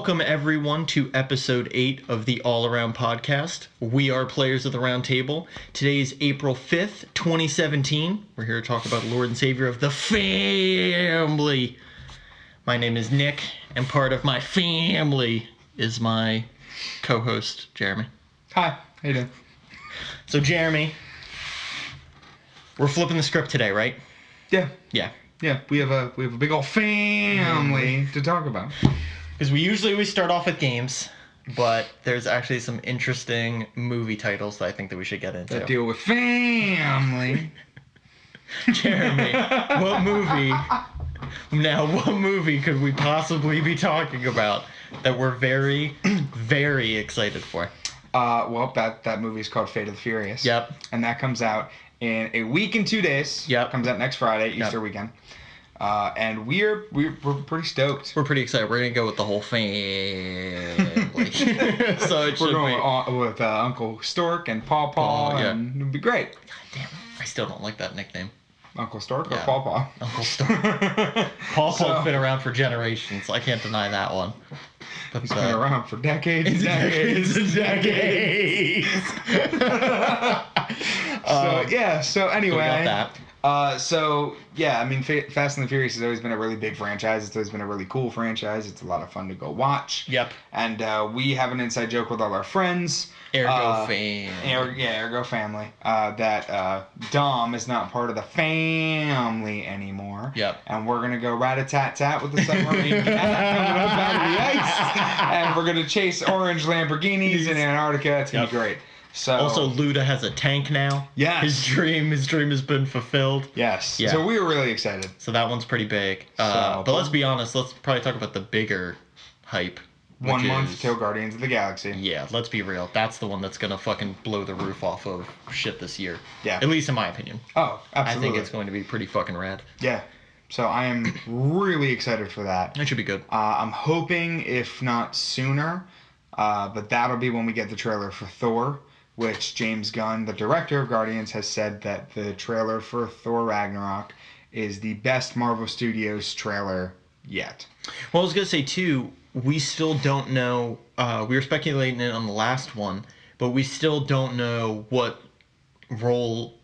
Welcome, everyone, to episode 8 of the All Around Podcast. We are Players of the Round Table. Today is April 5th, 2017. We're here to talk about Lord and Savior of the family. My name is Nick, and part of my family is my co-host, Jeremy. Hi, how you doing? So, Jeremy, we're flipping the script today, right? Yeah. Yeah. Yeah, we have a big old family to talk about. Because we start off with games, but there's actually some interesting movie titles that I think that we should get into. That deal with family. Jeremy, what movie could we possibly be talking about that we're very, very excited for? Well, that movie is called Fate of the Furious. Yep. And that comes out in a week and 2 days. Yep. Comes out next Friday, Easter weekend. And we're pretty stoked. We're pretty excited. We're gonna go with the whole family. So we're going with Uncle Stork and Paw, yeah. and it'll be great. God damn it! I still don't like that nickname. Uncle Stork or Yeah. Paw? Uncle Stork. Paw's been around for generations. I can't deny that one. But, He's been around for decades and decades and decades. So anyway. So we got that. I mean, Fast and the Furious has always been a really big franchise. It's always been a really cool franchise. It's a lot of fun to go watch. Yep. And we have an inside joke with all our friends. Ergo family. Ergo family. That Dom is not part of the family anymore. Yep. And we're gonna go rat-a-tat-tat with the submarine cat coming up out of the ice. And we're gonna chase orange Lamborghinis in Antarctica. It's gonna be great. So, also, Luda has a tank now. Yes. His dream has been fulfilled. Yes. Yeah. So we were really excited. So that one's pretty big. But let's be honest. Let's probably talk about the bigger hype. 1 month till Guardians of the Galaxy. Yeah, let's be real. That's the one that's gonna fucking blow the roof off of shit this year. Yeah. At least in my opinion. Oh, absolutely. I think it's going to be pretty fucking rad. Yeah. So I am really excited for that. It should be good. I'm hoping, if not sooner, but that'll be when we get the trailer for Thor. Which James Gunn, the director of Guardians, has said that the trailer for Thor Ragnarok is the best Marvel Studios trailer yet. Well, I was going to say, too, we still don't know. We were speculating it on the last one, but we still don't know what role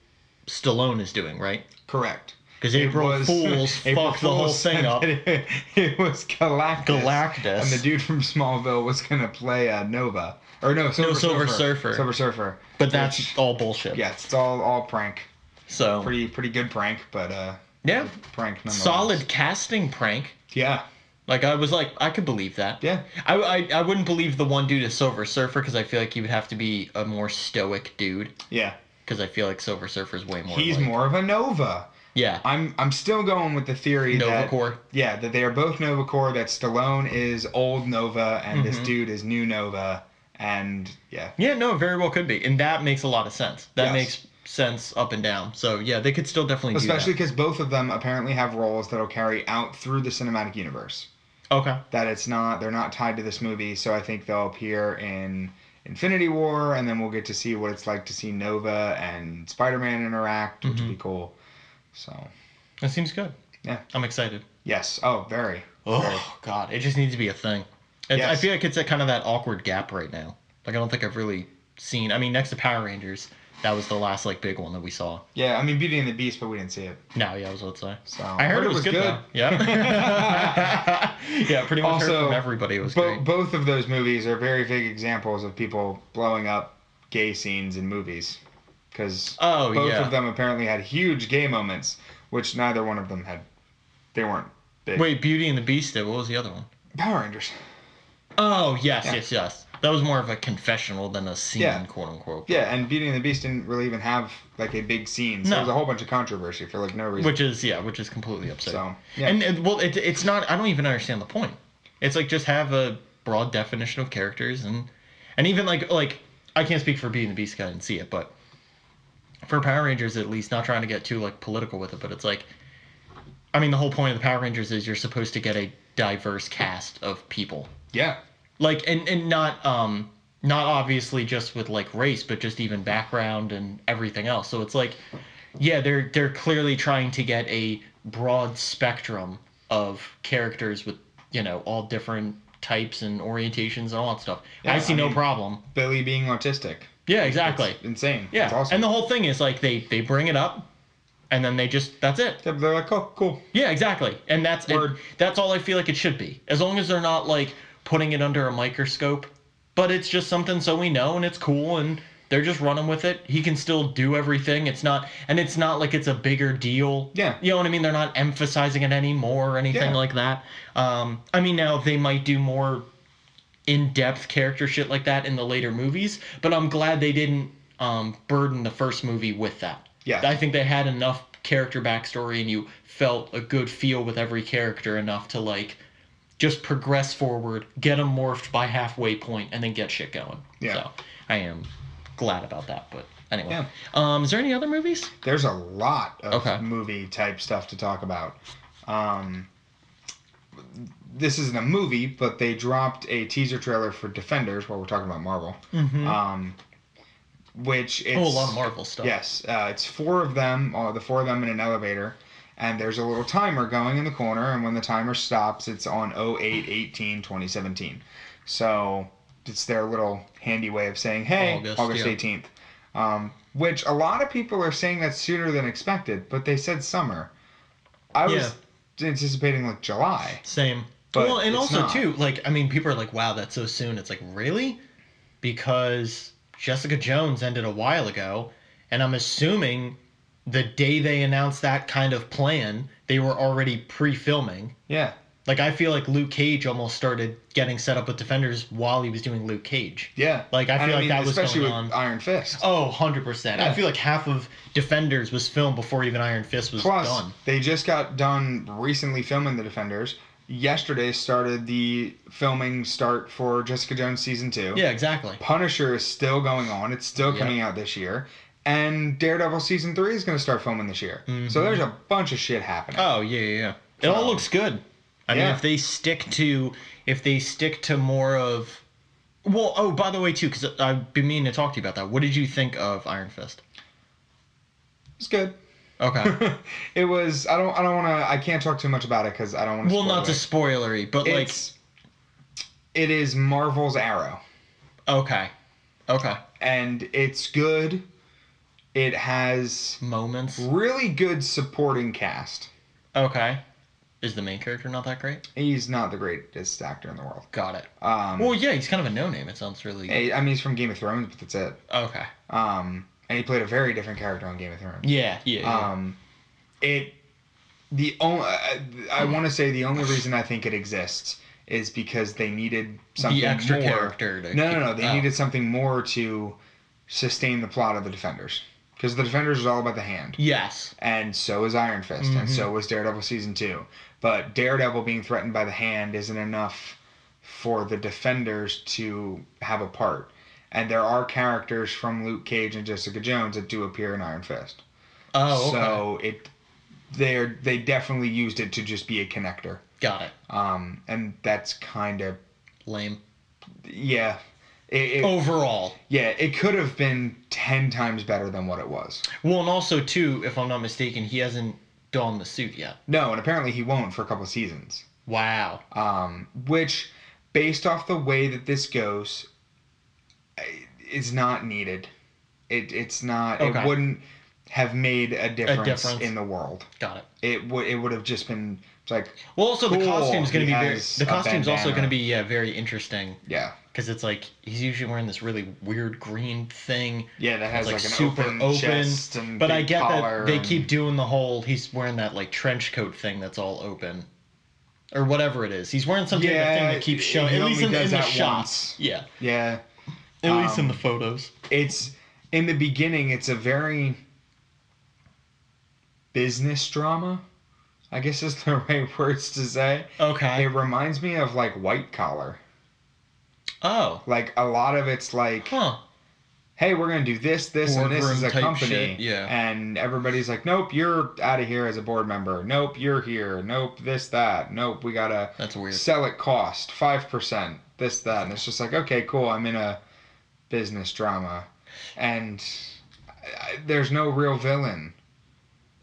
Stallone is doing, right? Correct. Because April Fools fucked the whole thing up. It was Galactus. And the dude from Smallville was going to play Nova. Or no, Silver Surfer. Silver Surfer. But that's all bullshit. Yeah, it's all prank. So pretty good prank, but yeah, prank nonetheless. Solid casting prank. Yeah. Like I could believe that. Yeah. I wouldn't believe the one dude is Silver Surfer because I feel like he would have to be a more stoic dude. Yeah. Because I feel like Silver Surfer is way more. He's more of a Nova. Yeah. I'm still going with the theory Nova that they are both Nova Corps, that Stallone is old Nova and this dude is new Nova, and yeah. Yeah, no, it very well could be. And that makes a lot of sense. That makes sense up and down. So yeah, they could still definitely do that. Especially because both of them apparently have roles that'll carry out through the cinematic universe. Okay. That they're not tied to this movie, so I think they'll appear in Infinity War, and then we'll get to see what it's like to see Nova and Spiderman interact, which would be cool. So that seems good. Yeah, I'm excited. Yes. Oh, very. Very. God, it just needs to be a thing. Yes. I feel like it's at kind of that awkward gap right now. Like I don't think I've really seen. I mean, next to Power Rangers, that was the last like big one that we saw. Yeah, I mean Beauty and the Beast, but we didn't see it. No, yeah, I was about to say. So I heard it was good. Though. Yeah. Yeah, pretty much heard from everybody. It was great. Both of those movies are very big examples of people blowing up gay scenes in movies. Because both of them apparently had huge gay moments, which neither one of them had. They weren't big. Wait, Beauty and the Beast did. What was the other one? Power Rangers. Oh, yes. That was more of a confessional than a scene, quote unquote. Yeah, and Beauty and the Beast didn't really even have like a big scene. So there was a whole bunch of controversy for like no reason. Which is completely upsetting. So, yeah. And it's not. I don't even understand the point. It's like just have a broad definition of characters and even like I can't speak for Beauty and the Beast. I didn't see it, but for Power Rangers at least, not trying to get too like political with it, but it's like, I mean, the whole point of the Power Rangers is you're supposed to get a diverse cast of people. Yeah. Like and not obviously just with like race, but just even background and everything else. So it's like, yeah, they're clearly trying to get a broad spectrum of characters with, all different types and orientations and all that stuff. Yeah, I see no mean, problem. Billy being autistic. Yeah, exactly. It's insane. Yeah, It's awesome. and the whole thing is like they bring it up, and then that's it. They're like, oh, cool. Yeah, exactly. And that's all I feel like it should be. As long as they're not like putting it under a microscope, but it's just something so we know and it's cool and they're just running with it. He can still do everything. It's not like it's a bigger deal. Yeah. You know what I mean? They're not emphasizing it anymore or anything like that. I mean, now they might do more in-depth character shit like that in the later movies, but I'm glad they didn't burden the first movie with that. Yeah. I think they had enough character backstory and you felt a good feel with every character enough to like just progress forward, get them morphed by halfway point, and then get shit going. Yeah. So I am glad about that. But anyway, yeah. Is there any other movies? There's a lot of movie type stuff to talk about. This isn't a movie, but they dropped a teaser trailer for Defenders while we're talking about Marvel. Mm-hmm. Which it's a lot of Marvel stuff. Yes, it's four of them, the four of them in an elevator, and there's a little timer going in the corner, and when the timer stops, it's on 08/18/2017. So it's their little handy way of saying, hey, August 18th. Which a lot of people are saying that's sooner than expected, but they said summer. I was anticipating like July. Same. But well, and also not. too, like, I mean, people are like, wow, that's so soon. It's like, really? Because Jessica Jones ended a while ago, and I'm assuming the day they announced that kind of plan, they were already pre-filming. Yeah. Like, I feel like Luke Cage almost started getting set up with Defenders while he was doing Luke Cage. Yeah. Like, I feel like that was going on. Especially with Iron Fist. Oh, 100%. Yeah. I feel like half of Defenders was filmed before even Iron Fist was done. Plus, they just got done recently filming the Defenders. Yesterday started the filming start for Jessica Jones Season 2. Yeah, exactly. Punisher is still going on. It's still coming out this year. And Daredevil Season 3 is going to start filming this year. Mm-hmm. So there's a bunch of shit happening. Oh, yeah. It all looks good. I mean, if they stick to more of... Well, oh, by the way, too, because I've been meaning to talk to you about that. What did you think of Iron Fist? It's good. Okay. It was... I don't want to... I can't talk too much about it because I don't want to spoil it. Well, not to spoilery, but it is Marvel's Arrow. Okay. And it's good. It has... moments. Really good supporting cast. Okay. Is the main character not that great? He's not the greatest actor in the world. Got it. Well, yeah, he's kind of a no-name. It sounds really... I mean, he's from Game of Thrones, but that's it. Okay. And he played a very different character on Game of Thrones. Yeah. I want to say the only reason I think it exists is because they needed something the extra more. character. No. They needed something more to sustain the plot of the Defenders. Because the Defenders is all about the hand. Yes. And so is Iron Fist, and so was Daredevil Season 2. But Daredevil being threatened by the hand isn't enough for the Defenders to have a part. And there are characters from Luke Cage and Jessica Jones that do appear in Iron Fist. Oh, okay. So they definitely used it to just be a connector. Got it. And that's kind of... lame. Yeah. Overall. Yeah, it could have been 10 times better than what it was. Well, and also, too, if I'm not mistaken, he hasn't donned the suit yet. No, and apparently he won't for a couple of seasons. Wow. Which, based off the way that this goes, is not needed. It's not... Okay. It wouldn't have made a difference in the world. Got it. It would have just been... It's like... Well, also, cool, the costume's going to be very... The costume's also going to be, yeah, very interesting. Yeah. Because it's like, he's usually wearing this really weird green thing. Yeah, that has like an super open chest and but big I get that they and... keep doing the whole, he's wearing that like trench coat thing that's all open. Or whatever it is. He's wearing something thing that keeps showing, at least in the shots. Yeah. Yeah. At least in the photos. It's, in the beginning, it's a very business drama, I guess is the right words to say. Okay. It reminds me of like White Collar. Oh. Like, a lot of it's like, hey, we're going to do this, and this as a company. Shit. Yeah. And everybody's like, nope, you're out of here as a board member. Nope, you're here. Nope, this, that. Nope, we got to sell at cost, 5%, this, that. And it's just like, okay, cool, I'm in a business drama. And there's no real villain.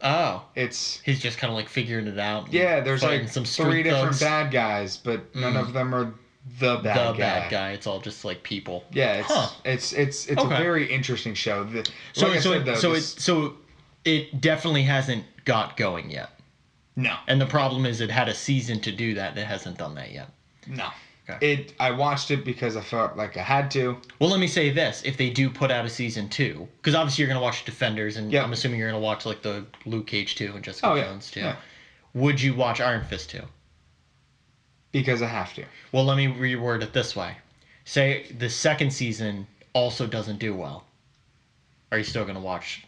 Oh. He's just kind of like figuring it out. Yeah, there's like some 3 different thugs. bad guys, but none of them are the bad the bad guy. It's all just like people. Yeah, it's a very interesting show. So it definitely hasn't got going yet. No. And the problem is it had a season to do that. It hasn't done that yet. No. Okay. I watched it because I felt like I had to. Well, let me say this: if they do put out a season 2, because obviously you're gonna watch Defenders, and I'm assuming you're gonna watch like the Luke Cage 2 and Jessica Jones 2. Yeah. Would you watch Iron Fist 2? Because I have to. Well, let me reword it this way: say the second season also doesn't do well. Are you still gonna watch?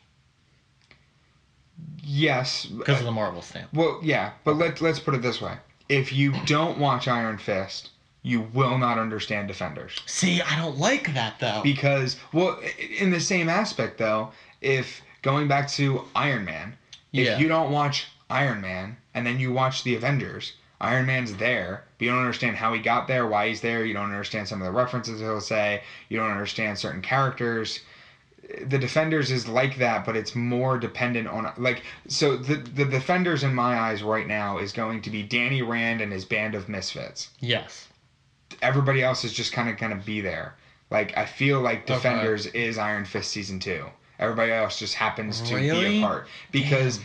Yes. Because of the Marvel stamp. Well, yeah, but let's put it this way: if you don't watch Iron Fist, you will not understand Defenders. See, I don't like that though. Because, well, in the same aspect though, if going back to Iron Man, if you don't watch Iron Man and then you watch the Avengers, Iron Man's there, but you don't understand how he got there, why he's there. You don't understand some of the references he'll say. You don't understand certain characters. The Defenders is like that, but it's more dependent on so the Defenders in my eyes right now is going to be Danny Rand and his band of misfits. Yes. Everybody else is just kind of going to be there. Like, I feel like Defenders is Iron Fist season 2. Everybody else just happens to be a part because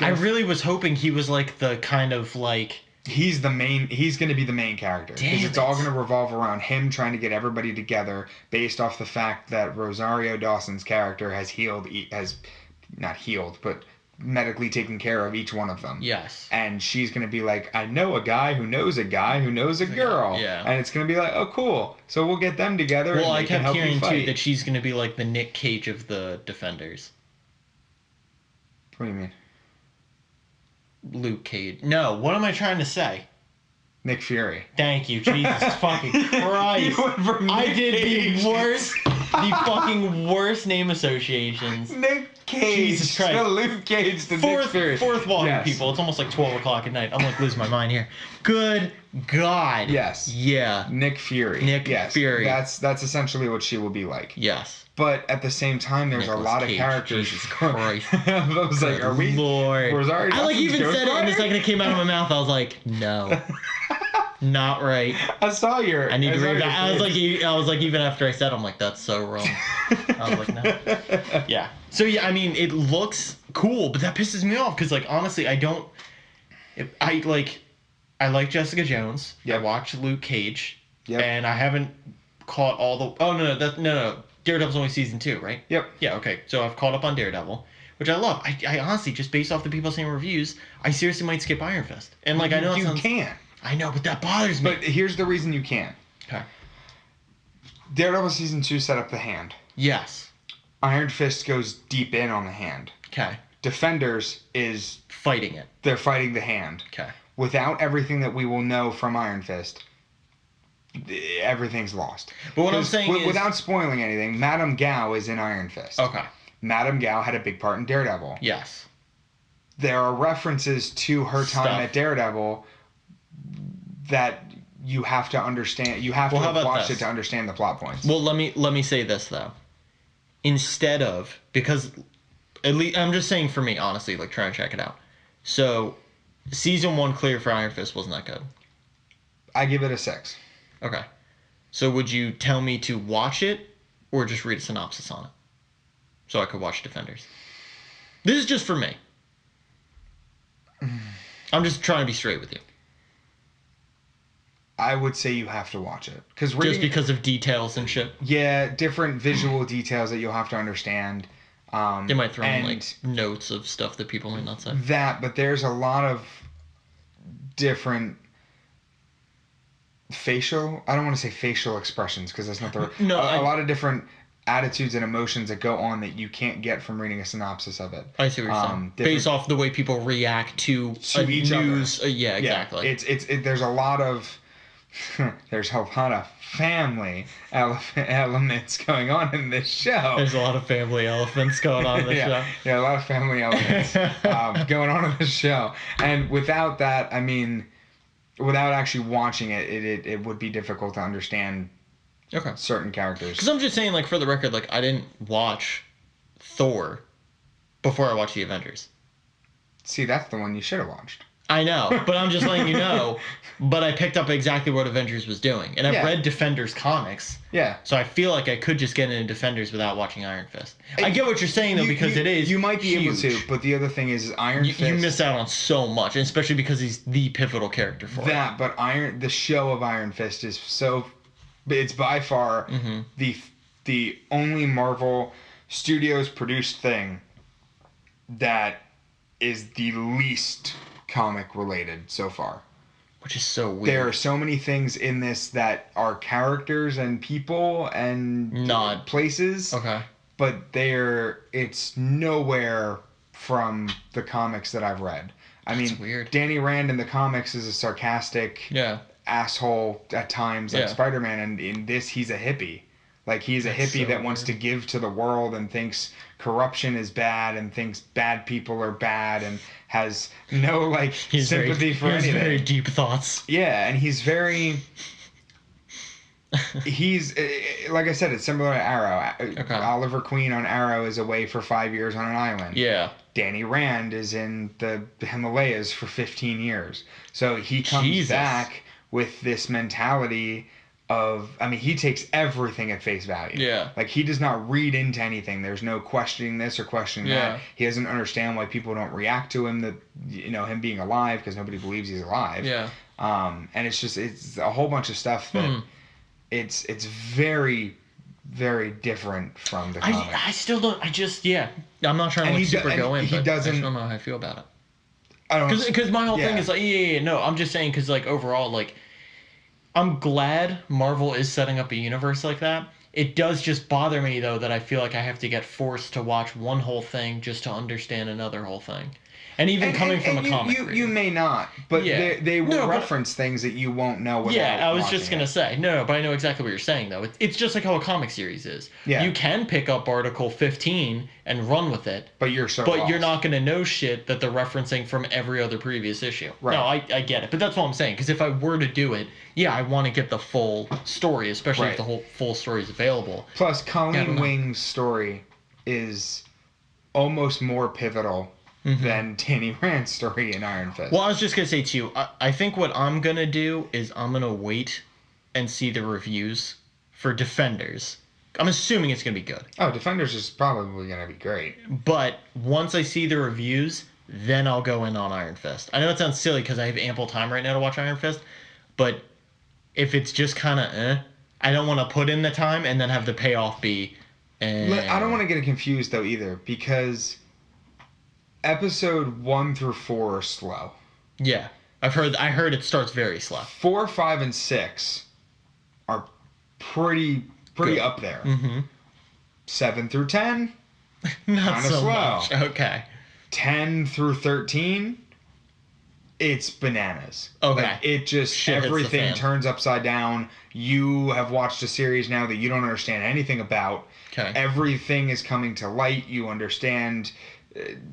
I really was hoping he was like the kind of like. He's going to be the main character. Because it's all going to revolve around him trying to get everybody together based off the fact that Rosario Dawson's character has not healed, but medically taken care of each one of them. Yes. And she's going to be like, I know a guy who knows a guy who knows a girl. Yeah. And it's going to be like, oh, cool. So we'll get them together. Well, and I kept hearing, too, that she's going to be like the Nick Cage of the Defenders. What do you mean? Luke Cage. No, what am I trying to say? Nick Fury. Thank you, Jesus fucking Christ. I did the fucking worst name associations. Nick Cage. Jesus Christ. The Luke Cage to Nick Fury. Fourth volume, people. It's almost like 12 o'clock at night. I'm like losing my mind here. Good God. Yes. Yeah. Nick Fury. Nick Fury. That's essentially what she will be like. Yes. But at the same time, there's Nicolas a lot Cage. of characters. Jesus Christ. I was like, are we? Lord. Rosario I even Dawson's said it, and the second it came out of my mouth, I was like, no. Not right. I saw your. I need to read that. I was like, even after I said, I'm like, that's so wrong. I was like, no. Yeah. So yeah, I mean, it looks cool, but that pisses me off because, like, honestly, I like Jessica Jones. Yep. I watched Luke Cage. Yep. And I haven't caught all the. Oh no. Daredevil's only season 2, right? Yep. Yeah. Okay. So I've caught up on Daredevil, which I love. I honestly, just based off the people saying reviews, I seriously might skip Iron Fist. And like, I know you can. I know, but that bothers me. But here's the reason you can. Okay. Daredevil season 2 set up the hand. Yes. Iron Fist goes deep in on the hand. Okay. Defenders is fighting it. They're fighting the hand. Okay. Without everything that we will know from Iron Fist, everything's lost. But what I'm saying is, without spoiling anything, Madame Gao is in Iron Fist. Okay. Madame Gao had a big part in Daredevil. Yes. There are references to her time at Daredevil that you have to understand. You have to watch it to understand the plot points. Well, let me say this though. Instead of, because at least I'm just saying for me, honestly, like trying to check it out. So, season 1 clear for Iron Fist wasn't that good. I give it a 6. Okay. So would you tell me to watch it or just read a synopsis on it? So I could watch Defenders. This is just for me. I'm just trying to be straight with you. I would say you have to watch it. Just because of details and shit? Yeah, different visual details that you'll have to understand. They might throw in like notes of stuff that people might not say. But there's a lot of different I don't want to say facial expressions because that's not the right. No, a lot of different attitudes and emotions that go on that you can't get from reading a synopsis of it. I see what you're saying. Based off the way people react to each news. Other. Yeah, exactly. There's a lot of family elements going on in this show. There's a lot of family elephants going on in this show. Yeah, a lot of family elements going on in this show. And without that, I mean, without actually watching it, it would be difficult to understand certain characters. Because I'm just saying, like, for the record, like, I didn't watch Thor before I watched the Avengers. See, that's the one you should have watched. I know, but I'm just letting you know. But I picked up exactly what Avengers was doing, and I've Yeah. read Defenders comics, Yeah. so I feel like I could just get into Defenders without watching Iron Fist. I get what you're saying though, because it is You might be huge. able to, but the other thing is Iron Fist. You miss out on so much, and especially because he's the pivotal character for it. But the show of Iron Fist is so. It's by far Mm-hmm. the only Marvel Studios produced thing that is the least comic related so far. Which is so weird. There are so many things in this that are characters and people and Not places, okay. but it's nowhere from the comics that I've read. I mean, weird. Danny Rand in the comics is a sarcastic asshole at times, like Spider-Man, and in this he's a hippie. Like, he's a hippie so that wants to give to the world and thinks corruption is bad and thinks bad people are bad and has no, like, sympathy for anything. He has very deep thoughts. Yeah, and he's like I said, it's similar to Arrow. Okay. Oliver Queen on Arrow is away for 5 years on an island. Yeah. Danny Rand is in the Himalayas for 15 years. So he comes back with this mentality of, I mean, he takes everything at face value. Yeah. Like, he does not read into anything. There's no questioning this or questioning that. He doesn't understand why people don't react to him, him being alive, because nobody believes he's alive. Yeah. And it's a whole bunch of stuff that it's very, very different from the comic. I still don't, I'm not trying to go in, but I just don't know how I feel about it. Because my whole thing is like, no, I'm just saying, because, like, overall, like, I'm glad Marvel is setting up a universe like that. It does just bother me, though, that I feel like I have to get forced to watch one whole thing just to understand another whole thing. And even coming from a comic reader. You may not, but they will reference things that you won't know without I was just watching going to say. No, but I know exactly what you're saying, though. It's just like how a comic series is. Yeah. You can pick up Article 15 and run with it. But you're not going to know shit that they're referencing from every other previous issue. Right. No, I get it. But that's what I'm saying. Because if I were to do it, I want to get the full story, especially if the whole full story is available. Plus, Colleen Wing's story is almost more pivotal than Danny Rand's story in Iron Fist. Well, I was just going to say, too, I think what I'm going to do is I'm going to wait and see the reviews for Defenders. I'm assuming it's going to be good. Oh, Defenders is probably going to be great. But once I see the reviews, then I'll go in on Iron Fist. I know it sounds silly because I have ample time right now to watch Iron Fist, but if it's just kind of I don't want to put in the time and then have the payoff be... I don't want to get it confused, though, either, because... Episode 1 through 4 are slow. Yeah, I heard it starts very slow. 4, 5, and 6 are pretty up there. 7 through 10, not so slow. Much. Okay. 10 through 13, it's bananas. Okay. Like, it just everything turns upside down. You have watched a series now that you don't understand anything about. Okay. Everything is coming to light. You understand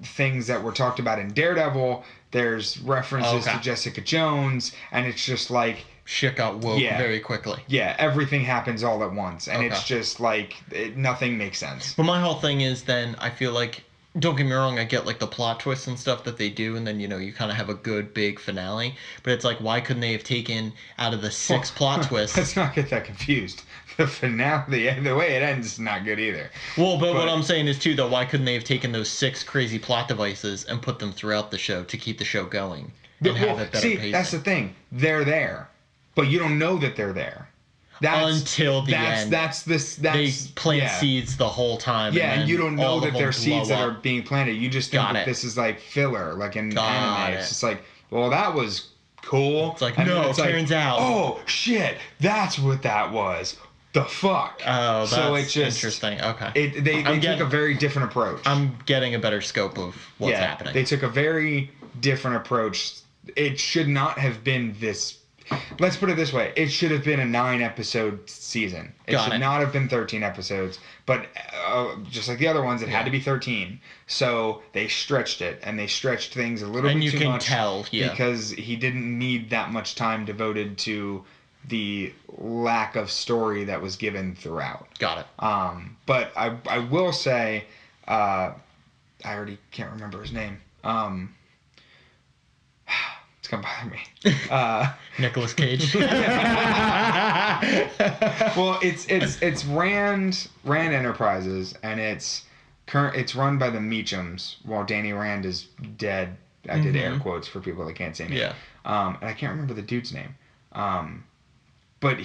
things that were talked about in Daredevil. There's references to Jessica Jones, and it's just like shit got woke very quickly. Yeah, everything happens all at once, and it's just like nothing makes sense. But my whole thing is, then I feel like, don't get me wrong, I get like the plot twists and stuff that they do, and then you kind of have a good big finale. But it's like, why couldn't they have taken out of the 6 plot twists? Let's not get that confused. The finale, the way it ends, is not good either. Well, but what I'm saying is too, though, why couldn't they have taken those 6 crazy plot devices and put them throughout the show to keep the show going and have it better pacing? That's the thing. They're there, but you don't know that they're there. Until the end. They plant seeds the whole time. Yeah, and you don't know that they're seeds that are being planted. You just think that this is like filler, like in anime. It's just like, well, that was cool. It's like, no, it turns out. Oh, shit, that's what that was. The fuck? Oh, that's so it's just interesting. Okay. They took a very different approach. I'm getting a better scope of what's happening. They took a very different approach. It should not have been this. Let's put it this way. It should have been a 9-episode season. It should not have been 13 episodes. But just like the other ones, it had to be 13. So they stretched it, and they stretched things a little bit too much. And you can tell, because he didn't need that much time devoted to the lack of story that was given throughout. Got it. But I will say, I already can't remember his name. It's gonna bother me. Nicolas Cage. Well, it's Rand Enterprises, and it's run by the Meachums, while Danny Rand is dead. I did air quotes for people that can't see me. Yeah. And I can't remember the dude's name. But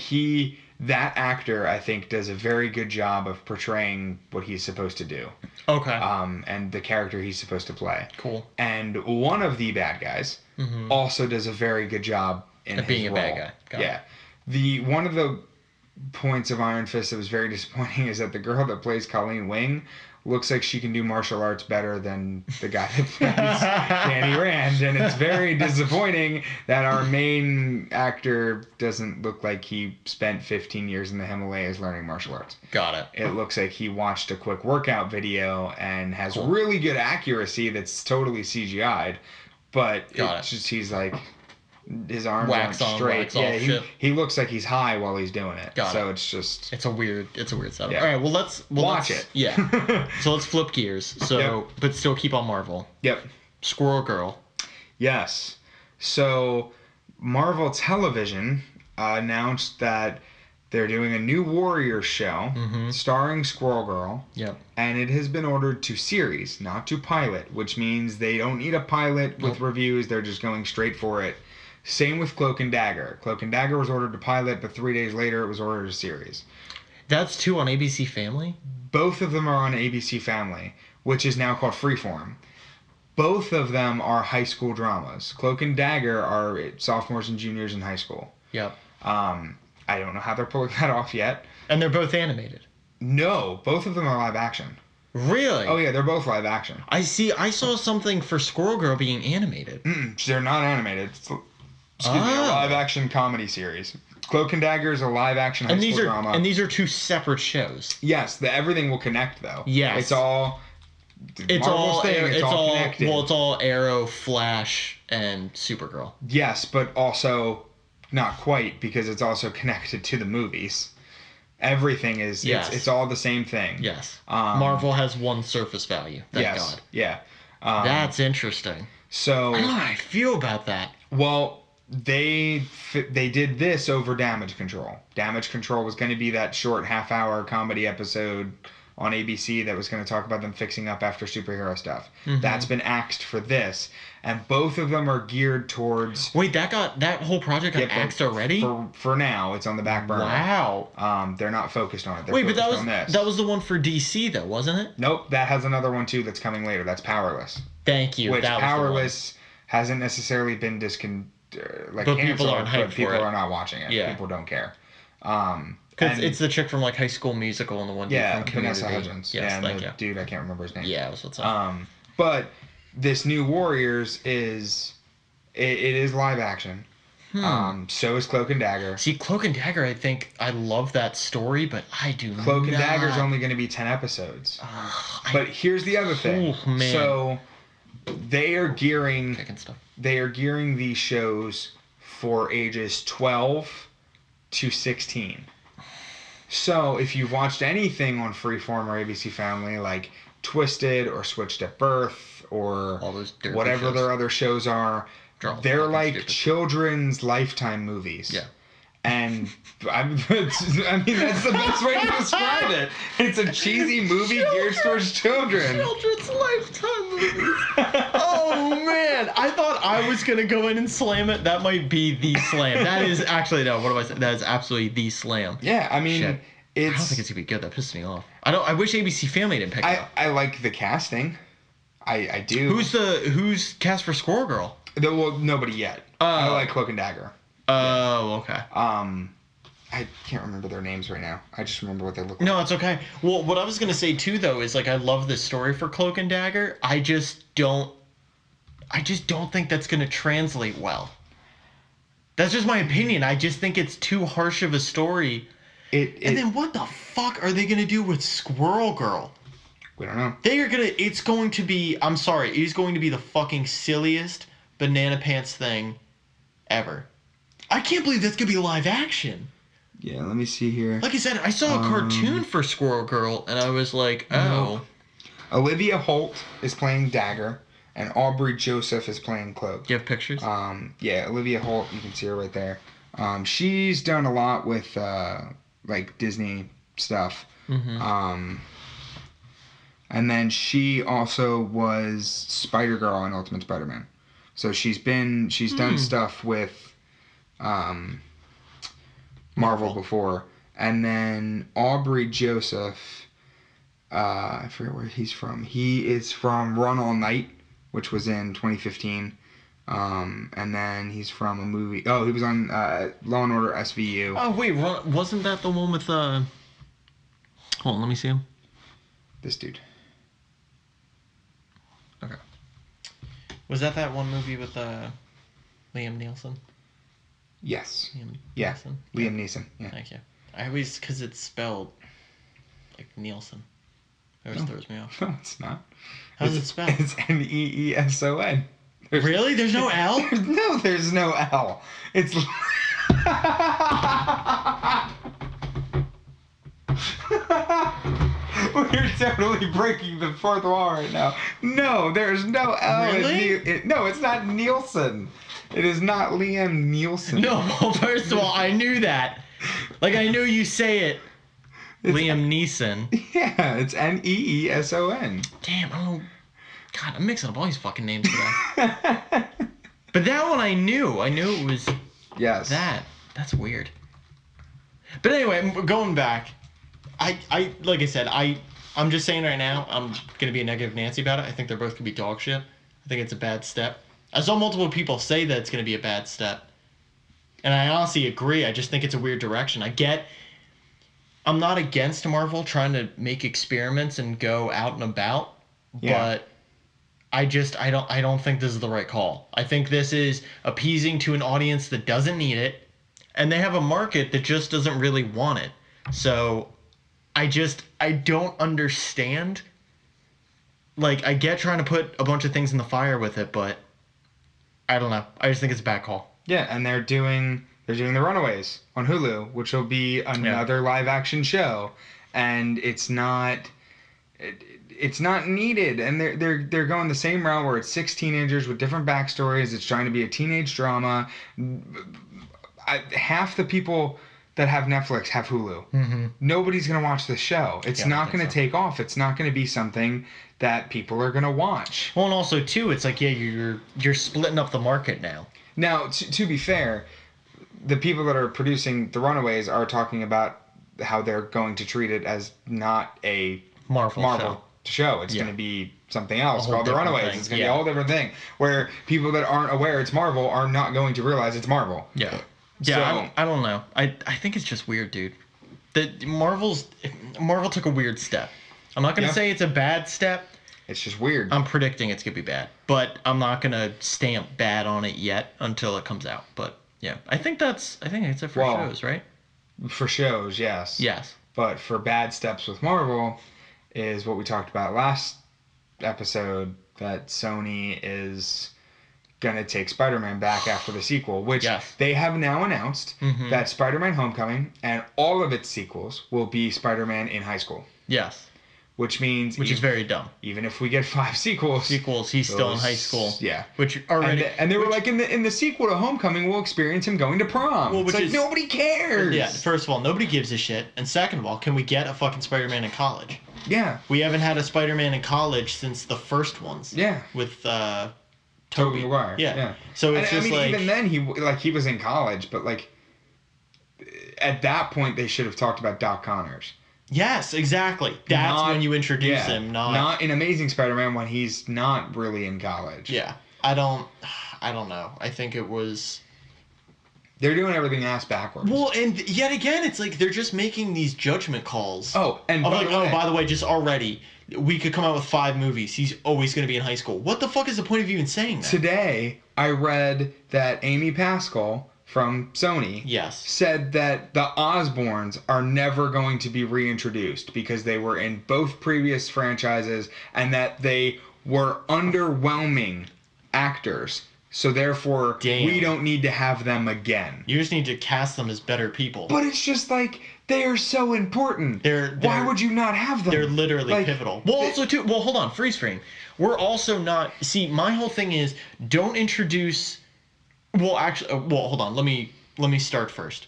that actor, I think, does a very good job of portraying what he's supposed to do. Okay. And the character he's supposed to play. Cool. And one of the bad guys also does a very good job in being his a role. bad guy. Got it. One of the points of Iron Fist that was very disappointing is that the girl that plays Colleen Wing looks like she can do martial arts better than the guy that plays Danny Rand, and it's very disappointing that our main actor doesn't look like he spent 15 years in the Himalayas learning martial arts. Got it. It looks like he watched a quick workout video and has really good accuracy that's totally CGI'd, but he's like, his arms aren't straight. He looks like he's high while he's doing it. It's a weird setup. Yeah. All right, well let's watch it. Yeah. So let's flip gears. So, but still keep on Marvel. Yep. Squirrel Girl. Yes. So Marvel Television announced that they're doing a new Warriors show starring Squirrel Girl. Yep. And it has been ordered to series, not to pilot, which means they don't need a pilot with reviews. They're just going straight for it. Same with Cloak and Dagger. Cloak and Dagger was ordered to pilot, but 3 days later it was ordered to series. That's 2 on ABC Family? Both of them are on ABC Family, which is now called Freeform. Both of them are high school dramas. Cloak and Dagger are sophomores and juniors in high school. Yep. I don't know how they're pulling that off yet. And they're both animated? No, both of them are live action. Really? Oh yeah, they're both live action. I saw something for Squirrel Girl being animated. They're not animated. They're a live action comedy series. Cloak and Dagger is a live action high school drama. And these are 2 separate shows. Yes, everything will connect though. Yes. It's all connected. Well, it's all Arrow, Flash, and Supergirl. Yes, but also not quite, because it's also connected to the movies. Everything is it's all the same thing. Yes. Marvel has one surface value. Thank God. Yeah. That's interesting. So I don't know how I feel about that. Well, they did this over Damage Control. Damage Control was going to be that short half-hour comedy episode on ABC that was going to talk about them fixing up after superhero stuff. That's been axed for this, and both of them are geared towards. Wait, that whole project got axed already? For now, it's on the back burner. Wow. They're not focused on it. They're Wait, focused on this. That was the one for DC though, wasn't it? Nope, that has another one too that's coming later. That's Powerless. Thank you. Which Powerless hasn't necessarily been but people aren't hyped but people for it. are not watching it. Yeah. People don't care. Because it's the chick from like High School Musical and the one dude from Community. Vanessa Hudgens. Yes, and the dude, I can't remember his name. Yeah, that's what's up. But this new Warriors is live action. So is Cloak and Dagger. See, Cloak and Dagger, I think I love that story, but I do not. Cloak and Dagger is only going to be 10 episodes. But here's the other thing. Oh, man. So they are gearing stuff. these shows for ages 12 to 16. So if you've watched anything on Freeform or ABC Family, like Twisted or Switched at Birth or all those whatever their other shows are, they're like children's Lifetime movies. Yeah. And I mean, that's the best way to describe it. It's a cheesy movie geared towards children. Children's Lifetime movies. Oh man, I thought I was gonna go in and slam it. That might be the slam. That is actually no. What do I say? That is absolutely the slam. Yeah, I mean, I don't think it's gonna be good. That pissed me off. I wish ABC Family didn't pick it up. I like the casting. I do. Who's cast for Squirrel Girl? Well, nobody yet. I like Cloak and Dagger. Oh, okay. I can't remember their names right now. I just remember what they look like. No, it's okay. Well, what I was gonna say too, though, is like I love this story for Cloak and Dagger. I just don't think that's gonna translate well. That's just my opinion. I just think it's too harsh of a story. And then what the fuck are they gonna do with Squirrel Girl? We don't know. It's going to be, I'm sorry, it is going to be the fucking silliest banana pants thing ever. I can't believe that's gonna be live action. Yeah, let me see here. Like I said, I saw a cartoon for Squirrel Girl, and I was like, oh. Olivia Holt is playing Dagger, and Aubrey Joseph is playing Cloak. Do you have pictures? Yeah, Olivia Holt, you can see her right there. She's done a lot with like Disney stuff. Mm-hmm. And then she also was Spider-Girl in Ultimate Spider-Man. So she's done stuff with Marvel before. And then Aubrey Joseph, I forget where he's from. He is from Run All Night, which was in 2015. And then he's from a movie. Oh, he was on Law and Order SVU. Oh wait, wasn't that the one with Hold on, let me see him. This dude. Okay. Was that one movie with Liam Neeson? Yes. Liam Neeson. Yeah. Thank you. I always, because it's spelled like Nielsen. It always throws me off. No, it's not. How's it spelled? It's Neeson. Really? There's no L? There's no L. It's. We're totally breaking the fourth wall right now. No, there's no L. Really? No, it's not Nielsen. It is not Liam Neeson. No, well, first of all, I knew that. Like, I knew you say it. Liam Neeson. Yeah, it's Neeson. Damn, I don't. God, I'm mixing up all these fucking names today. But that one I knew. I knew it was. Yes. That's weird. But anyway, going back. I like I said, I'm just saying right now, I'm gonna be a negative Nancy about it. I think they're both gonna be dog shit. I think it's a bad step. I saw multiple people say that it's gonna be a bad step. And I honestly agree. I just think it's a weird direction. I'm not against Marvel trying to make experiments and go out and about, but I don't think this is the right call. I think this is appeasing to an audience that doesn't need it, and they have a market that just doesn't really want it. So I don't understand. Like, I get trying to put a bunch of things in the fire with it, but I don't know. I just think it's a bad call. Yeah, and they're doing The Runaways on Hulu, which will be another live action show, and it's not needed. And they're going the same route where it's 6 teenagers with different backstories. It's trying to be a teenage drama. Half the people that have Netflix have Hulu. Mm-hmm. Nobody's going to watch this show. It's not going to take off. It's not going to be something that people are going to watch. Well, and also, too, it's like, you're splitting up the market now. Now, to be fair, the people that are producing The Runaways are talking about how they're going to treat it as not a Marvel show. It's going to be something else called The Runaways. It's going to be a whole different thing, where people that aren't aware it's Marvel are not going to realize it's Marvel. Yeah. Yeah, so, I don't know. I think it's just weird, dude. Marvel took a weird step. I'm not going to say it's a bad step. It's just weird. I'm predicting it's going to be bad. But I'm not going to stamp bad on it yet until it comes out. But, yeah. I think it's it for shows, right? For shows, yes. Yes. But for bad steps with Marvel is what we talked about last episode, that Sony is going to take Spider-Man back after the sequel, which they have now announced that Spider-Man Homecoming and all of its sequels will be Spider-Man in high school. Yes. Which means... Which is very dumb. Even if we get 5 sequels... He's still in high school. Yeah. Which already... And they were like, in the sequel to Homecoming, we'll experience him going to prom. Well, it's like, nobody cares! Yeah, first of all, nobody gives a shit. And second of all, can we get a fucking Spider-Man in college? Yeah. We haven't had a Spider-Man in college since the first ones. Yeah. With, Tobey Maguire. Yeah. So it's just like... even then, he was in college, but, like, at that point, they should have talked about Doc Connors. Yes, exactly. That's when you introduce him, not in Amazing Spider-Man when he's not really in college. Yeah. I don't know. I think it was... They're doing everything ass backwards. Well, and yet again, it's like they're just making these judgment calls. Oh, and by the way, just already, we could come out with 5 movies. He's always going to be in high school. What the fuck is the point of even saying that? Today, I read that Amy Pascal from Sony said that the Osborns are never going to be reintroduced because they were in both previous franchises and that they were underwhelming actors So therefore, Damn. we don't need to have them again. You just need to cast them as better people. But it's just like, they are so important. Why would you not have them? They're literally pivotal. Well, also too. Well, hold on. Freeze frame. We're also not. See, my whole thing is don't introduce. Well, actually, hold on. Let me start first.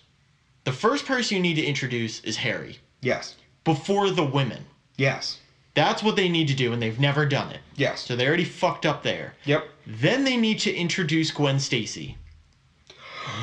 The first person you need to introduce is Harry. Yes. Before the women. Yes. That's what they need to do, and they've never done it. Yes. So they already fucked up there. Yep. Then they need to introduce Gwen Stacy.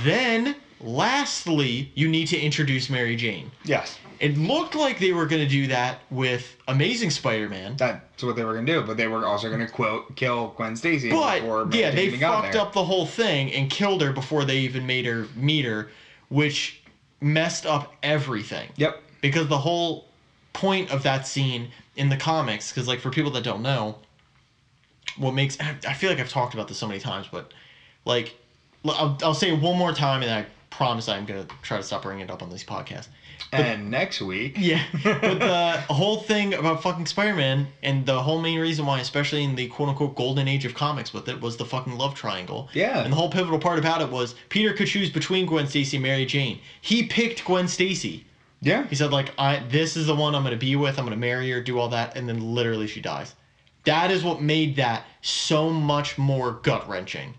Then, lastly, you need to introduce Mary Jane. Yes. It looked like they were going to do that with Amazing Spider-Man. That's what they were going to do, but they were also going to kill Gwen Stacy. But, before Mary Jane they even got fucked there. up the whole thing and killed her before they even made her meet her, which messed up everything. Yep. Because the whole point of that scene in the comics, because like for people that don't know, what makes, I feel like I've talked about this so many times, but like I'll say it one more time, and I promise I'm gonna try to stop bringing it up on these podcasts. But, and next week, yeah, but the whole thing about fucking Spider-Man, and the whole main reason why, especially in the quote-unquote golden age of comics with it, was the fucking love triangle. Yeah. And the whole pivotal part about it was Peter could choose between Gwen Stacy and Mary Jane. He picked Gwen Stacy. Yeah. He said, like, this is the one I'm going to be with. I'm going to marry her, do all that. And then literally she dies. That is what made that so much more gut-wrenching.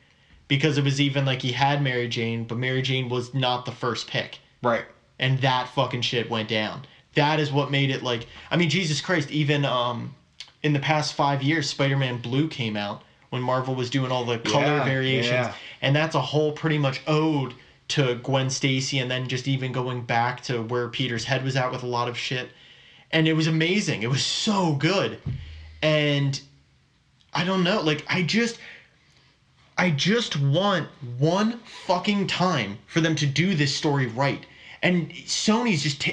Because it was even like he had Mary Jane, but Mary Jane was not the first pick. Right. And that fucking shit went down. That is what made it like... I mean, Jesus Christ, even in the past 5 years, Spider-Man Blue came out when Marvel was doing all the color variations. Yeah. And that's a whole pretty much ode to Gwen Stacy, and then just even going back to where Peter's head was at with a lot of shit. And it was amazing. It was so good. And I don't know, like I just want one fucking time for them to do this story right. And Sony's just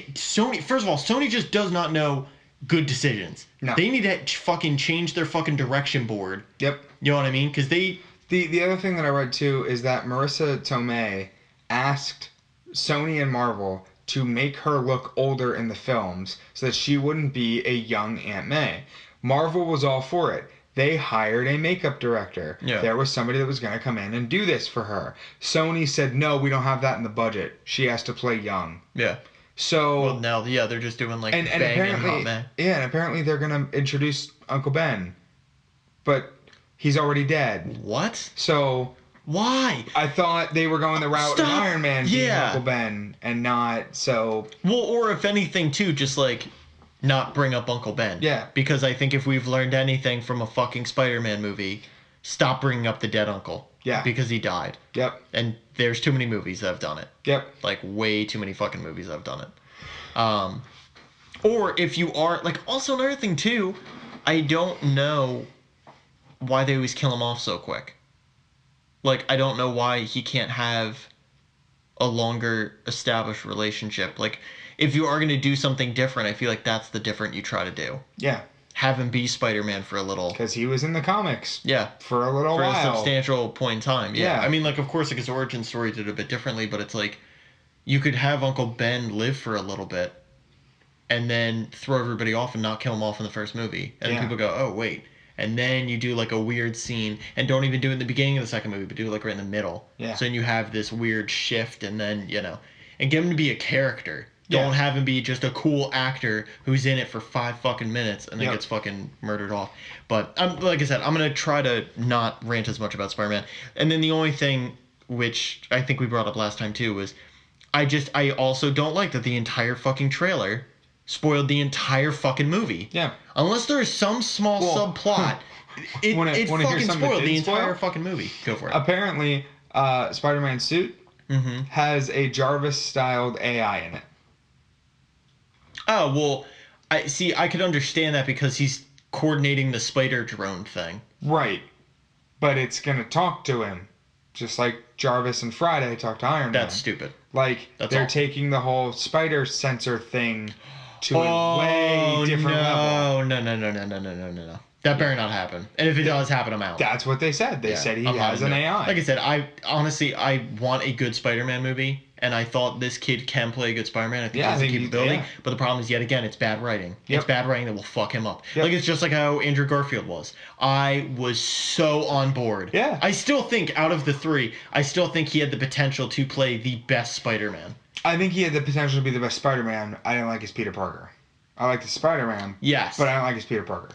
first of all, Sony just does not know good decisions. No. They need to fucking change their fucking direction board. Yep. You know what I mean? Because they... The other thing that I read too is that Marissa Tomei asked Sony and Marvel to make her look older in the films so that she wouldn't be a young Aunt May. Marvel was all for it. They hired a makeup director. Yeah. There was somebody that was going to come in and do this for her. Sony said, no, we don't have that in the budget. She has to play young. Yeah. So... Well, now, yeah, they're just doing like and Bang and apparently, Hot Man. yeah, and apparently they're going to introduce Uncle Ben. But he's already dead. What? So... Why? I thought they were going the route of Iron Man being Yeah. Uncle Ben and not so. Well, or if anything, too, just like not bring up Uncle Ben. Yeah. Because I think if we've learned anything from a fucking Spider-Man movie, stop bringing up the dead uncle. Yeah. Because he died. Yep. And there's too many movies that have done it. Yep. Like way too many fucking movies that have done it. Or if you are like, also another thing too, I don't know why they always kill him off so quick. Like, I don't know why he can't have a longer established relationship. Like, if you are going to do something different, I feel like that's the different you try to do. Yeah. Have him be Spider-Man for a little... Because he was in the comics. Yeah. For a little while. For a substantial point in time. Yeah. Yeah. I mean, like, of course, like, his origin story did it a bit differently, but it's like, you could have Uncle Ben live for a little bit and then throw everybody off and not kill him off in the first movie. And then people go, oh, wait. And then you do like a weird scene, and don't even do it in the beginning of the second movie, but do it like right in the middle. Yeah. So then you have this weird shift, and then, you know, and get him to be a character. Yeah. Don't have him be just a cool actor who's in it for 5 fucking minutes and then gets fucking murdered off. But like I said, I'm gonna try to not rant as much about Spider-Man. And then the only thing, which I think we brought up last time too, was I also don't like that the entire fucking trailer spoiled the entire fucking movie. Yeah. Unless there is some small subplot, it fucking spoiled the entire fucking movie. Go for it. Apparently, Spider-Man's suit has a Jarvis-styled AI in it. Oh, well, I could understand that because he's coordinating the spider drone thing. Right. But it's going to talk to him. Just like Jarvis and Friday talk to Iron Man. That's stupid. Like, they're taking the whole spider sensor thing to a way different level. No. That better not happen. And if it does happen, I'm out. That's what they said. They said he has an AI. Like I said, I honestly want a good Spider-Man movie. and I thought this kid can play a good Spider-Man. I think he has the he- capability. yeah. But the problem is, yet again, it's bad writing. Yep. It's bad writing that will fuck him up. Yep. Like, it's just like how Andrew Garfield was. I was so on board. Yeah. I still think, out of the three, I still think he had the potential to play the best Spider-Man. I think he had the potential to be the best Spider-Man. I didn't like his Peter Parker. I liked the Spider-Man. Yes. But I don't like his Peter Parker.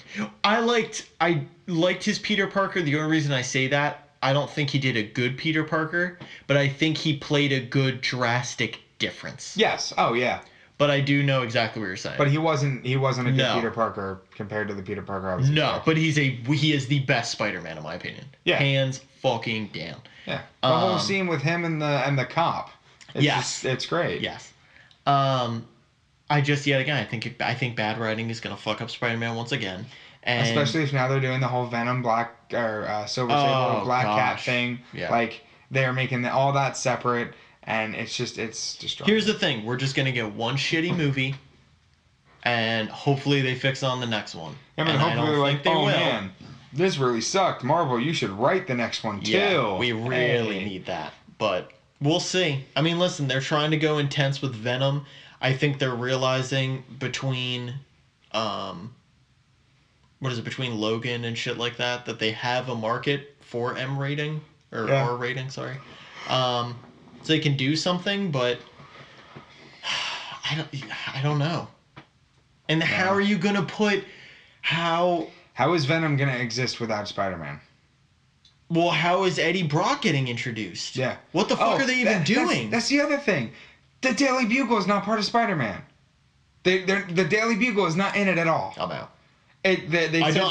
I liked his Peter Parker. The only reason I say that, I don't think he did a good Peter Parker, but I think he played a good drastic difference. Yes. Oh, yeah. But I do know exactly what you're saying. But he wasn't a good No. Peter Parker compared to the Peter Parker I was No, expecting. but he is the best Spider-Man in my opinion. Yeah. Hands fucking down. Yeah. The whole scene with him and the cop. It's Yes. it's great. Yes. I just yet again I think bad writing is gonna fuck up Spider-Man once again. And Especially if now they're doing the whole Venom Black or Silver Sable Black Cat thing. Yeah. Like they're making all that separate, and it's destroying. here's the thing: we're just gonna get one shitty movie, and hopefully they fix it on the next one. I mean, And hopefully they're like, think they oh will. man, this really sucked. Marvel, you should write the next one too. Yeah, we really Hey. need that, but we'll see. I mean, listen, they're trying to go intense with Venom. I think they're realizing between, between Logan and shit like that, that they have a market for M rating or Yeah. R rating, sorry. So they can do something, but I don't know. And how are you gonna put how? How is Venom gonna exist without Spider-Man? Well, how is Eddie Brock getting introduced? Yeah. What the fuck are they even doing? That's the other thing. The Daily Bugle is not part of Spider-Man. The Daily Bugle is not in it at all. I'm out. I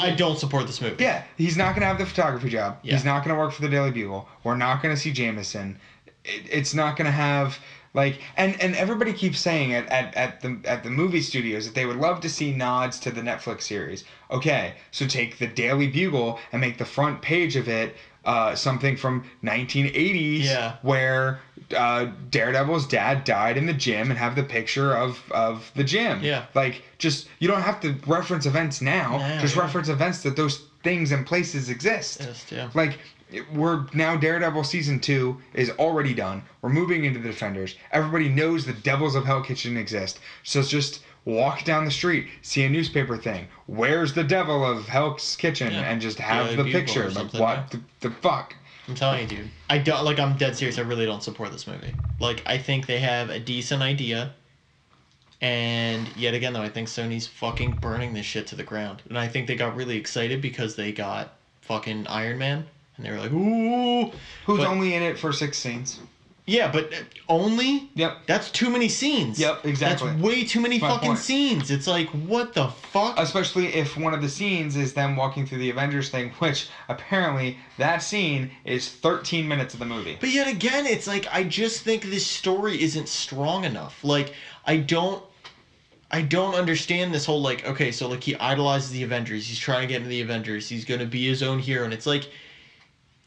I don't support this movie. Yeah, he's not gonna have the photography job. Yeah. He's not gonna work for the Daily Bugle. We're not gonna see Jameson. It's not gonna have like and everybody keeps saying at the movie studios that they would love to see nods to the Netflix series. Okay, so take the Daily Bugle and make the front page of it something from 1980s Yeah. where Daredevil's dad died in the gym and have the picture of the gym. Yeah. Like, just, you don't have to reference events now. Just yeah. reference events that those things and places exist. Just, yeah. Like, we're now Daredevil season 2 is already done. We're moving into the Defenders. Everybody knows the Devils of Hell Kitchen exist. So it's just walk down the street, see a newspaper thing. Where's the Devil of Hell's Kitchen? Yeah. And just have Daily the Bugle picture. or Like, something, what the fuck? I'm telling you, dude. I don't like. I'm dead serious. I really don't support this movie. Like, I think they have a decent idea, and yet again, though, I think Sony's fucking burning this shit to the ground. And I think they got really excited because they got fucking Iron Man, and they were like, ooh. Who's But- only in it for 6 scenes? Yeah, but only. Yep. That's too many scenes. Yep, exactly. That's way too many My fucking point. scenes. It's like, what the fuck? Especially if one of the scenes is them walking through the Avengers thing, which apparently that scene is 13 minutes of the movie. But yet again, it's like, I just think this story isn't strong enough. Like, I don't understand this whole, like, okay, so, like, he idolizes the Avengers. He's trying to get into the Avengers. He's going to be his own hero. And it's like,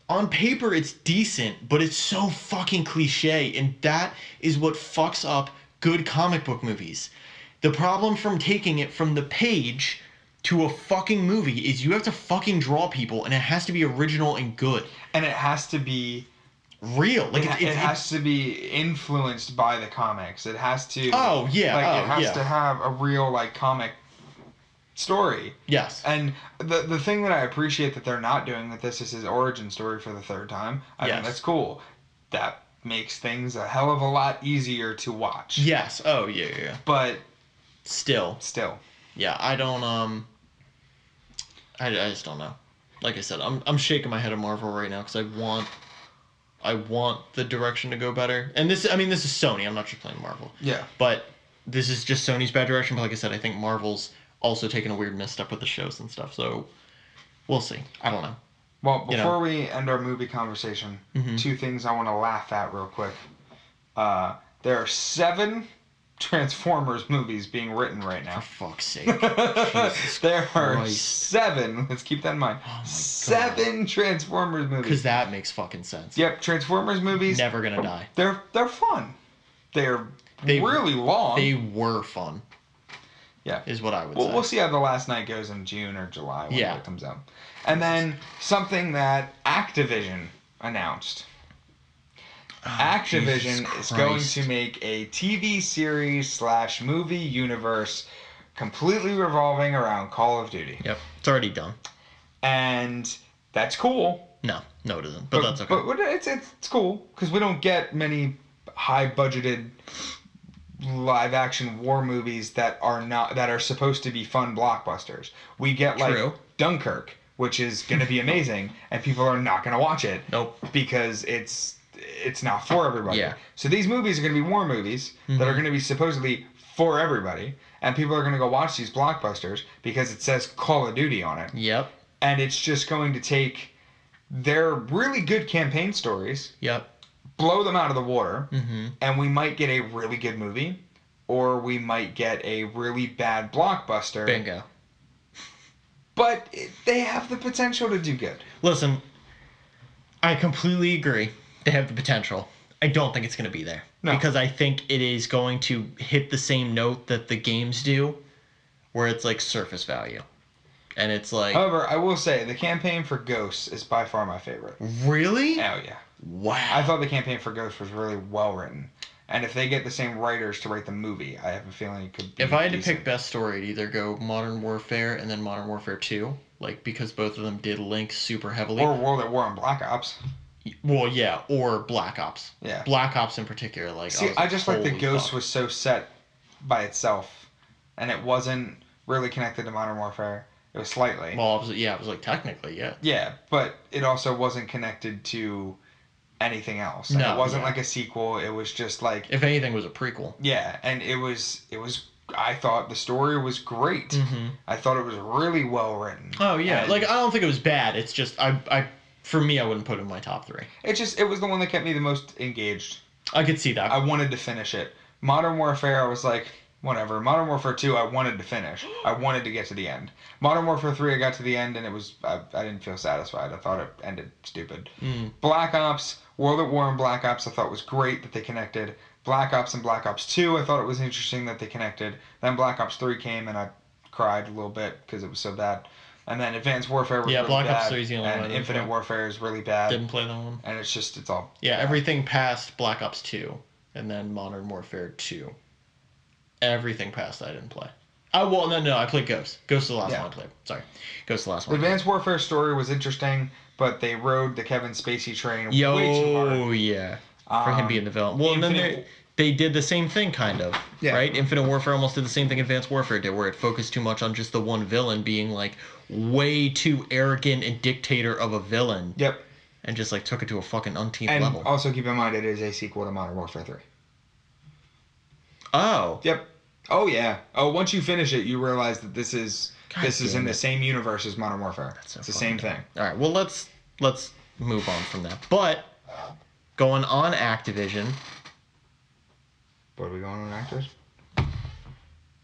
on paper, it's decent, but it's so fucking cliche. And that is what fucks up good comic book movies. The problem from taking it from the page to a fucking movie is you have to fucking draw people, and it has to be original and good. And it has to be Real. Like, it has to be influenced by the comics. It has to Oh, yeah. like Oh, it has yeah. to have a real like comic story. Yes. And the thing that I appreciate that they're not doing with this is his origin story for the third time. I Yes. think that's cool. That makes things a hell of a lot easier to watch. Yes. Oh, yeah, yeah, yeah. But Still. yeah, I don't, I just don't know. Like I said, I'm shaking my head at Marvel right now because I want the direction to go better. And this is Sony. I'm not just playing Marvel. yeah. But this is just Sony's bad direction. But like I said, I think Marvel's also taking a weird misstep with the shows and stuff. So we'll see. I don't know. Well, You know. before we end our movie conversation, Mhm. 2 things I want to laugh at real quick. There are 7 Transformers movies being written right now. For fuck's sake. Jesus There are Christ. 7. Let's keep that in mind. Oh my God. 7 Transformers movies. Because that makes fucking sense. Yep, Transformers movies. Never gonna die. They're fun. They're really long. They were fun. Yeah. Is what I would Well, say. we'll see how The Last Night goes in June or July when Yeah. it comes out. And then something that Activision announced. Activision is going to make a TV series / movie universe completely revolving around Call of Duty. Yep, it's already done. And that's cool. No, it isn't. But that's okay. But it's cool because we don't get many high-budgeted live-action war movies that are supposed to be fun blockbusters. We get like Dunkirk, which is going to be amazing, and people are not going to watch it. Nope. Because it's not for everybody. Yeah. So these movies are going to be war movies that are going to be supposedly for everybody, and people are going to go watch these blockbusters because it says Call of Duty on it. Yep. And it's just going to take their really good campaign stories. Yep. Blow them out of the water, and we might get a really good movie, or we might get a really bad blockbuster. Bingo. But they have the potential to do good. Listen, I completely agree. They have the potential. I don't think it's going to be there. No. Because I think it is going to hit the same note that the games do, where it's like surface value. And it's like... However, I will say, the campaign for Ghosts is by far my favorite. Really? Oh, yeah. Wow. I thought the campaign for Ghosts was really well written. And if they get the same writers to write the movie, I have a feeling it could be If I had decent. to pick best story, it'd either go Modern Warfare and then Modern Warfare 2. Like, because both of them did link super heavily. Or World at War and Black Ops. Well, yeah, or Black Ops. Yeah. Black Ops in particular. Like, See, I just like the Ghost was so set by itself. And it wasn't really connected to Modern Warfare. It was slightly. Well, it was like technically, yeah. Yeah, but it also wasn't connected to anything else. And it wasn't like a sequel. It was just like... If anything, it was a prequel. Yeah, and it was... I thought the story was great. I thought it was really well written. Oh, yeah. And like, I don't think it was bad. It's just... For me, I wouldn't put it in my top 3. It was the one that kept me the most engaged. I could see that. I wanted to finish it. Modern Warfare, I was like... Whatever. Modern Warfare 2, I wanted to finish. I wanted to get to the end. Modern Warfare 3, I got to the end, and it was... I didn't feel satisfied. I thought it ended stupid. Black Ops, World at War and Black Ops, I thought was great that they connected. Black Ops and Black Ops 2, I thought it was interesting that they connected. Then Black Ops 3 came, and I cried a little bit because it was so bad. And then Advanced Warfare was really Black bad. Ops 3 is the only one. And Infinite Warfare is really bad. Didn't play that one. And it's all... Yeah, everything past Black Ops 2, and then Modern Warfare 2. Everything past that I didn't play. No, I played Ghost. Ghost is the last one I played. Sorry. Ghost is the last one. The Advanced Warfare story was interesting, but they rode the Kevin Spacey train way too hard. Oh, yeah. For him being the villain. Well, and then they did the same thing, kind of. Yeah. Right? Infinite Warfare almost did the same thing Advanced Warfare did, where it focused too much on just the one villain being, like, way too arrogant and dictator of a villain. Yep. And just, like, took it to a fucking umpteenth level. And also keep in mind it is a sequel to Modern Warfare 3. Oh. Yep. Oh, yeah. Oh, once you finish it, you realize that this is in the same universe as Modern Warfare. It's the same thing. All right. Well, let's move on from that. But going on Activision. What are we going on actors?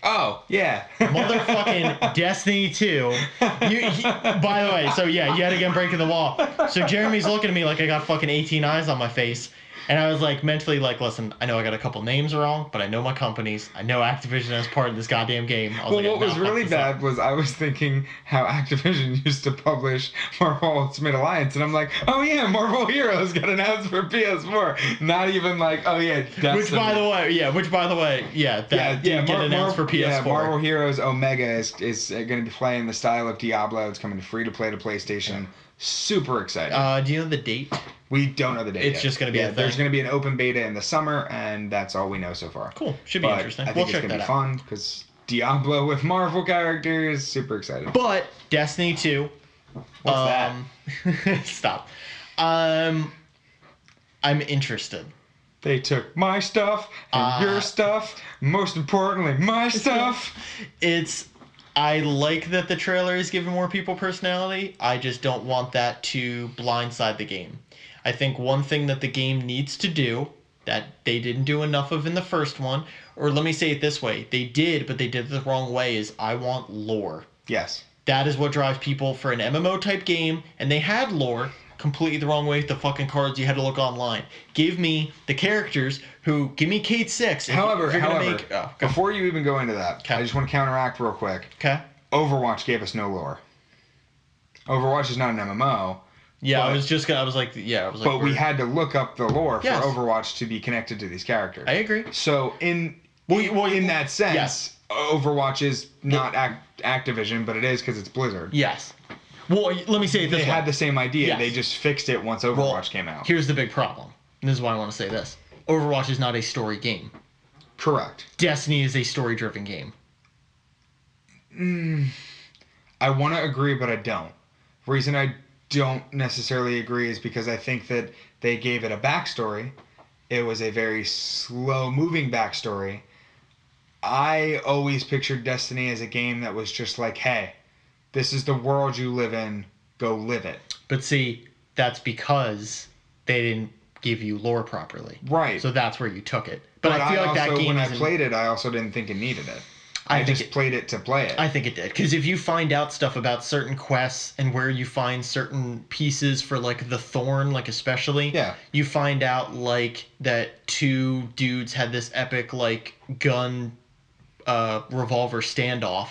Oh, yeah. Motherfucking Destiny 2. By the way, so yeah, yet again breaking the wall. So Jeremy's looking at me like I got fucking 18 eyes on my face. And I was like mentally like, listen, I know I got a couple names wrong, but I know my companies. I know Activision as part of this goddamn game. What was really bad was I was thinking how Activision used to publish Marvel Ultimate Alliance, and I'm like, oh yeah, Marvel Heroes got announced for PS4. Not even like, oh yeah, Destiny. Which by the way, that did get announced for PS4. Yeah, Marvel Heroes Omega is going to be playing the style of Diablo. It's coming free to play to PlayStation. Super excited. Do you know the date? We don't know the date. It's just going to be there's going to be an open beta in the summer, and that's all we know so far. Cool. Should be interesting. I think it's going to be fun because Diablo with Marvel characters. Super excited. But Destiny 2. What's that? Stop. I'm interested. They took my stuff and your stuff. Most importantly, my stuff. I like that the trailer is giving more people personality. I just don't want that to blindside the game. I think one thing that the game needs to do that they didn't do enough of in the first one, or let me say it this way, they did, but they did it the wrong way, is I want lore. Yes. That is what drives people for an MMO type game, and they had lore completely the wrong way with the fucking cards you had to look online. Give me the characters give me Kate 6. However, before you even go into that, I just want to counteract real quick. Okay. Overwatch gave us no lore. Overwatch is not an MMO, Yeah, But- I was like, But we had to look up the lore Yes. for Overwatch to be connected to these characters. I agree. So in that sense, yes. Overwatch is not Activision, but it is because it's Blizzard. Yes. Well, let me say it this They way. had the same idea. Yes. They just fixed it once Overwatch came out. Here's the big problem. And this is why I want to say this. Overwatch is not a story game. Correct. Destiny is a story-driven game. I want to agree, but I don't. Reason I don't necessarily agree is because I think that they gave it a backstory. It was a very slow-moving backstory. I always pictured Destiny as a game that was just like, hey, this is the world you live in, go live it. But see, that's because they didn't give you lore properly. Right. So that's where you took it. But I But feel like that game when I isn't- played it, I also didn't think it needed it. I I think just played it to play it. I think it did. Because if you find out stuff about certain quests and where you find certain pieces for, like, the Thorn, like, especially, Yeah. you find out, like, that two dudes had this epic, like, gun revolver standoff.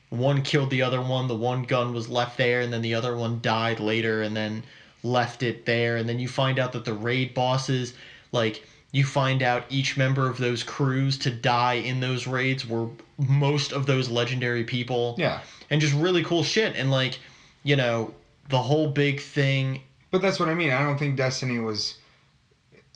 One killed the other one. The one gun was left there, and then the other one died later and then left it there. And then you find out that the raid bosses, like, you find out each member of those crews to die in those raids were most of those legendary people. Yeah. And just really cool shit. And, like, you know, the whole big thing. But that's what I mean. I don't think Destiny was...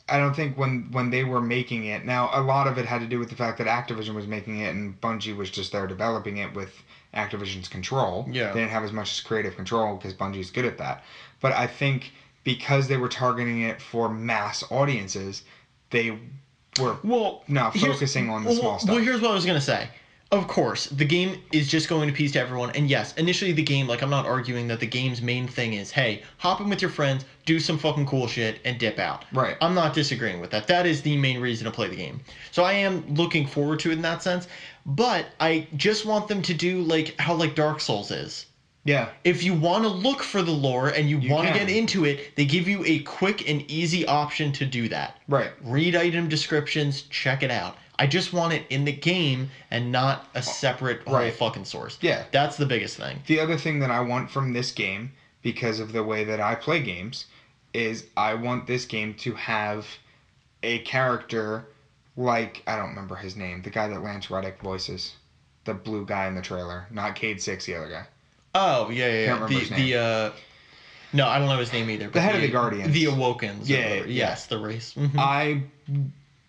I don't think when they were making it... Now, a lot of it had to do with the fact that Activision was making it and Bungie was just there developing it with Activision's control. Yeah. They didn't have as much creative control because Bungie's good at that. But I think because they were targeting it for mass audiences, they were not focusing on the small stuff. Well, here's what I was going to say. Of course, the game is just going to appease to everyone. And yes, initially the game, like, I'm not arguing that the game's main thing is, hey, hop in with your friends, do some fucking cool shit, and dip out. Right. I'm not disagreeing with that. That is the main reason to play the game. So I am looking forward to it in that sense. But I just want them to do, like, how, like, Dark Souls is. Yeah. If you want to look for the lore and you want to can. get into it, they give you a quick and easy option to do that. Right. Read item descriptions, check it out. I just want it in the game and not a separate whole fucking source. Yeah. That's the biggest thing. The other thing that I want from this game, because of the way that I play games, is I want this game to have a character like, I don't remember his name, the guy that Lance Reddick voices. The blue guy in the trailer. Not Cade Six, the other guy. Oh, yeah. Can't remember his name. No, I don't know his name either. But The head of the Guardians. The Awokens. Yeah. Yes, the race. Mhm.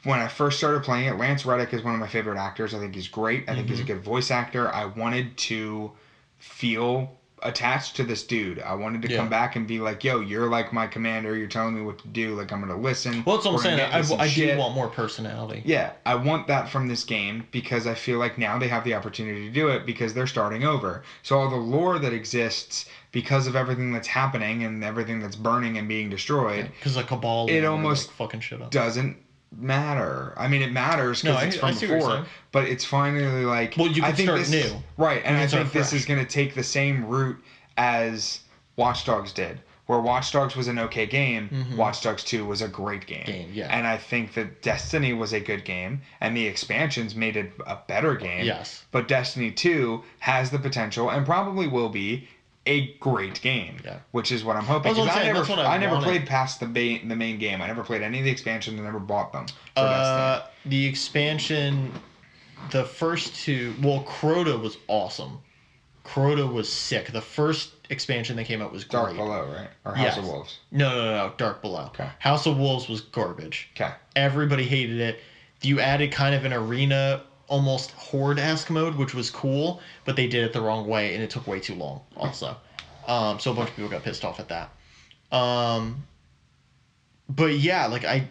When I first started playing it, Lance Reddick is one of my favorite actors. I think he's great. I think he's a good voice actor. I wanted to feel attached to this dude. I wanted to come back and be like, yo, you're like my commander. You're telling me what to do. Like, I'm going to listen. Well, that's what I'm saying. I do shit. want more personality. Yeah, I want that from this game because I feel like now they have the opportunity to do it because they're starting over. So all the lore that exists because of everything that's happening and everything that's burning and being destroyed, Because the Cabal it almost like, fucking shit up. doesn't matter. I mean, it matters because it's I from see what you're before, saying. but it's finally like... Well, you can I think start this, new. Right, and You I can start think this fresh. is going to take the same route as Watch Dogs did. Where Watch Dogs was an okay game, Watch Dogs 2 was a great game. Yeah. And I think that Destiny was a good game, and the expansions made it a better game. Yes. But Destiny 2 has the potential, and probably will be, a great game. Yeah. Which is what I'm hoping. That's what I'm saying. That's what I I never wanted. played past the main game. I never played any of the expansions. I never bought them for Destiny. The expansion, the first two... Well, Crota was awesome. Crota was sick. The first expansion that came out was great. Dark Below, right? Or House Yes. of Wolves. No. Dark Below. Okay. House of Wolves was garbage. Okay. Everybody hated it. You added kind of an arena, almost horde-esque mode, which was cool, but they did it the wrong way, and it took way too long also. So a bunch of people got pissed off at that. But yeah, like I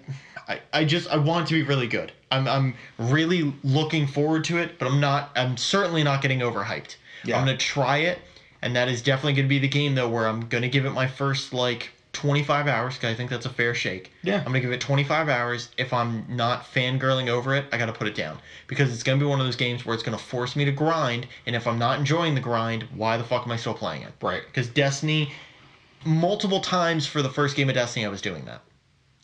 want it to be really good. I'm really looking forward to it, but I'm certainly not getting overhyped. Yeah. I'm gonna try it, and that is definitely gonna be the game though where I'm gonna give it my first like 25 hours, because I think that's a fair shake. Yeah. I'm gonna give it 25 hours. If I'm not fangirling over it, I gotta put it down, because it's gonna be one of those games where it's gonna force me to grind, and if I'm not enjoying the grind, why the fuck am I still playing it? Right. Because Destiny, multiple times for the first game of Destiny, I was doing that.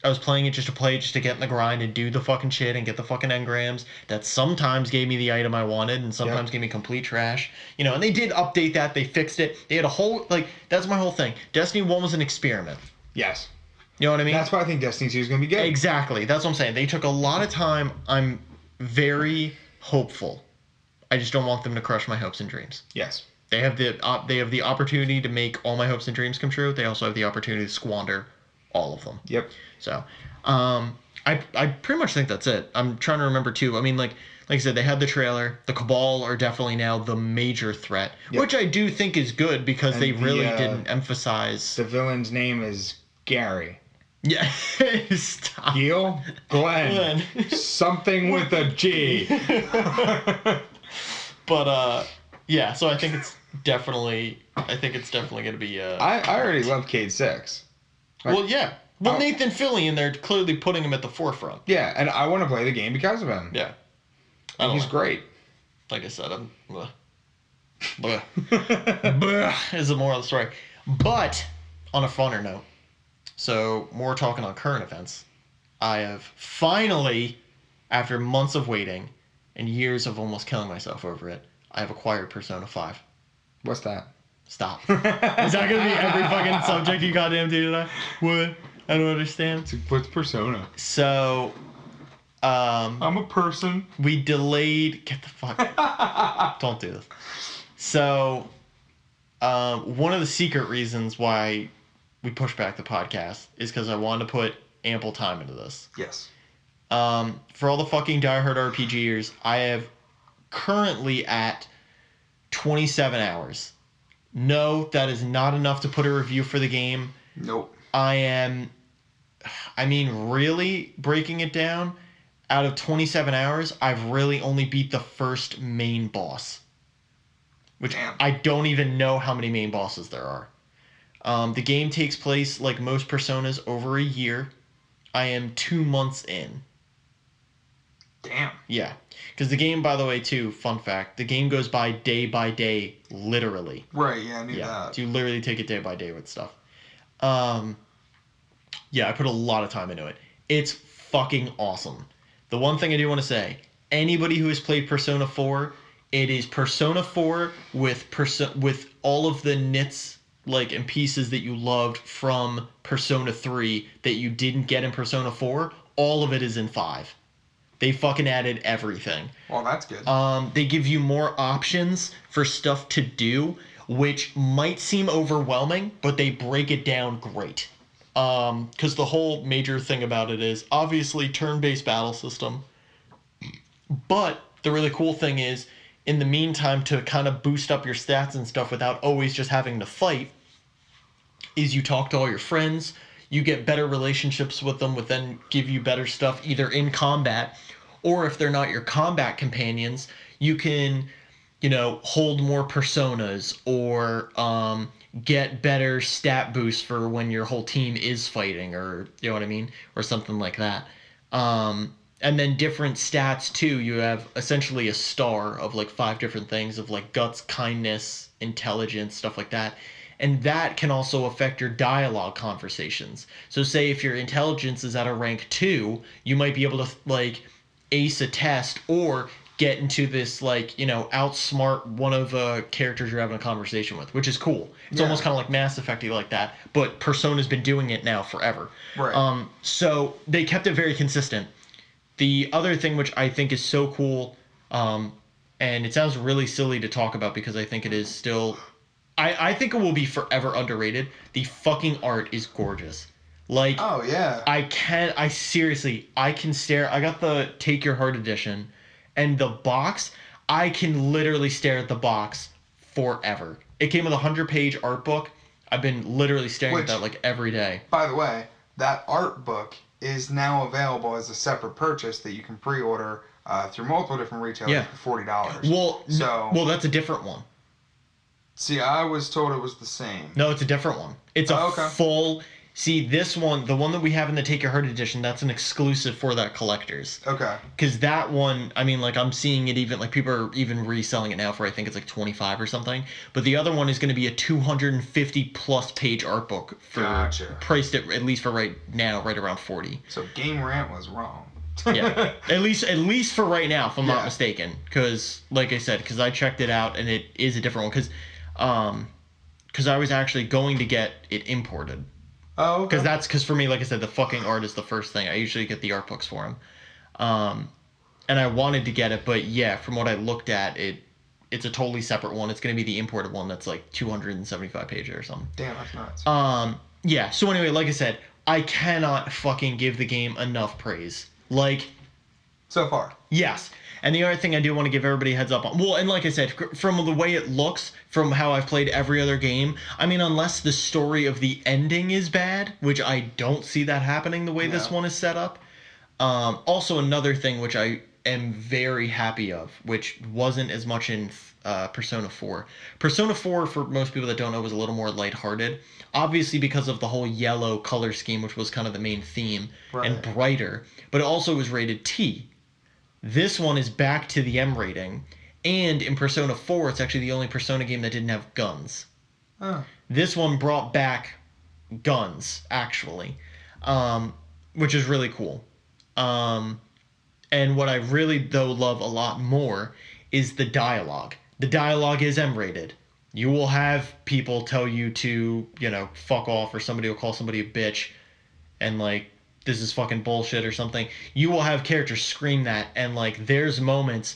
I was playing it just to play it, just to get in the grind and do the fucking shit and get the fucking engrams. That sometimes gave me the item I wanted and sometimes gave me complete trash. You know, and they did update that. They fixed it. They had a whole, like, that's my whole thing. Destiny 1 was an experiment. Yes. You know what I mean? That's why I think Destiny 2 is going to be good. Exactly. That's what I'm saying. They took a lot of time. I'm very hopeful. I just don't want them to crush my hopes and dreams. Yes. They have the opportunity to make all my hopes and dreams come true. They also have the opportunity to squander all of them. Yep. So, I pretty much think that's it. I'm trying to remember too. I mean, like I said, they had the trailer. The Cabal are definitely now the major threat, which I do think is good because they really didn't emphasize. The villain's name is Gary. Yeah. Stop. Gil? Glenn. Something with a G. But yeah. So I think it's definitely going to be. I already love Cade 6. Like, well, yeah. Well, Nathan Fillion, they're clearly putting him at the forefront. Yeah, and I want to play the game because of him. Yeah. He's great. Like I said, I'm... Bleh, is the moral of the story. But, on a funner note, so more talking on current events, I have finally, after months of waiting and years of almost killing myself over it, I have acquired Persona 5. What's that? Stop. Is that going to be every fucking subject you goddamn do today? What? I don't understand. What's Persona? So, I'm a person. we delayed... Get the fuck... Don't do this. So, one of the secret reasons why we pushed back the podcast is because I wanted to put ample time into this. Yes. For all the fucking diehard RPGers, I have currently at 27 hours. No, that is not enough to put a review for the game. Nope. Really breaking it down, out of 27 hours, I've really only beat the first main boss. Which I don't even know how many main bosses there are. The game takes place, like most Personas, over a year. I am 2 months in. Damn. Yeah. Because the game, by the way, too, fun fact, the game goes by day, literally. Right, yeah, I knew that. So you literally take it day by day with stuff. Yeah, I put a lot of time into it. It's fucking awesome. The one thing I do want to say, anybody who has played Persona 4, it is Persona 4 with all of the nits and pieces that you loved from Persona 3 that you didn't get in Persona 4. All of it is in 5. They fucking added everything. Well, that's good. They give you more options for stuff to do, which might seem overwhelming, but they break it down great. Because the whole major thing about it is obviously turn-based battle system. But the really cool thing is, in the meantime, to kind of boost up your stats and stuff without always just having to fight, is you talk to all your friends, you get better relationships with them, which then give you better stuff either in combat, or if they're not your combat companions, you can, hold more personas or get better stat boosts for when your whole team is fighting, or you know what I mean, or something like that. And then different stats too. You have essentially a star of 5 different things of guts, kindness, intelligence, stuff like that. And that can also affect your dialogue conversations. So say if your intelligence is at a rank 2, you might be able to ace a test or get into this outsmart one of the characters you're having a conversation with, which is cool. It's almost kind of like Mass Effect-y like that, but Persona's been doing it now forever. Right. So they kept it very consistent. The other thing which I think is so cool, and it sounds really silly to talk about because I think it is still... I think it will be forever underrated. The fucking art is gorgeous. Oh, yeah. I can stare. I got the Take Your Heart edition, and the box, I can literally stare at the box forever. It came with a 100-page art book. I've been literally staring at that every day. By the way, that art book is now available as a separate purchase that you can pre-order through multiple different retailers for $40. Well, that's a different one. See, I was told it was the same. No, it's a different one. It's a full... See, this one, the one that we have in the Take Your Heart edition, that's an exclusive for that collector's. Okay. Because that one, I mean, like, I'm seeing it even, like, people are even reselling it now for, I think it's like 25 or something. But the other one is going to be a 250 plus page art book for Gotcha. priced at least for right now, right around 40. So Game Rant was wrong. Yeah, at least for right now, if I'm not mistaken. Because, like I said, because I checked it out and it is a different one. Because I was actually going to get it imported. Oh, okay. Because for me, like I said, the fucking art is the first thing. I usually get the art books for him. And I wanted to get it, but yeah, from what I looked at, it's a totally separate one. It's going to be the imported one that's like 275 pages or something. Damn, that's nuts. Yeah, so anyway, like I said, I cannot fucking give the game enough praise. Like... So far. Yes. And the other thing I do want to give everybody a heads up on, well, and like I said, from the way it looks, from how I've played every other game, I mean, unless the story of the ending is bad, which I don't see that happening the way this one is set up. Also, another thing which I am very happy of, which wasn't as much in Persona 4. Persona 4, for most people that don't know, was a little more lighthearted. Obviously because of the whole yellow color scheme, which was kind of the main theme, and brighter. But it also was rated T. This one is back to the M rating, and in Persona 4, it's actually the only Persona game that didn't have guns. Oh. This one brought back guns, actually, which is really cool. And what I really, though, love a lot more is the dialogue. The dialogue is M rated. You will have people tell you to, fuck off, or somebody will call somebody a bitch, and, like, this is fucking bullshit or something. You will have characters scream that, and like there's moments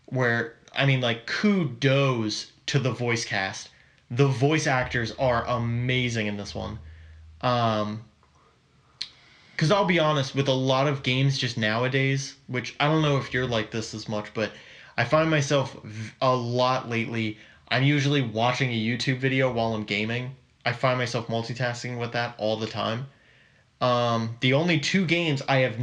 where, I mean, like, kudos to the voice cast. The voice actors are amazing in this one. Because I'll be honest, with a lot of games just nowadays, which I don't know if you're like this as much, but I find myself a lot lately, I'm usually watching a YouTube video while I'm gaming. I find myself multitasking with that all the time. The only two games I've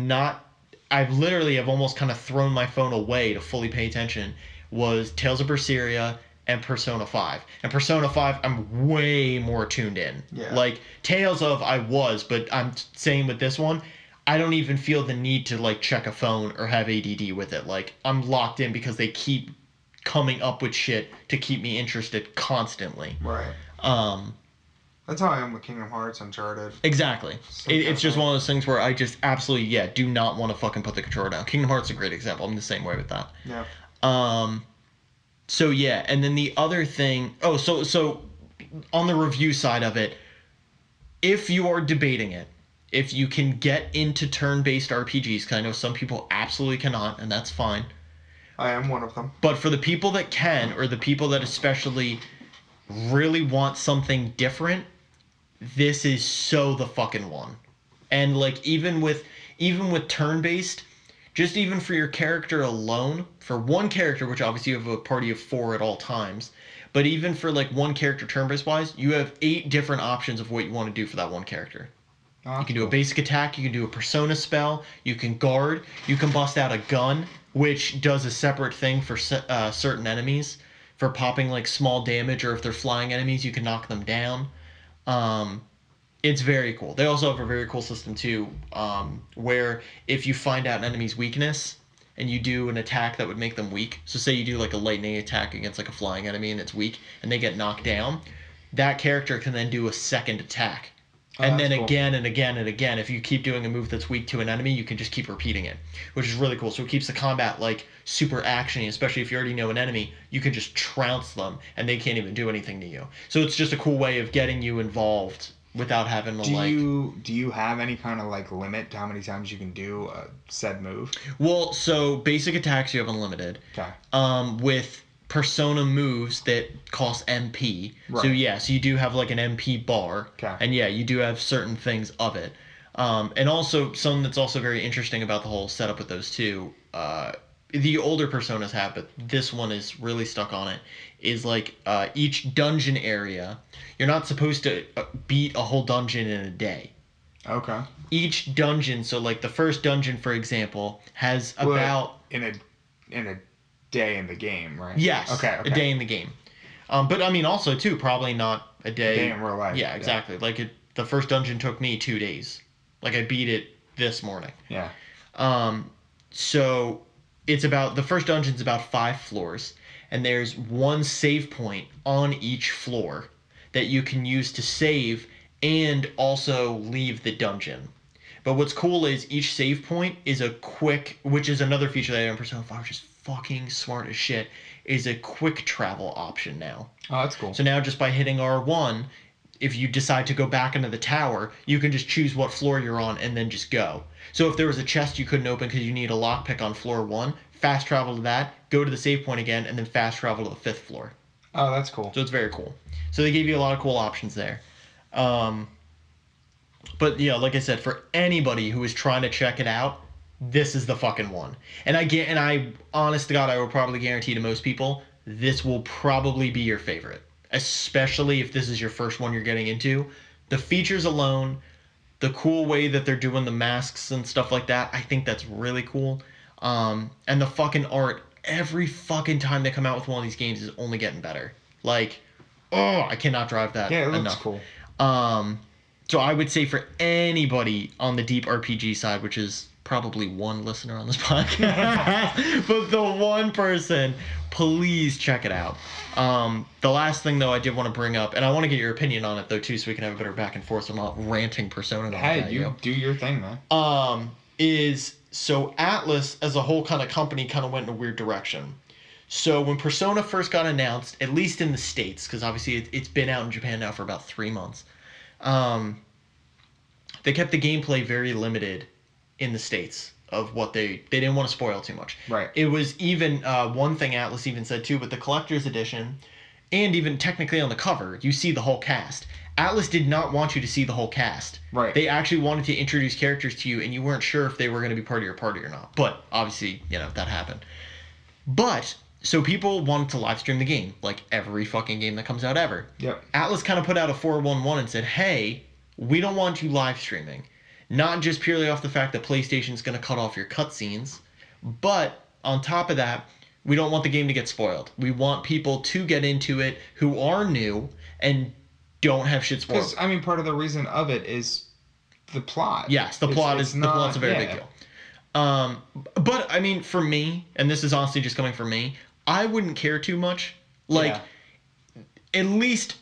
literally have almost kind of thrown my phone away to fully pay attention was Tales of Berseria and Persona 5. And Persona 5, I'm way more tuned in. Yeah. Like, Tales of, I was, but I'm saying with this one, I don't even feel the need to, like, check a phone or have ADD with it. Like, I'm locked in because they keep coming up with shit to keep me interested constantly. Right. That's how I am with Kingdom Hearts, Uncharted. Exactly. It's just one of those things where I just absolutely, do not want to fucking put the controller down. Kingdom Hearts is a great example. I'm the same way with that. Yeah. So, yeah. And then the other thing... Oh, so on the review side of it, if you are debating it, if you can get into turn-based RPGs, because I know some people absolutely cannot, and that's fine. I am one of them. But for the people that can, or the people that especially really want something different... This is so the fucking one. And like even with turn-based, just even for your character alone, for one character, which obviously you have a party of 4 at all times, but even for like one character turn-based wise, you have 8 different options of what you want to do for that one character. You can do a basic attack, you can do a persona spell, you can guard, you can bust out a gun, which does a separate thing for certain enemies, for popping like small damage, or if they're flying enemies, you can knock them down. It's very cool. They also have a very cool system too, where if you find out an enemy's weakness and you do an attack that would make them weak, so say you do like a lightning attack against like a flying enemy and it's weak and they get knocked down, that character can then do a second attack. And then cool. Again and again and again, if you keep doing a move that's weak to an enemy, you can just keep repeating it, which is really cool. So it keeps the combat like super actiony, especially if you already know an enemy, you can just trounce them and they can't even do anything to you. So it's just a cool way of getting you involved without having to Do you have any kind of like limit to how many times you can do a said move? Well, so basic attacks you have unlimited. Okay. With persona moves that cost MP. Right. So you do have like an MP bar. Okay. And you do have certain things of it. And also something that's also very interesting about the whole setup with those two, the older personas have, but this one is really stuck on it, is like each dungeon area, you're not supposed to beat a whole dungeon in a day. Okay. Each dungeon, so like the first dungeon, for example, has about... In a day in the game, right? Yes. Okay. A day in the game. But I mean also too, probably not a day. Day in real life. Yeah, exactly. Like the first dungeon took me 2 days. Like I beat it this morning. Yeah. So it's about the first dungeon's about 5 floors, and there's one save point on each floor that you can use to save and also leave the dungeon. But what's cool is each save point is a quick, which is another feature that I have in Persona 5, which is fucking smart as shit, is a quick travel option now. Oh, that's cool. So now just by hitting R1, if you decide to go back into the tower, you can just choose what floor you're on and then just go. So if there was a chest you couldn't open because you need a lockpick on floor 1, fast travel to that, go to the save point again, and then fast travel to the 5th floor. Oh, that's cool. So it's very cool. So they gave you a lot of cool options there. But yeah, like I said, for anybody who is trying to check it out, this is the fucking one. And I honest to God, I will probably guarantee to most people, this will probably be your favorite. Especially if this is your first one you're getting into. The features alone, the cool way that they're doing the masks and stuff like that, I think that's really cool. And the fucking art, every fucking time they come out with one of these games is only getting better. Like, oh, I cannot drive that enough. Yeah, it looks cool. So I would say for anybody on the deep RPG side, which is probably one listener on this podcast, but the one person, please check it out. The last thing, though, I did want to bring up, and I want to get your opinion on it, though, too, so we can have a better back and forth, so I'm not ranting Persona. Hey, you do your thing, man. So Atlas, as a whole kind of company, kind of went in a weird direction. So when Persona first got announced, at least in the States, because obviously it's been out in Japan now for about 3 months, they kept the gameplay very limited in the States of what they didn't want to spoil too much. Right. It was even one thing Atlas even said too, with the collector's edition, and even technically on the cover, you see the whole cast. Atlas did not want you to see the whole cast. Right. They actually wanted to introduce characters to you, and you weren't sure if they were going to be part of your party or not. But obviously, that happened. But so people wanted to live stream the game, like every fucking game that comes out ever. Yep. Atlas kind of put out a 411 and said, hey, we don't want you live streaming. Not just purely off the fact that PlayStation's going to cut off your cutscenes, but on top of that, we don't want the game to get spoiled. We want people to get into it who are new and don't have shit spoiled. Because, part of the reason of it is the plot. Yes, the plot's a very big deal. But, for me, and this is honestly just coming from me, I wouldn't care too much. At least,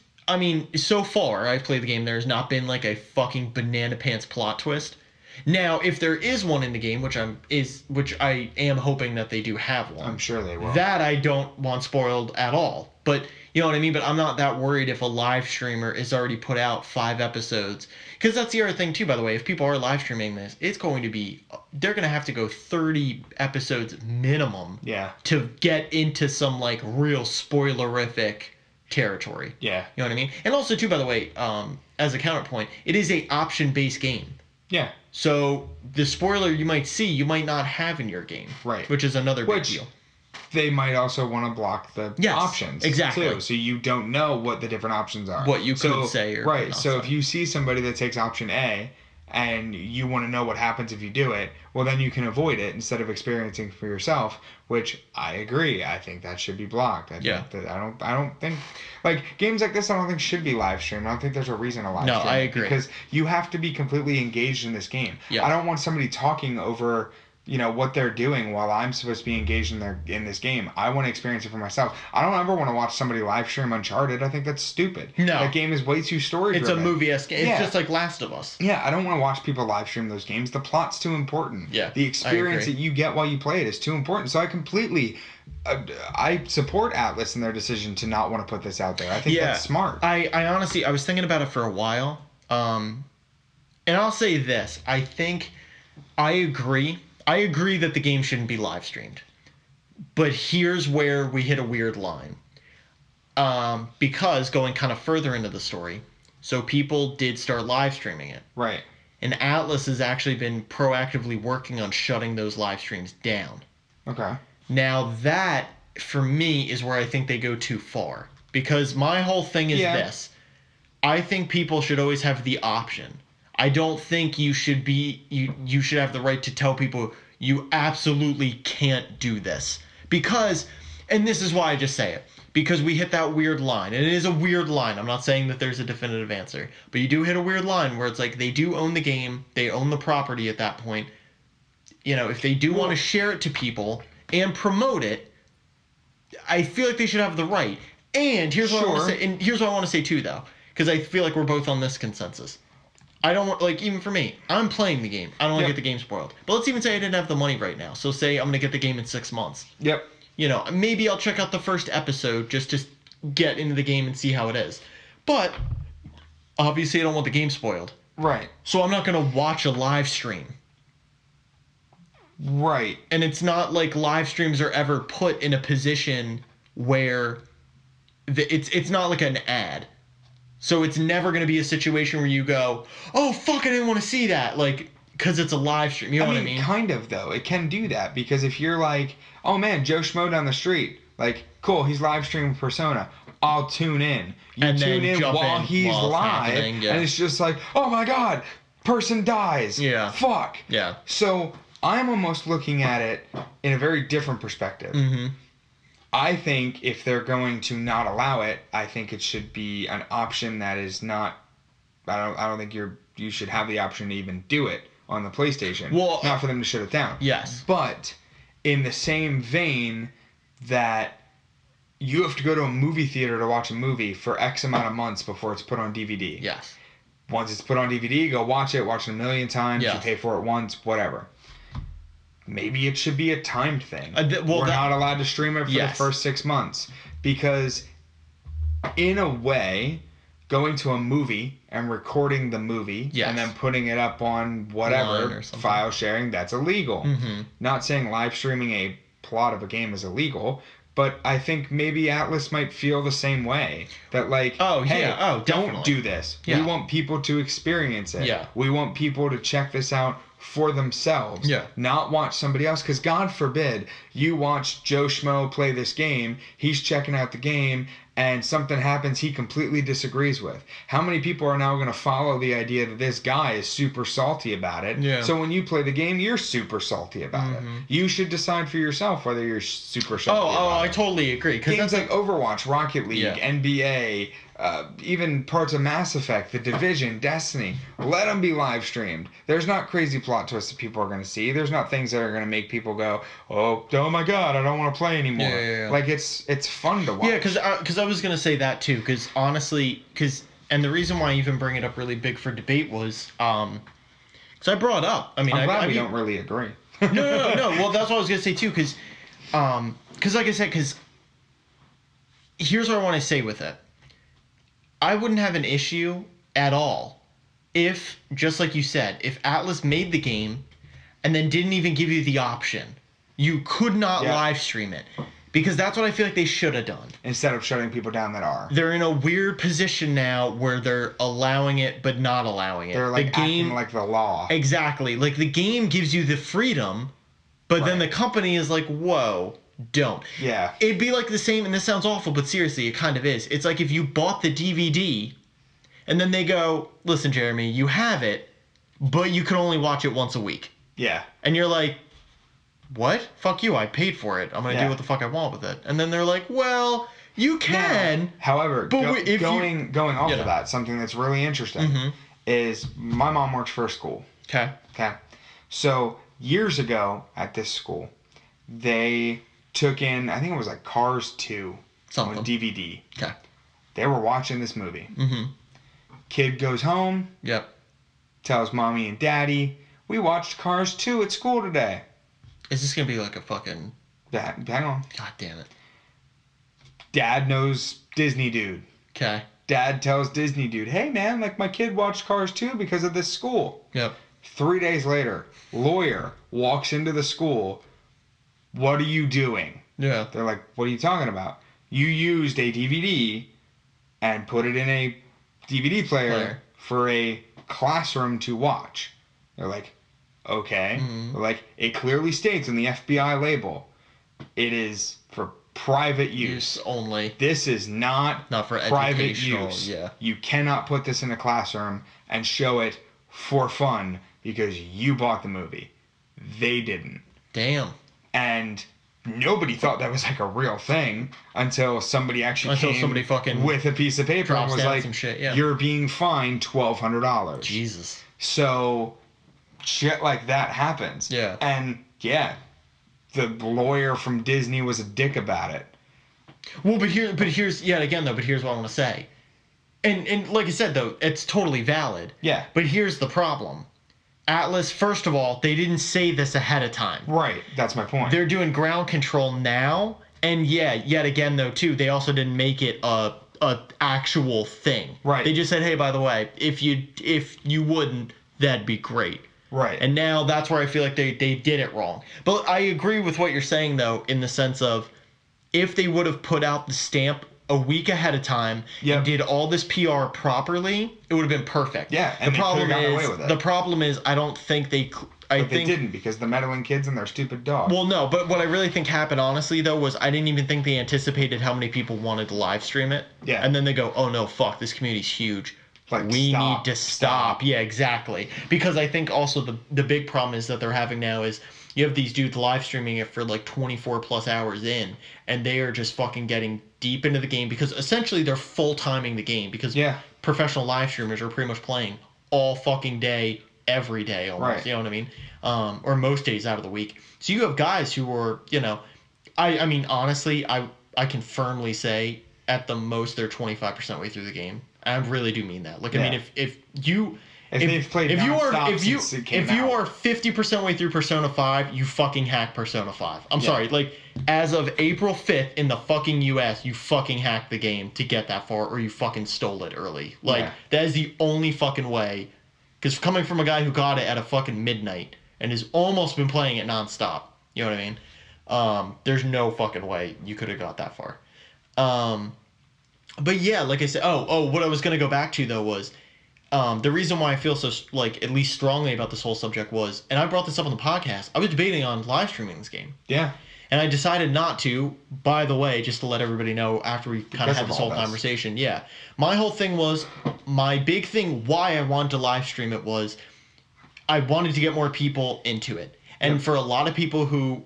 so far, I've played the game, there's not been, a fucking banana pants plot twist. Now, if there is one in the game, which I am hoping that they do have one. I'm sure they will. That I don't want spoiled at all. But, you know what I mean? But I'm not that worried if a live streamer is already put out 5 episodes. Because that's the other thing, too, by the way. If people are live streaming this, they're going to have to go 30 episodes minimum. Yeah. To get into some, real spoilerific territory. Yeah. You know what I mean? And also, too, by the way, as a counterpoint, it is a option-based game. Yeah. So the spoiler you might see, you might not have in your game. Right. Which is another big deal. They might also want to block the options. Exactly. Too, so you don't know what the different options are. What you could say or right. not So say. if you see somebody that takes option A and you want to know what happens if you do it, well, then you can avoid it instead of experiencing for yourself, which I agree. I think that should be blocked. I don't think games like this, I don't think should be live streamed. I don't think there's a reason to live stream. No, I agree. Because you have to be completely engaged in this game. Yeah. I don't want somebody talking over what they're doing while I'm supposed to be engaged in this game. I want to experience it for myself. I don't ever want to watch somebody live stream Uncharted. I think that's stupid. No. That game is way too story driven. It's a movie-esque game. It's just like Last of Us. Yeah, I don't want to watch people live stream those games. The plot's too important. Yeah, the experience that you get while you play it is too important. So I support Atlas in their decision to not want to put this out there. I think that's smart. I honestly, I was thinking about it for a while. And I'll say this. I think I agree. I agree that the game shouldn't be live streamed. But here's where we hit a weird line. Because going kind of further into the story, so people did start live streaming it. Right. And Atlas has actually been proactively working on shutting those live streams down. Okay. Now that, for me, is where I think they go too far. Because my whole thing is this. I think people should always have the option. I don't think you should have the right to tell people you absolutely can't do this. Because, and this is why I just say it, because we hit that weird line. And it is a weird line. I'm not saying that there's a definitive answer. But you do hit a weird line where it's like they do own the game. They own the property at that point. You know, if they do want to share it to people and promote it, I feel like they should have the right. And here's what I want to say. And here's what I want to say too, though, because I feel like we're both on this consensus. I don't want, like, even for me, I'm playing the game. I don't want to get the game spoiled. But let's even say I didn't have the money right now. So say I'm going to get the game in 6 months. Yep. You know, maybe I'll check out the first episode just to get into the game and see how it is. But obviously I don't want the game spoiled. Right. So I'm not going to watch a live stream. Right. And it's not like live streams are ever put in a position where it's not like an ad. So it's never going to be a situation where you go, oh, fuck, I didn't want to see that. Like, because it's a live stream. You know what I mean? Kind of, though. It can do that. Because if you're like, oh, man, Joe Schmo down the street. Like, cool, he's live streaming Persona. I'll tune in. You and tune in while he's live. And it's just like, oh, my God, person dies. Yeah. Fuck. Yeah. So I'm almost looking at it in a very different perspective. Mm-hmm. I think if they're going to not allow it, I think it should be an option that is not. I don't think you should have the option to even do it on the PlayStation. Well, not for them to shut it down. Yes. But in the same vein that you have to go to a movie theater to watch a movie for X amount of months before it's put on DVD. Yes. Once it's put on DVD, go watch it a million times. Yes. You pay for it once, whatever. Maybe it should be a timed thing. We're not allowed to stream it for the first 6 months. Because, in a way, going to a movie and recording the movie and then putting it up on whatever, file sharing, that's illegal. Mm-hmm. Not saying live streaming a plot of a game is illegal, but I think maybe Atlus might feel the same way. That like, don't do this. Yeah. We want people to experience it. Yeah. We want people to check this out for themselves, not watch somebody else. Because God forbid you watch Joe Schmo play this game, he's checking out the game, and something happens he completely disagrees with. How many people are now going to follow the idea that this guy is super salty about it? Yeah. So when you play the game, you're super salty about it. You should decide for yourself whether you're super salty about it. I totally agree. Games like Overwatch, Rocket League, NBA, even parts of Mass Effect, The Division, Destiny, let them be live streamed. There's not crazy plot twists that people are going to see. There's not things that are going to make people go, oh my God, I don't want to play anymore. Yeah. Like it's fun to watch. Yeah, because I was going to say that too. Because honestly, and the reason why I even bring it up really big for debate was, because I brought up. I mean, I'm glad we don't really agree. No. Well, that's what I was going to say too. Because like I said, here's what I want to say with it. I wouldn't have an issue at all if, just like you said, if Atlus made the game and then didn't even give you the option. You could not live stream it. Because that's what I feel like they should have done. Instead of shutting people down that are. They're in a weird position now where they're allowing it but not allowing it. They're like acting like the law. Exactly. Like the game gives you the freedom, but then the company is like, whoa. Don't. Yeah. It'd be like the same, and this sounds awful, but seriously, it kind of is. It's like if you bought the DVD, and then they go, listen, Jeremy, you have it, but you can only watch it once a week. Yeah. And you're like, what? Fuck you, I paid for it. I'm going to do what the fuck I want with it. And then they're like, well, you can. Now, however, going off of that, something that's really interesting is my mom works for a school. Okay. So years ago at this school, they took in, I think it was like Cars 2 on DVD. Okay. They were watching this movie. Mm-hmm. Kid goes home. Yep. Tells mommy and daddy, we watched Cars 2 at school today. Is this going to be like a fucking... Hang on. God damn it. Dad knows Disney Dude. Okay. Dad tells Disney Dude, hey man, like my kid watched Cars 2 because of this school. Yep. 3 days later, lawyer walks into the school. What are you doing? Yeah. They're like, what are you talking about? You used a DVD and put it in a DVD player for a classroom to watch. They're like, okay. They're like, it clearly states on the FBI label, it is for private use only. This is not for private use. Yeah. You cannot put this in a classroom and show it for fun because you bought the movie. They didn't. Damn. And nobody thought that was like a real thing until somebody actually somebody fucking with a piece of paper and was like, some shit, yeah. "You're being fined $1,200." Jesus. So shit like that happens. Yeah. And yeah, the lawyer from Disney was a dick about it. Well, but here's yet again though. But here's what I want to say, and like I said though, it's totally valid. Yeah. But here's the problem. Atlas, first of all, they didn't say this ahead of time. Right. That's my point. They're doing ground control now, and yeah, yet again though too, they also didn't make it a actual thing. Right. They just said, hey, by the way, if you wouldn't, that'd be great. Right. And now that's where I feel like they did it wrong. But I agree with what you're saying though, in the sense of if they would have put out the stamp a week ahead of time and did all this PR properly, it would have been perfect. Yeah, and the problem is I don't think they. They didn't, because the meddling kids and their stupid dog. Well, no, but what I really think happened, honestly, though, was I didn't even think they anticipated how many people wanted to live stream it. Yeah. And then they go, oh no, fuck, this community's huge. Like, we need to stop. Yeah, exactly. Because I think also the big problem is that they're having now is you have these dudes live streaming it for like 24 plus hours in, and they are just fucking getting deep into the game because essentially they're full timing the game because professional live streamers are pretty much playing all fucking day, every day almost. Right. You know what I mean? Or most days out of the week. So you have guys who are, you know, I mean, honestly, I can firmly say at the most they're 25% way through the game. I really do mean that. Like, I mean, if you are 50% way through Persona 5, you fucking hack Persona 5. I'm sorry. Like, as of April 5th in the fucking US, you fucking hacked the game to get that far, or you fucking stole it early. Like, that is the only fucking way. Because coming from a guy who got it at a fucking midnight and has almost been playing it nonstop, you know what I mean? There's no fucking way you could have got that far. But yeah, like I said, what I was going to go back to though was the reason why I feel so like at least strongly about this whole subject was, and I brought this up on the podcast, I was debating on live streaming this game. Yeah. And I decided not to, by the way, just to let everybody know after we kind of had this whole conversation. Yeah. My whole thing was, my big thing why I wanted to live stream it was I wanted to get more people into it. And for a lot of people who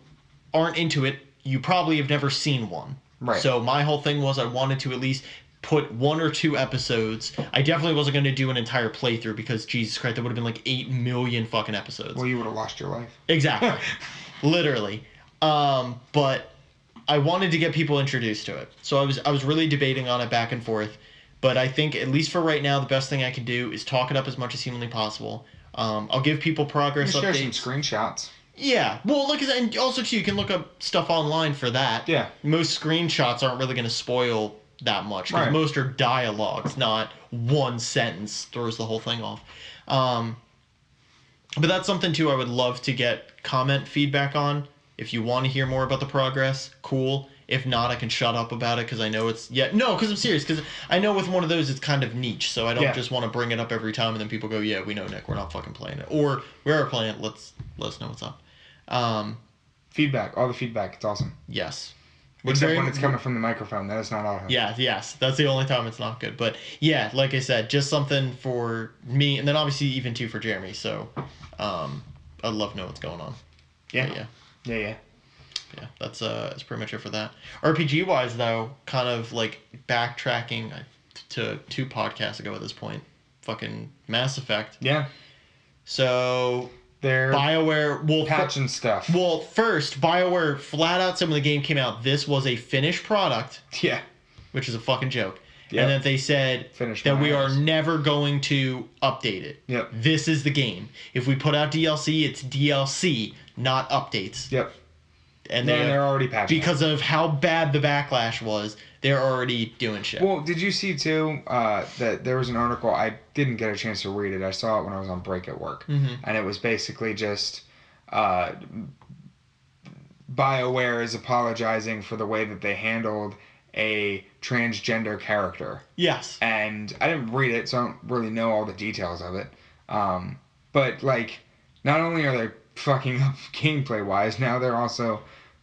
aren't into it, you probably have never seen one. Right. So my whole thing was I wanted to at least put 1 or 2 episodes. I definitely wasn't going to do an entire playthrough because, Jesus Christ, that would have been like 8 million fucking episodes. Well, you would have lost your life. Exactly. Literally. But I wanted to get people introduced to it. So I was really debating on it back and forth. But I think, at least for right now, the best thing I can do is talk it up as much as humanly possible. I'll give people progress updates. Share some screenshots. Yeah. Well, like I said, and also, too, you can look up stuff online for that. Yeah. Most screenshots aren't really going to spoil that much. Because most are dialogues, not one sentence throws the whole thing off. But that's something, too, I would love to get comment feedback on. If you want to hear more about the progress, cool. If not, I can shut up about it because I know it's... No, because I'm serious. Because I know with one of those, it's kind of niche. So I don't just want to bring it up every time and then people go, yeah, we know, Nick. We're not fucking playing it. Or, we are playing it. Let us know what's up. Feedback. All the feedback. It's awesome. Yes. Except when it's coming from the microphone. That is not audio. Yeah, yes. That's the only time it's not good. But, yeah, like I said, just something for me. And then, obviously, even, too, for Jeremy. So, I'd love to know what's going on. Yeah. But, Yeah. Yeah, that's pretty much it for that. RPG wise though, kind of like backtracking to 2 podcasts ago at this point, fucking Mass Effect. Yeah. So they're BioWare patching stuff. Well, first BioWare flat out said when the game came out, this was a finished product. Yeah. Which is a fucking joke. Yep. And then they said that we are never going to update it. Yep. This is the game. If we put out DLC, it's DLC, not updates. Yep. And they're already patching because of how bad the backlash was. They're already doing shit. Well, did you see too that there was an article? I didn't get a chance to read it. I saw it when I was on break at work, and it was basically just BioWare is apologizing for the way that they handled a transgender character. Yes. And I didn't read it, so I don't really know all the details of it. But like, not only are they fucking up gameplay wise, now they're also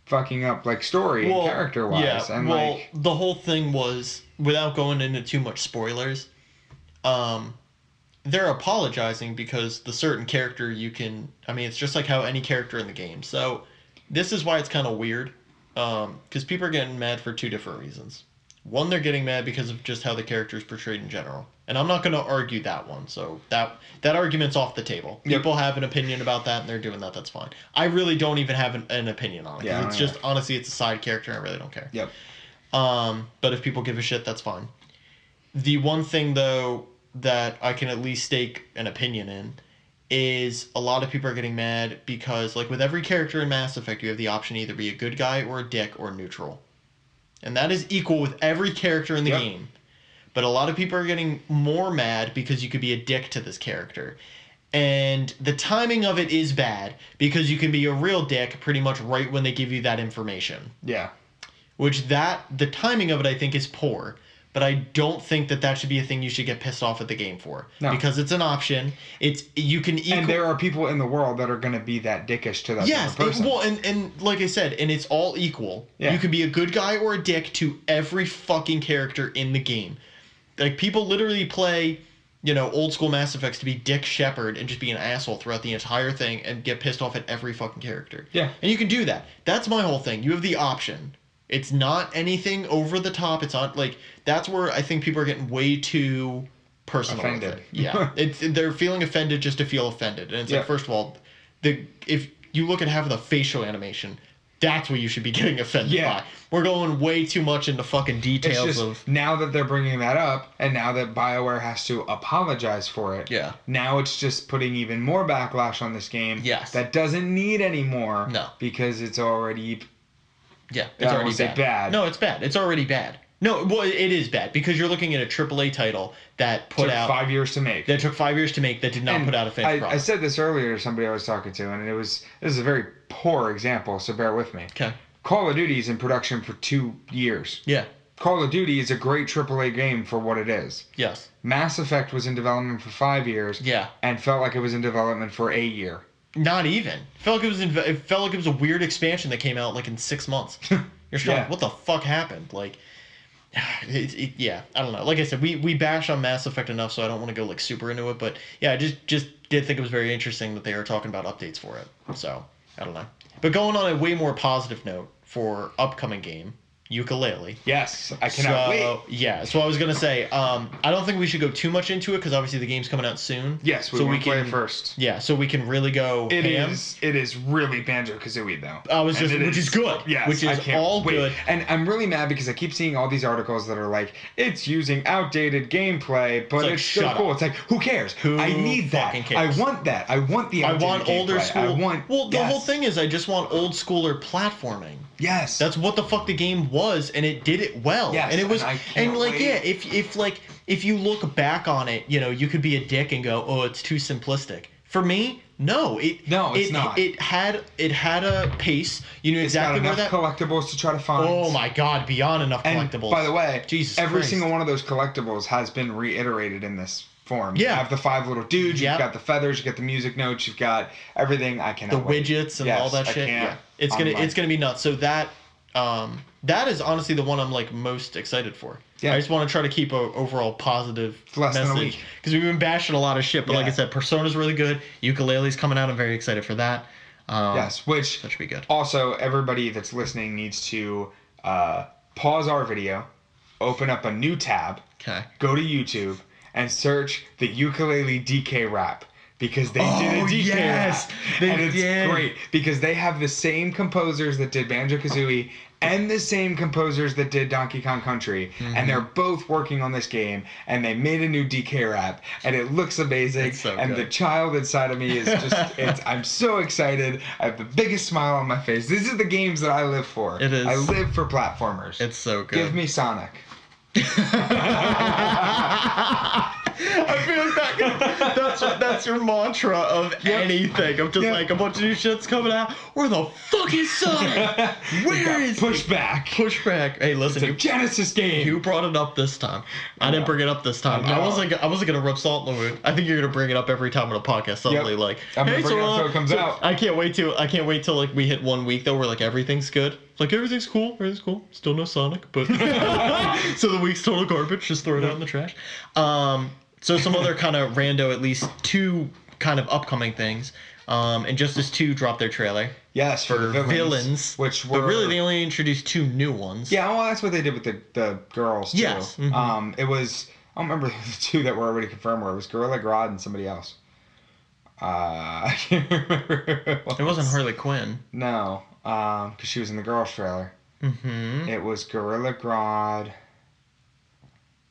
fucking up like story and character wise. Yeah. And like, the whole thing was, without going into too much spoilers, they're apologizing because the certain character it's just like how any character in the game. So this is why it's kind of weird. because people are getting mad for two different reasons. One, they're getting mad because of just how the character is portrayed in general. And I'm not going to argue that one. So that argument's off the table. Yep. People have an opinion about that, and they're doing that. That's fine. I really don't even have an opinion on it. Yeah, it's just, honestly, it's a side character, and I really don't care. Yep. But if people give a shit, that's fine. The one thing, though, that I can at least stake an opinion in is a lot of people are getting mad because, like, with every character in Mass Effect, you have the option to either be a good guy or a dick or neutral. And that is equal with every character in the game. But a lot of people are getting more mad because you could be a dick to this character. And the timing of it is bad because you can be a real dick pretty much right when they give you that information. Yeah. The timing of it, I think, is poor. But I don't think that should be a thing you should get pissed off at the game for. No. Because it's an option. And there are people in the world that are going to be that dickish to that other person. Well, and like I said, and it's all equal. Yeah. You can be a good guy or a dick to every fucking character in the game. Like, people literally play, old school Mass Effects to be Dick Shepard and just be an asshole throughout the entire thing and get pissed off at every fucking character. Yeah. And you can do that. That's my whole thing. You have the option. It's not anything over the top. It's not like that's where I think people are getting way too personal. Offended. With it. Yeah, they're feeling offended just to feel offended, and it's like, first of all, if you look at half of the facial animation, that's what you should be getting offended by. We're going way too much into fucking details of now that they're bringing that up, and now that BioWare has to apologize for it. Yeah. Now it's just putting even more backlash on this game. Yes. That doesn't need any more. No. Because it's already. Yeah, it's already bad. No, it's bad. It's already bad. No, well, it is bad because you're looking at a AAA title that took 5 years to make. That took 5 years to make. That did not put out a finished product. I said this earlier to somebody I was talking to, and this is a very poor example, so bear with me. Okay. Call of Duty is in production for 2 years. Yeah. Call of Duty is a great AAA game for what it is. Yes. Mass Effect was in development for 5 years. Yeah. And felt like it was in development for a year. Not even. It felt like it was a weird expansion that came out like in 6 months. You're like, what the fuck happened? Like, I don't know. Like I said, we bash on Mass Effect enough, so I don't want to go like super into it. But yeah, I just did think it was very interesting that they were talking about updates for it. So I don't know. But going on a way more positive note for upcoming game, Yooka Laylee. Yes, I cannot wait. Yeah, so I was gonna say, I don't think we should go too much into it because obviously the game's coming out soon. Yes, we can play it first. Yeah, so we can really go. It is really Banjo-Kazooie though. Which is good. Yes, which is all good. And I'm really mad because I keep seeing all these articles that are like, it's using outdated gameplay, but it's so cool. It's like, who cares? I need that. Cares? I want that. I want the outdated I want older gameplay. school. The whole thing is I just want old schooler platforming. Yes. That's what the fuck the game was, and it did it well. Yes, and it was wait. if you look back on it, you could be a dick and go, "Oh, it's too simplistic." For me, no. It's not. It had a pace. You knew exactly where that. It's got enough collectibles to try to find. Oh my god, beyond enough collectibles. And by the way, every Christ. single one of those collectibles has been reiterated in this form. Yeah. You have the 5 little dudes, you've got the feathers, you've got the music notes, you've got everything. I cannot wait. Widgets and all that shit. Yeah. It's gonna be nuts. So that is honestly the one I'm like most excited for. Yeah. I just want to try to keep a overall positive message because we've been bashing a lot of shit. But like I said, Persona's really good. Yooka Laylee's coming out. I'm very excited for that. Which that should be good. Also, everybody that's listening needs to pause our video, open up a new tab, go to YouTube, and search the Yooka Laylee DK rap. Because they did a DK rap. And it's great. Because they have the same composers that did Banjo-Kazooie and the same composers that did Donkey Kong Country. Mm-hmm. And they're both working on this game. And they made a new DK rap. And it looks amazing. And the child inside of me is just... I'm so excited. I have the biggest smile on my face. These are the games that I live for. It is. I live for platformers. It's so good. Give me Sonic. I feel like that's your mantra of anything. I'm just like, a bunch of new shit's coming out. Where the fuck is Sonic? Where is Pushback? Pushback. Hey, listen, it's a Genesis game. You brought it up this time. I didn't bring it up this time. I wasn't gonna rub salt in the wound. I think you're gonna bring it up every time on a podcast. Suddenly, like, I'm gonna bring it up until it comes out. I can't wait till like we hit 1 week though, where like everything's good. Like everything's cool. Still no Sonic, but so the week's total garbage. Just throw it out in the trash. So some other kind of rando, at least 2 kind of upcoming things. Injustice 2 dropped their trailer Yes, for the villains, which were but really they only introduced 2 new ones. Yeah, well, that's what they did with the girls too. Yes. Mm-hmm. It was, I don't remember the 2 that were already confirmed were. It was Gorilla Grodd and somebody else. I can't remember who it was. It wasn't Harley Quinn. No, because she was in the girls trailer. Mm-hmm. It was Gorilla Grodd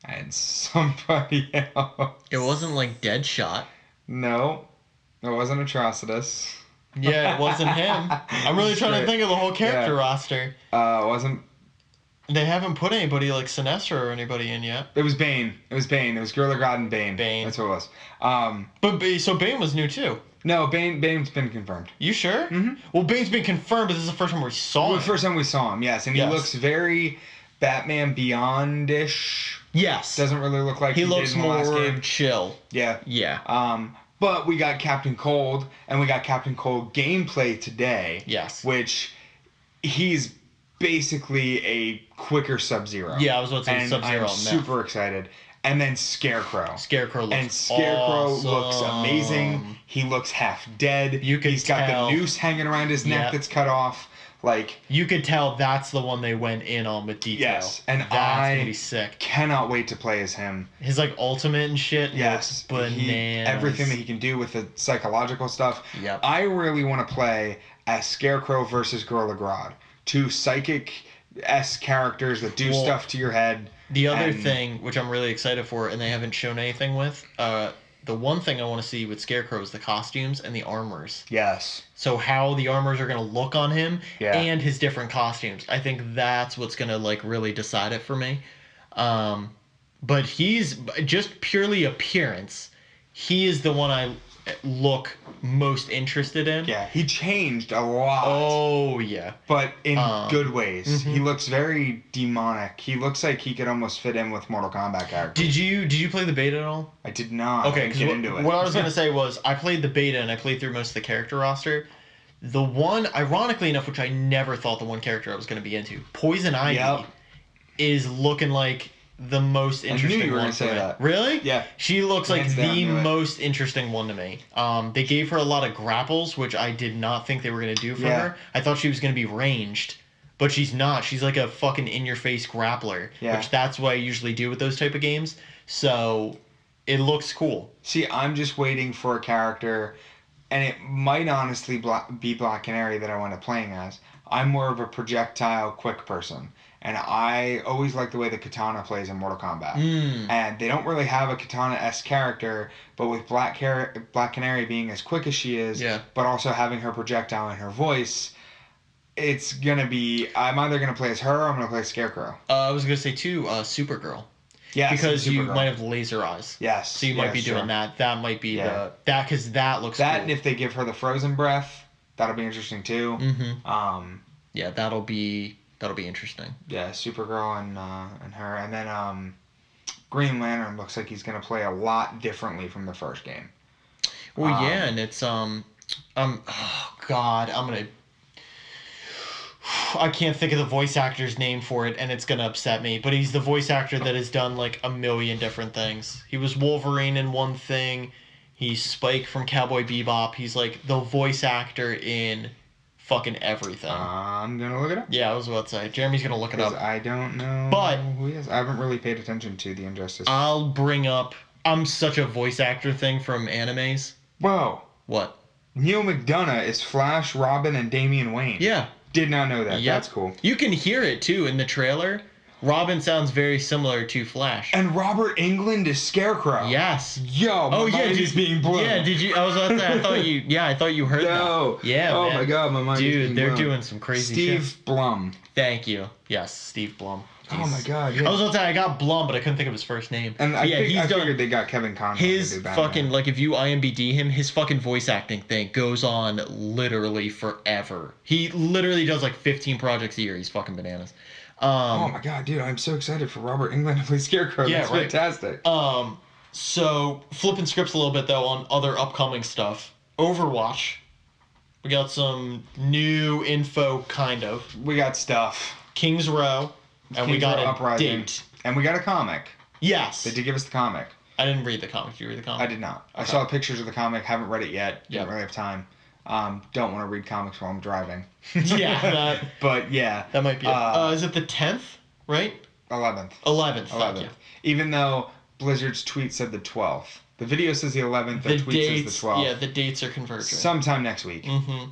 and somebody else. It wasn't like Deadshot. No, it wasn't Atrocitus. Yeah, it wasn't him. I'm really trying to think of the whole character roster. It wasn't. They haven't put anybody like Sinestro or anybody in yet. It was Bane. It was Gorilla Grodd and Bane. That's what it was. So Bane was new too. No, Bane's been confirmed. You sure? Mm-hmm. Well, Bane's been confirmed, but this is the first time we saw him. The first time we saw him, yes, and he looks very Batman Beyond-ish. Yes. Doesn't really look like he did looks in the last more game. chill. Yeah. Yeah. But we got Captain Cold, and we got Captain Cold gameplay today. Yes. Which he's basically a quicker Sub-Zero. Yeah, I was about to say and Sub-Zero. I'm super excited. And then Scarecrow. Scarecrow looks looks amazing. He looks half dead. He's got the noose hanging around his neck that's cut off. Like, you could tell that's the one they went in on with detail. Yes, and that's gonna be sick. Cannot wait to play as him. His like ultimate and shit. Yes, bananas. Everything that he can do with the psychological stuff. Yep. I really want to play as Scarecrow versus Gorilla Grodd, 2 psychic-esque characters that do stuff to your head. The other thing, which I'm really excited for, and they haven't shown anything with, the one thing I want to see with Scarecrow is the costumes and the armors. Yes. So how the armors are going to look on him and his different costumes. I think that's what's going to like really decide it for me. But he's just purely appearance. He is the one I look most interested in. Yeah, he changed a lot. Oh, yeah. But in good ways. Mm-hmm. He looks very demonic. He looks like he could almost fit in with Mortal Kombat characters. Did you play the beta at all? I did not. Okay, get into it. What I was going to say was I played the beta and I played through most of the character roster. The one, ironically enough, which I never thought the one character I was going to be into, Poison Ivy, is looking like the most interesting I knew you were one going to say that. Really? Yeah. She looks like Hands down, the knew it. most interesting one to me. They gave her a lot of grapples, which I did not think they were going to do for her. I thought she was going to be ranged, but she's not. She's like a fucking in-your-face grappler, which that's what I usually do with those type of games. So it looks cool. See, I'm just waiting for a character, and it might honestly be Black Canary that I wind up playing as. I'm more of a projectile quick person. And I always like the way the Katana plays in Mortal Kombat. And they don't really have a Katana-esque character, but with Black Canary being as quick as she is, but also having her projectile and her voice, it's going to be... I'm either going to play as her or I'm going to play as Scarecrow. I was going to say, too, Supergirl. Yes, because you Supergirl. might have laser eyes. Yes. So you might be doing that. That might be because that looks cool. And if they give her the frozen breath, that'll be interesting, too. Mm-hmm. Yeah, that'll be interesting. Yeah, Supergirl and her, and then Green Lantern looks like he's gonna play a lot differently from the first game. Well, yeah, and it's oh God, I can't think of the voice actor's name for it, and it's gonna upset me. But he's the voice actor that has done like a million different things. He was Wolverine in one thing. He's Spike from Cowboy Bebop. He's like the voice actor in fucking everything. I'm gonna look it up. Yeah, I was about to say. Jeremy's gonna look it up. I don't know who he is. I haven't really paid attention to the Injustice. I'll bring up... I'm such a voice actor thing from animes. Whoa. What? Neil McDonough is Flash, Robin, and Damian Wayne. Yeah. Did not know that. Yep. That's cool. You can hear it, too, in the trailer. Robin sounds very similar to Flash. And Robert Englund is Scarecrow. Yes. Yo, my mind is being blown. Yeah, did you... I was about to say, I thought you heard that. Yeah, oh man. My God, my mind is being blown. Dude, they're doing some crazy shit. Steve Blum. Thank you. Yes, Steve Blum. Jeez. Oh my God, yeah. I was about to say, I got Blum, but I couldn't think of his first name. And I figured they got Kevin Conroy. His fucking, like, if you IMDb him, his fucking voice acting thing goes on literally forever. He literally does like 15 projects a year. He's fucking bananas. Oh my God, dude, I'm so excited for Robert Englund to play Scarecrow. Yeah, that's fantastic. So, flipping scripts a little bit, though, on other upcoming stuff. Overwatch. We got some new info, kind of. We got stuff. Kings Row. And we got a Uprising. date. And we got a comic. Yes. They did give us the comic. I didn't read the comic. Did you read the comic? I did not. Okay. I saw pictures of the comic. Haven't read it yet. Didn't Yep. really have time. Don't want to read comics while I'm driving. Yeah, But yeah. that might be it. Is it the 10th, right? 11th. 11th. 11th. Even though Blizzard's tweet said the 12th. The video says the 11th, the tweet says the 12th. Yeah, the dates are converging. Sometime next week. Mm-hmm.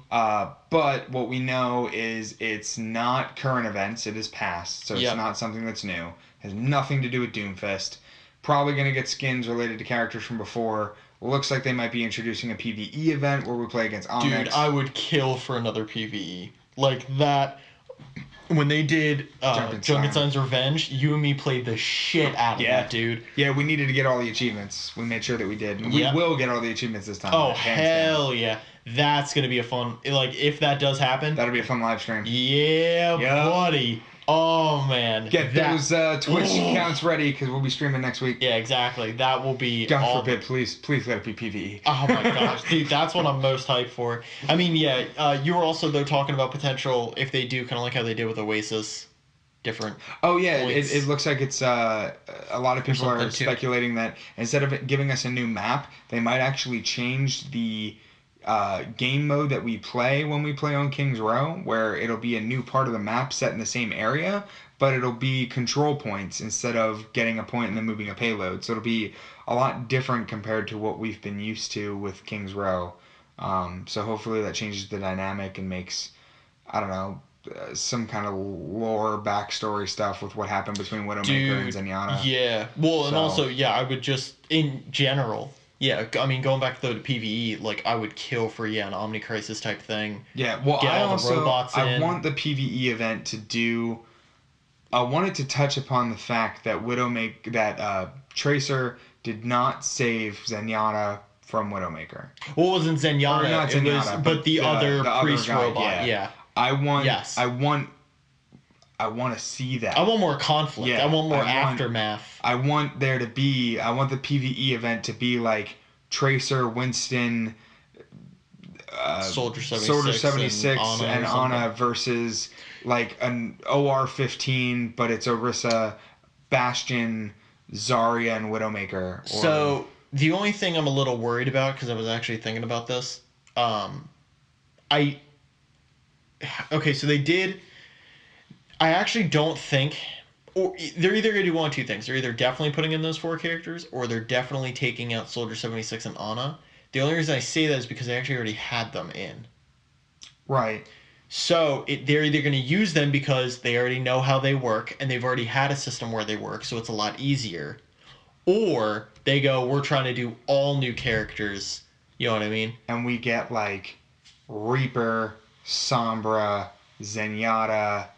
But what we know is it's not current events, it is past, so it's not something that's new. It has nothing to do with Doomfist. Probably going to get skins related to characters from before. Looks like they might be introducing a PvE event where we play against Omnics. Dude, I would kill for another PvE. Like that... When they did Junkenstein's Revenge, you and me played the shit out of that, dude. Yeah, we needed to get all the achievements. We made sure that we did. And we will get all the achievements this time. Oh, hell yeah. That's going to be a fun... Like, if that does happen... That'll be a fun live stream. Yeah, buddy. Oh, man. Get those Twitch accounts ready, because we'll be streaming next week. Yeah, exactly. That will be... God forbid, please let it be PvE. Oh, my gosh. Dude, that's what I'm most hyped for. I mean, you were also, though, talking about potential, if they do, kind of like how they did with Oasis, different... Oh, yeah. It looks like it's... a lot of people are speculating that instead of it giving us a new map, they might actually change the... game mode that we play when we play on King's Row, where it'll be a new part of the map set in the same area, but it'll be control points instead of getting a point and then moving a payload. So it'll be a lot different compared to what we've been used to with King's Row. So hopefully that changes the dynamic and makes, I don't know, some kind of lore backstory stuff with what happened between Widowmaker and Zenyatta. Yeah. Well, and also, I would just, in general... Yeah, I mean, going back though to PvE, like I would kill for an Omni Crisis type thing. Yeah, well, Get all the robots in. I want the PvE event to do. I wanted to touch upon the fact that Tracer did not save Zenyatta from Widowmaker. Well, it wasn't Zenyatta. Or not Zenyatta, but the other priest other guy, robot. Yeah. I want to see that. I want more conflict. Yeah, I want more aftermath. I want the PvE event to be like Tracer, Winston, Soldier 76 and Ana versus like an OR-15, but it's Orisa, Bastion, Zarya, and Widowmaker. So the only thing I'm a little worried about, because I was actually thinking about this, so they did... I actually don't think... Or they're either going to do one of two things. They're either definitely putting in those 4 characters, or they're definitely taking out Soldier 76 and Ana. The only reason I say that is because they actually already had them in. Right. So they're either going to use them because they already know how they work, and they've already had a system where they work, so it's a lot easier. Or they go, we're trying to do all new characters. You know what I mean? And we get, like, Reaper, Sombra, Zenyatta,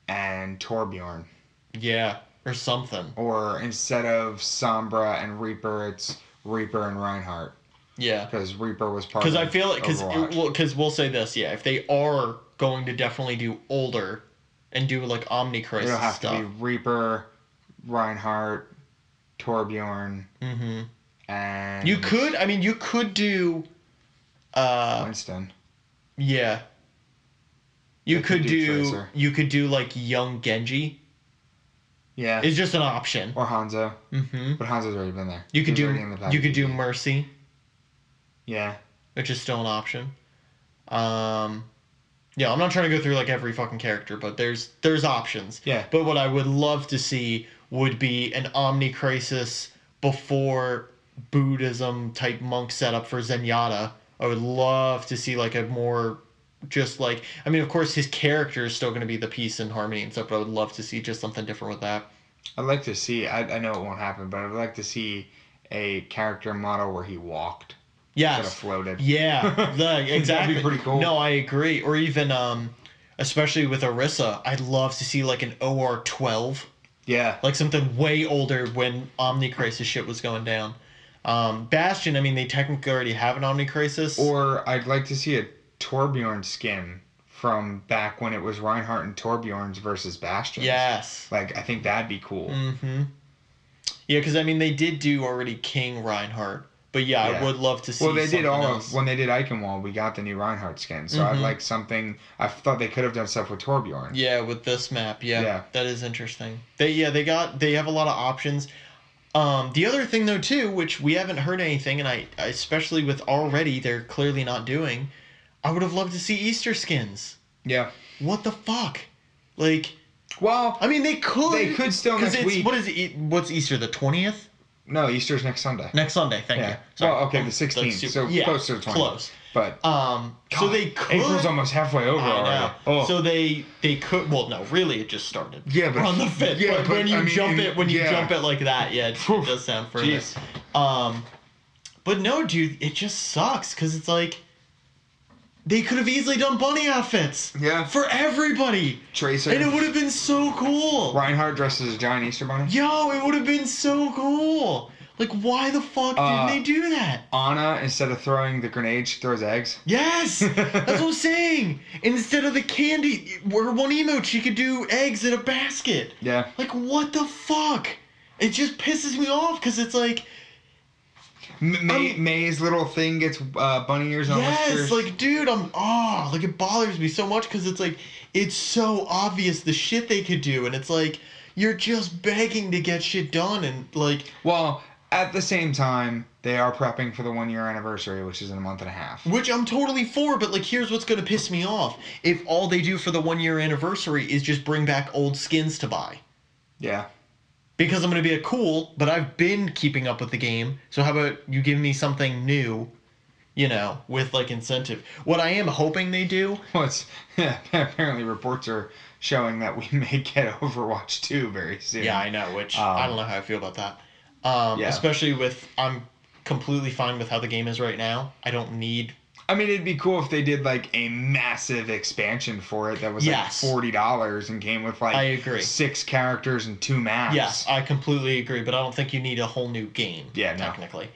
and Torbjorn. Yeah, or something. Or instead of Sombra and Reaper, it's Reaper and Reinhardt. Yeah. Because Reaper was part of Because I feel like... Overwatch. Because we'll say this, if they are going to definitely do older and do, like, Omni Crisis it'll have stuff. to be Reaper, Reinhardt, Torbjorn, and... You could do... Winston. Yeah. You could do Tracer. You could do, like, young Genji. Yeah. It's just an option. Or Hanzo. Mm-hmm. But Hanzo's already been there. You could do Mercy. Yeah. Which is still an option. Yeah, I'm not trying to go through like every fucking character, but there's options. Yeah. But what I would love to see would be an Omni Crisis before Buddhism type monk setup for Zenyatta. I would love to see like a more just like, I mean, of course his character is still going to be the peace and harmony and stuff, but I would love to see just something different with that. I'd like to see, I know it won't happen, but I'd like to see a character model where he walked. Yes. Instead of floated. Yeah, exactly. That'd be pretty cool. No, I agree. Or even, especially with Orisa, I'd love to see like an OR-12. Yeah. Like something way older when Omni Crisis shit was going down. Bastion, I mean, they technically already have an Omni Crisis. Or I'd like to see a Torbjorn skin from back when it was Reinhardt and Torbjorn's versus Bastion. Yes. Like, I think that'd be cool. Mm-hmm. Yeah, because, I mean, they did do already King Reinhardt. But yeah, I would love to see when they did Eichenwald, we got the new Reinhardt skin. So I'd like something, I thought they could have done stuff with Torbjorn. Yeah, with this map, yeah. That is interesting. They have a lot of options. The other thing though too, which we haven't heard anything, and I especially with already they're clearly not doing, I would have loved to see Easter skins. Yeah. What the fuck? Like, well, I mean they could. They could still next week. What is it? What's Easter? The 20th? No, Easter's next Sunday. Next Sunday. Thank you. Sorry. Well, okay, the 16th. So close to the 20th. Close. But so they could. April's almost halfway over already. Oh. So they could. Well, no, really, it just started. Yeah, but on the 5th. Yeah, but when you jump it like that, yeah, it does sound further. Jeez. But no, dude, it just sucks because it's like they could have easily done bunny outfits. Yeah. For everybody. Tracer. And it would have been so cool. Reinhardt dressed as a giant Easter bunny. Yo, it would have been so cool. Like, why the fuck didn't they do that? Anna, instead of throwing the grenade, she throws eggs. Yes! That's what I'm saying! Instead of the candy, where one emote, she could do eggs in a basket. Yeah. Like, what the fuck? It just pisses me off, because it's like... May's little thing gets bunny ears on whiskers. Yes, like, dude, like, it bothers me so much, because it's like, it's so obvious the shit they could do, and it's like, you're just begging to get shit done, and, like... Well... At the same time, they are prepping for the 1-year anniversary, which is in a month and a half. Which I'm totally for, but like, here's what's going to piss me off. If all they do for the 1-year anniversary is just bring back old skins to buy. Yeah. Because I'm going to be cool, but I've been keeping up with the game, so how about you give me something new, with like incentive. What I am hoping they do... apparently reports are showing that we may get Overwatch 2 very soon. Yeah, I know, which I don't know how I feel about that. Yeah. Especially with, I'm completely fine with how the game is right now. I don't need... I mean, it'd be cool if they did, like, a massive expansion for it that was, like, $40 and came with, like... I agree. 6 characters and 2 maps. Yes, I completely agree, but I don't think you need a whole new game, technically.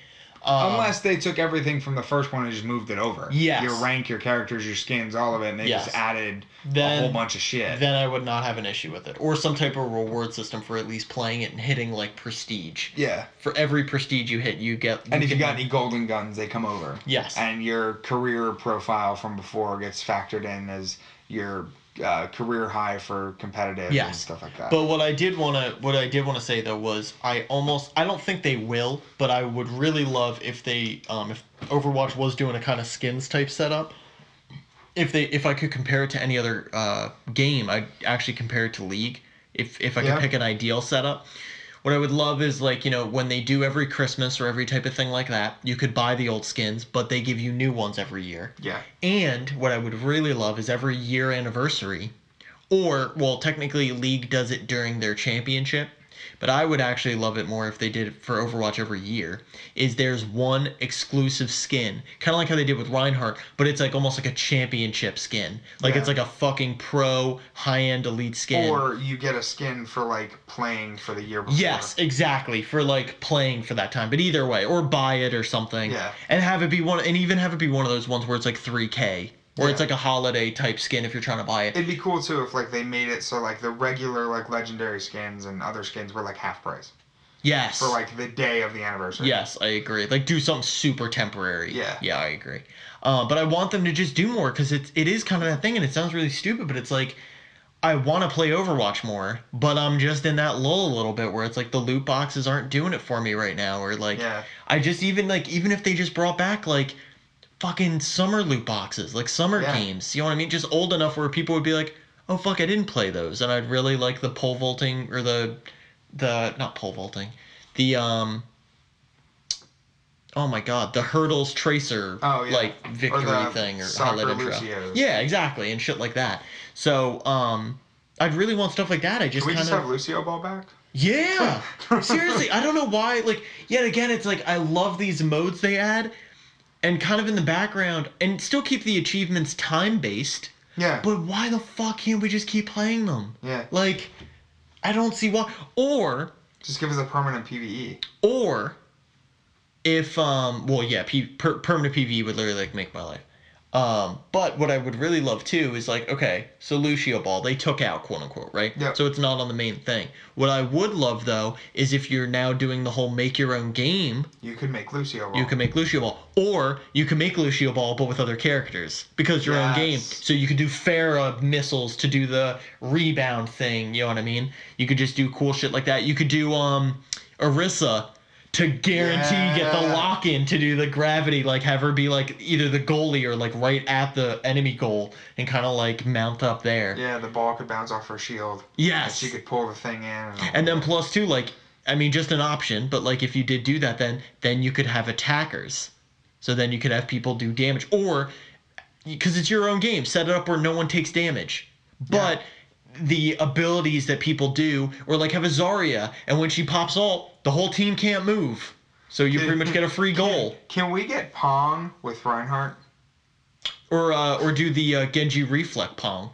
Unless they took everything from the first one and just moved it over. Yes. Your rank, your characters, your skins, all of it, and they just added a whole bunch of shit. Then I would not have an issue with it. Or some type of reward system for at least playing it and hitting, like, prestige. Yeah. For every prestige you hit, you get... And if you got any golden guns, they come over. Yes. And your career profile from before gets factored in as your... career high for competitive and stuff like that. But what I did want to say though was I don't think they will, but I would really love if they if Overwatch was doing a kind of skins type setup. If I could compare it to any other game, I'd actually compare it to League. If I could pick an ideal setup. What I would love is, like, when they do every Christmas or every type of thing like that, you could buy the old skins, but they give you new ones every year. Yeah. And what I would really love is every year anniversary, or, well, technically League does it during their championship, but I would actually love it more if they did it for Overwatch every year, is there's one exclusive skin, kind of like how they did with Reinhardt, but it's like almost like a championship skin. Like it's like a fucking pro high-end elite skin. Or you get a skin for like playing for the year before. Yes, exactly, for like playing for that time. But either way, or buy it or something. Yeah. And have it be one of those ones where it's like 3K. Or it's like a holiday type skin if you're trying to buy it. It'd be cool too if like they made it so like the regular like legendary skins and other skins were like half price. Yes. For like the day of the anniversary. Yes, I agree. Like do something super temporary. Yeah. Yeah, I agree. But I want them to just do more because it is kind of that thing, and it sounds really stupid, but it's like I want to play Overwatch more, but I'm just in that lull a little bit where it's like the loot boxes aren't doing it for me right now, or like I just even if they just brought back like fucking summer loot boxes, like summer games, you know what I mean? Just old enough where people would be like, oh fuck, I didn't play those, and I'd really like the pole vaulting or the not pole vaulting, the oh my god, the hurdles tracer like victory thing or highlight intro. Lucio's. Yeah, exactly, and shit like that. So I'd really want stuff like that. Can we just have Lucio Ball back? Yeah, seriously, I don't know why. Like, yet again, it's like I love these modes they add. And kind of in the background, and still keep the achievements time-based. Yeah. But why the fuck can't we just keep playing them? Yeah. Like, I don't see why. Or... just give us a permanent PvE. Or, if, permanent PvE would literally, like, make my life. But what I would really love, too, is, like, okay, so Lucio Ball, they took out, quote-unquote, right? Yep. So it's not on the main thing. What I would love, though, is if you're now doing the whole make-your-own game... you could make Lucio Ball. You can make Lucio Ball. Or you can make Lucio Ball, but with other characters. Because your own game. So you could do Pharah missiles to do the rebound thing, you know what I mean? You could just do cool shit like that. You could do, Orisa to guarantee get the lock in to do the gravity, like have her be like either the goalie or like right at the enemy goal and kind of like mount up there. Yeah, the ball could bounce off her shield. Yes. And she could pull the thing in. And then plus two, like, I mean, just an option, but like if you did do that, then you could have attackers. So then you could have people do damage, or because it's your own game, set it up where no one takes damage. But the abilities that people do, or like have a Zarya, and when she pops ult, the whole team can't move. So you pretty much get a free goal. Can we get Pong with Reinhardt? Or do the Genji Reflect Pong.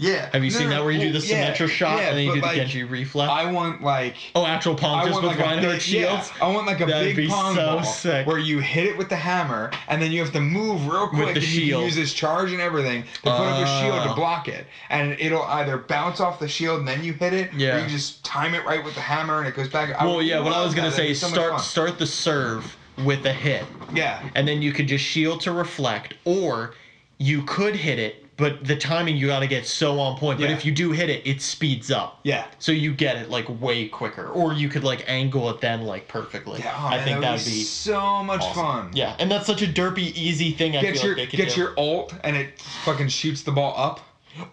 Yeah. Have you seen that where you do the Symmetra shot and then you do the Genji Reflect? I want like... Oh, actual Pong just with Reinhardt shields? Yeah, I want like a big Pong ball sick. where you hit it with the hammer and then you have to move real quick with the and shield. You can use his charge and everything to put up a shield to block it. And it'll either bounce off the shield and then you hit it, or you just time it right with the hammer and it goes back. Well, what I was going to say is start the serve with a hit. Yeah. And then you could just shield to reflect, or you could hit it, but the timing you got to get so on point. But if you do hit it, it speeds up. Yeah. So you get it like way quicker, or you could like angle it then like perfectly. Yeah, I think that would be so much fun. Yeah, and that's such a derpy easy thing. I feel like they could get your ult and it fucking shoots the ball up,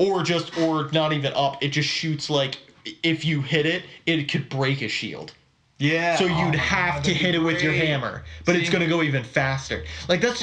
or not even up. It just shoots like if you hit it, it could break a shield. Yeah. So you'd have to hit it with your hammer, but it's gonna go even faster. Like that's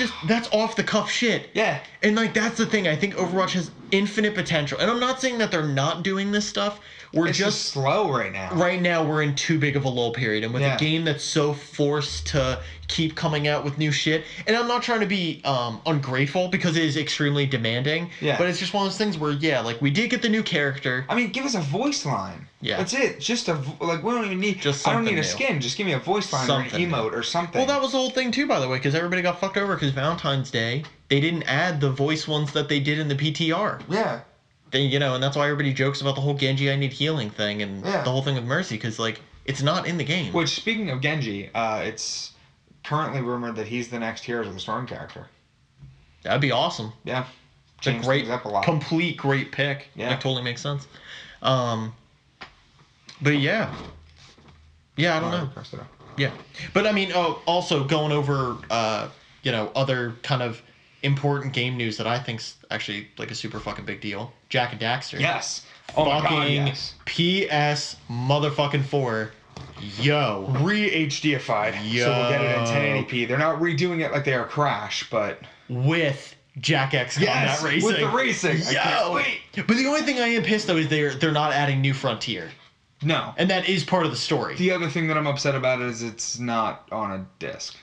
off the cuff shit. Yeah. And like that's the thing. I think Overwatch has infinite potential, and I'm not saying that they're not doing this stuff. It's just slow right now. Right now, we're in too big of a lull period, and with a game that's so forced to keep coming out with new shit, and I'm not trying to be ungrateful because it is extremely demanding. Yeah. But it's just one of those things where like we did get the new character. I mean, give us a voice line. Yeah. That's it. Just we don't even need. I don't need a skin. Just give me a voice line or an emote or something. Well, that was the whole thing too, by the way, because everybody got fucked over because Valentine's Day they didn't add the voice ones that they did in the PTR. Yeah. And that's why everybody jokes about the whole Genji I need healing thing and the whole thing with Mercy, because like it's not in the game. Which, speaking of Genji, it's currently rumored that he's the next Heroes of the Storm character. That'd be awesome. Yeah. It's a great, complete great pick. Yeah. That totally makes sense. But yeah, I don't know. Yeah, but I mean, also going over, other kind of important game news that I think's actually like a super fucking big deal. Jack and Daxter. Yes. Oh my God, yes. PS motherfucking 4. Yo. Re-HDified. Yo. So we'll get it in 1080p. They're not redoing it like they are Crash, but... With Jack X Combat Racing. With the racing. Yo. I can't wait. But the only thing I am pissed though is they're not adding New Frontier. No. And that is part of the story. The other thing that I'm upset about is it's not on a disc.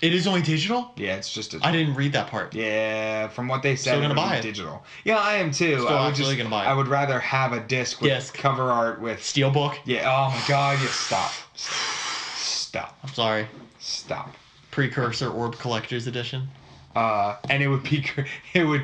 It is only digital? Yeah, it's just I didn't read that part. Yeah, from what they said, gonna buy it. Digital. Yeah, I am too. Still absolutely gonna buy it. I would rather have a disc with cover art with Steelbook. Yeah. Oh my God. Yeah. Stop. I'm sorry. Stop. Precursor Orb Collector's Edition. And it would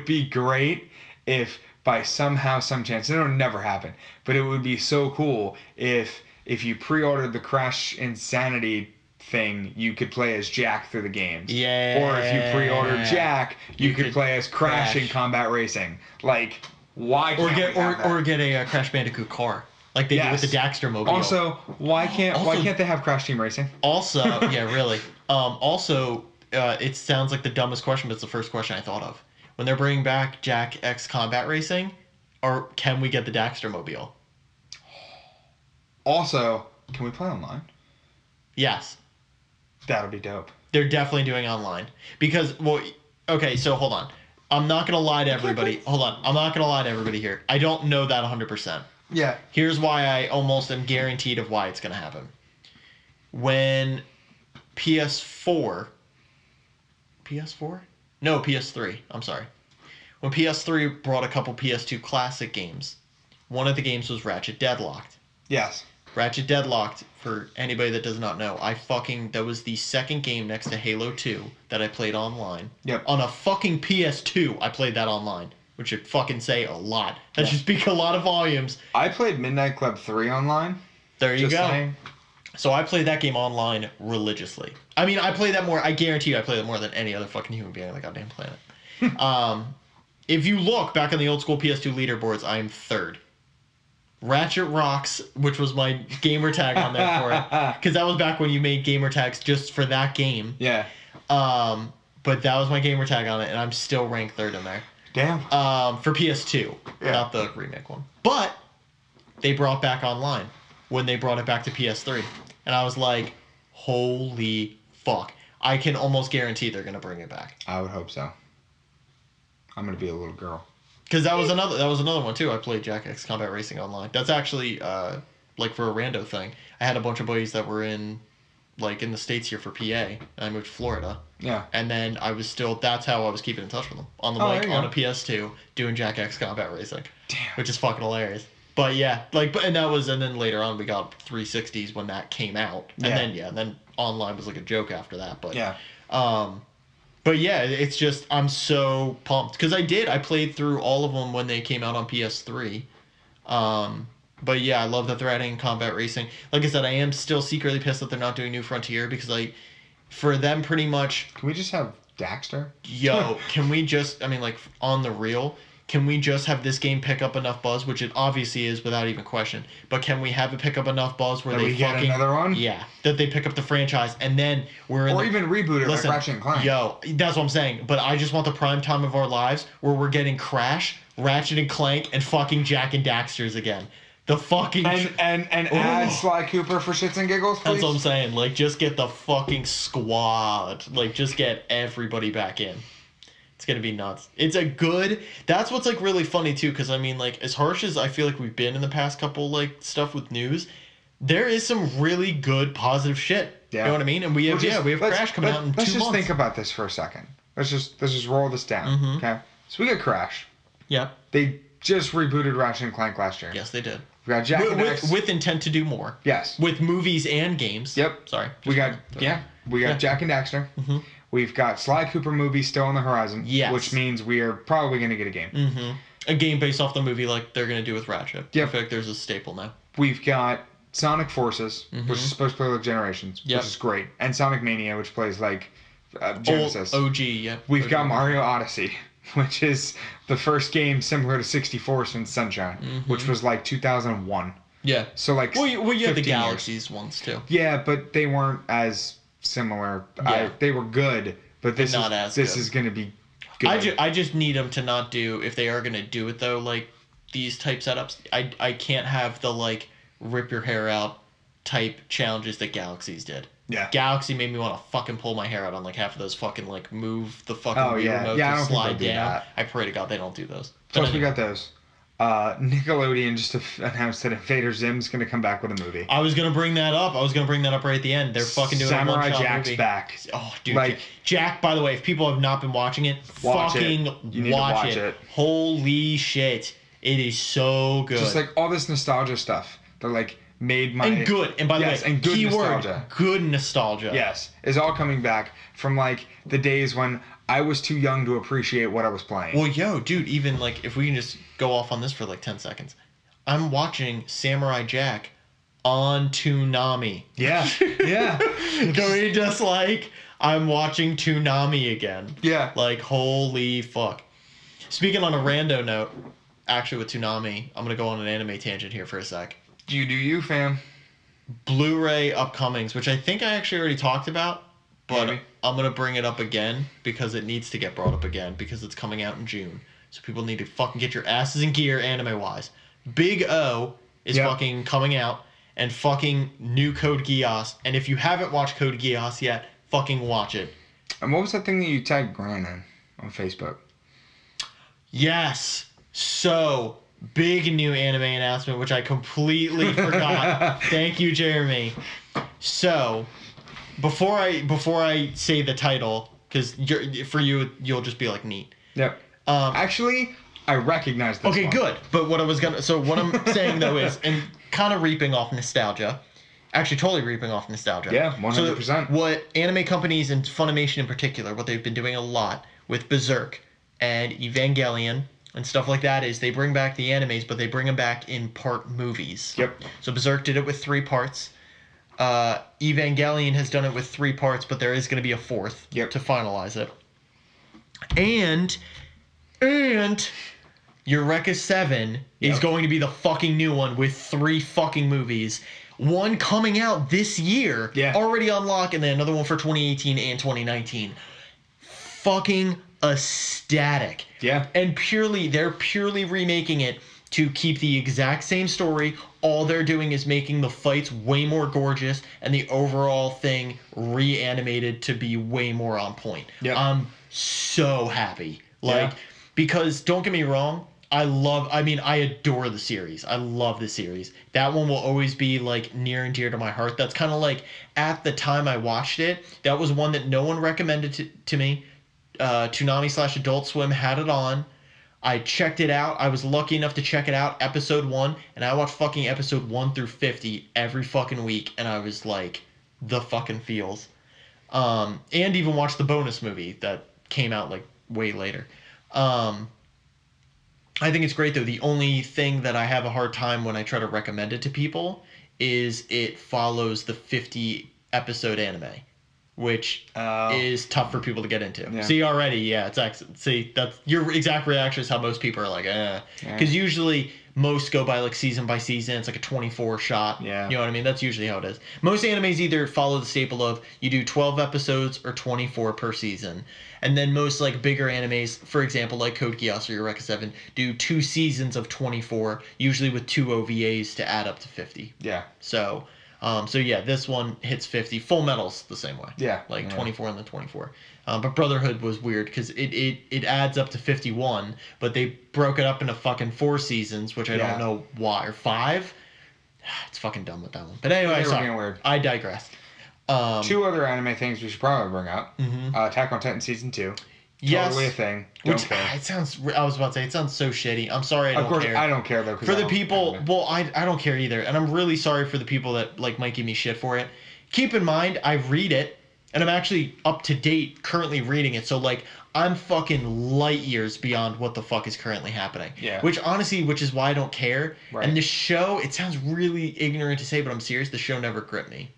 be great if by some chance, it'll never happen, but it would be so cool if you pre-ordered the Crash Insanity thing, you could play as Jack through the games. Yeah. Or if you pre-ordered Jack, you could play as Crash in Combat Racing. Like, why can't we have that? Or get a Crash Bandicoot car, like they do with the Daxter mobile. Also, why can't they have Crash Team Racing? Also, yeah, really. It sounds like the dumbest question, but it's the first question I thought of. When they're bringing back Jack X Combat Racing, or can we get the Daxter mobile? Also, can we play online? Yes. That would be dope. They're definitely doing online. Because, okay, so hold on. I'm not going to lie to everybody. Hold on. I'm not going to lie to everybody here. I don't know that 100%. Yeah. Here's why I almost am guaranteed of why it's going to happen. When PS4? No, PS3. I'm sorry. When PS3 brought a couple PS2 classic games, one of the games was Ratchet Deadlocked. Yes. Ratchet Deadlocked, for anybody that does not know, that was the second game next to Halo 2 that I played online. Yep. On a fucking PS2, I played that online, which should fucking say a lot. That should speak a lot of volumes. I played Midnight Club 3 online. There you go. Saying. So I played that game online religiously. I mean, I play that more, I guarantee you I play that more than any other fucking human being on the goddamn planet. If you look back on the old school PS2 leaderboards, I'm third. Ratchet Rocks, which was my gamer tag on there for it, because that was back when you made gamer tags just for that game. Yeah. But that was my gamer tag on it, and I'm still ranked 3rd in there. Damn. For PS2, not the remake one. But they brought back online when they brought it back to PS3, and I was like, holy fuck! I can almost guarantee they're gonna bring it back. I would hope so. I'm gonna be a little girl. Because that was another one too. I played Jack X Combat Racing Online. That's actually like for a rando thing. I had a bunch of buddies that were in the States here for PA, and I moved to Florida. Yeah. And then that's how I was keeping in touch with them. On the mic, on a PS2, doing Jack X Combat Racing. Damn. Which is fucking hilarious. But yeah, and then later on we got 360s when that came out. And then online was like a joke after that. But yeah. But yeah, it's just, I'm so pumped. Because I played through all of them when they came out on PS3. But yeah, I love that they're adding combat racing. Like I said, I am still secretly pissed that they're not doing New Frontier, because for them pretty much... Can we just have Daxter? Yo, can we just, on the real, can we just have this game pick up enough buzz, which it obviously is without even question, but can we have it pick up enough buzz where they get another one? Yeah, that they pick up the franchise, and then even reboot it like Ratchet and Clank. Yo, that's what I'm saying, but I just want the prime time of our lives where we're getting Crash, Ratchet and Clank, and fucking Jack and Daxter's again. The fucking... And add Sly Cooper for shits and giggles, please? That's what I'm saying. Just get the fucking squad. Just get everybody back in. It's gonna be nuts. It's a good... That's what's, really funny, too, because, as harsh as I feel like we've been in the past couple, stuff with news, there is some really good, positive shit. Yeah. You know what I mean? And we have Crash coming out in 2 months. Let's just think about this for a second. Let's just roll this down, okay? So we got Crash. Yeah. They just rebooted Ratchet and Clank last year. Yes, they did. We got Jack and Daxter. With intent to do more. Yes. With movies and games. Yep. Sorry. We got Jack and Daxter. Mm-hmm. We've got Sly Cooper movie still on the horizon. Yes. Which means we are probably going to get a game. Mm-hmm. A game based off the movie like they're going to do with Ratchet. Yep. I feel like there's a staple now. We've got Sonic Forces, which is supposed to play like Generations, which is great. And Sonic Mania, which plays like Genesis. OG, yeah. We've got Mario Odyssey, which is the first game similar to 64 since Sunshine, which was like 2001. Yeah. So well, you had the Galaxies ones too. Yeah, but they weren't as similar. Yeah. They were good, but this is going to be good. I just need them to not do, if they are going to do it though, these type setups. I can't have the rip your hair out type challenges that Galaxies did. Yeah. Galaxy made me want to fucking pull my hair out on half of those fucking move the fucking remote to slide down. That. I pray to God they don't do those. Plus we got those. Nickelodeon just announced that Invader Zim's going to come back with a movie. I was going to bring that up. right at the end. They're fucking doing Samurai a one-shot Jack's movie. back. Oh, dude. Jack, by the way, if people have not been watching it, watch it. Holy shit. It is so good. Just all this nostalgia stuff. They're made my... And good. And by the way, and good keyword, nostalgia. Good nostalgia. Yes. Is all coming back from the days when I was too young to appreciate what I was playing. Well, yo, dude, even if we can just go off on this for 10 seconds. I'm watching Samurai Jack on Toonami. Yeah. Yeah. Can we just I'm watching Toonami again. Yeah. Holy fuck. Speaking on a rando note, actually with Toonami, I'm going to go on an anime tangent here for a sec. You do you, fam. Blu-ray upcomings, which I think I actually already talked about, but Maybe. I'm going to bring it up again because it needs to get brought up again because it's coming out in June. So people need to fucking get your asses in gear anime-wise. Big O is fucking coming out and fucking new Code Geass. And if you haven't watched Code Geass yet, fucking watch it. And what was that thing that you tagged Gran in on Facebook? Yes. So... big new anime announcement, which I completely forgot. Thank you, Jeremy. So, before I say the title, because for you, you'll just be neat. Yep. Actually, I recognize this Okay, one. good. But what I'm saying, though, is, and kind of reaping off nostalgia, actually totally reaping off nostalgia. Yeah, 100%. So what anime companies, and Funimation in particular, what they've been doing a lot with Berserk and Evangelion, and stuff like that is they bring back the animes, but they bring them back in part movies. Yep. So Berserk did it with 3 parts. Evangelion has done it with 3 parts, but there is going to be a 4th to finalize it. And Eureka 7 is Yep. going to be the fucking new one with 3 fucking movies. One coming out this year, Yeah. already on lock, and then another one for 2018 and 2019. Fucking ecstatic. Yeah. And they're purely remaking it to keep the exact same story. All they're doing is making the fights way more gorgeous and the overall thing reanimated to be way more on point. Yep. I'm so happy. Because don't get me wrong, I adore the series. I love the series. That one will always be like near and dear to my heart. That's kind of like at the time I watched it, that was one that no one recommended to me. Toonami/Adult Swim had it on. I checked it out. I was lucky enough to check it out, episode 1, and I watched fucking episode 1 through 50 every fucking week, and I was like, the fucking feels. And even watched the bonus movie that came out like way later. I think it's great though. The only thing that I have a hard time when I try to recommend it to people is it follows the 50 episode anime, which is tough for people to get into. Yeah. See already, yeah, it's excellent. See, that's your exact reaction is how most people are like, because usually most go by season by season. It's like a 24 shot. Yeah. You know what I mean? That's usually how it is. Most animes either follow the staple of you do 12 episodes or 24 per season. And then most bigger animes, for example, like Code Geass or Eureka 7, do 2 seasons of 24, usually with 2 OVAs to add up to 50. Yeah. So yeah, this one hits 50. Full Metal's the same way. Yeah. 24 and then 24. But Brotherhood was weird because it adds up to 51, but they broke it up into fucking 4 seasons, which I don't know why, or 5. It's fucking dumb with that one. But anyway, sorry. Weird. I digress. 2 other anime things we should probably bring up. Attack on Titan season 2. Yes. Totally a thing. Don't care. I was about to say, it sounds so shitty. I'm sorry, I don't care. Of course, I don't care though. For the people, I don't care either. And I'm really sorry for the people that might give me shit for it. Keep in mind, I read it, and I'm actually up to date currently reading it. So I'm fucking light years beyond what the fuck is currently happening. Yeah. Which is why I don't care. Right. And the show, it sounds really ignorant to say, but I'm serious, the show never gripped me.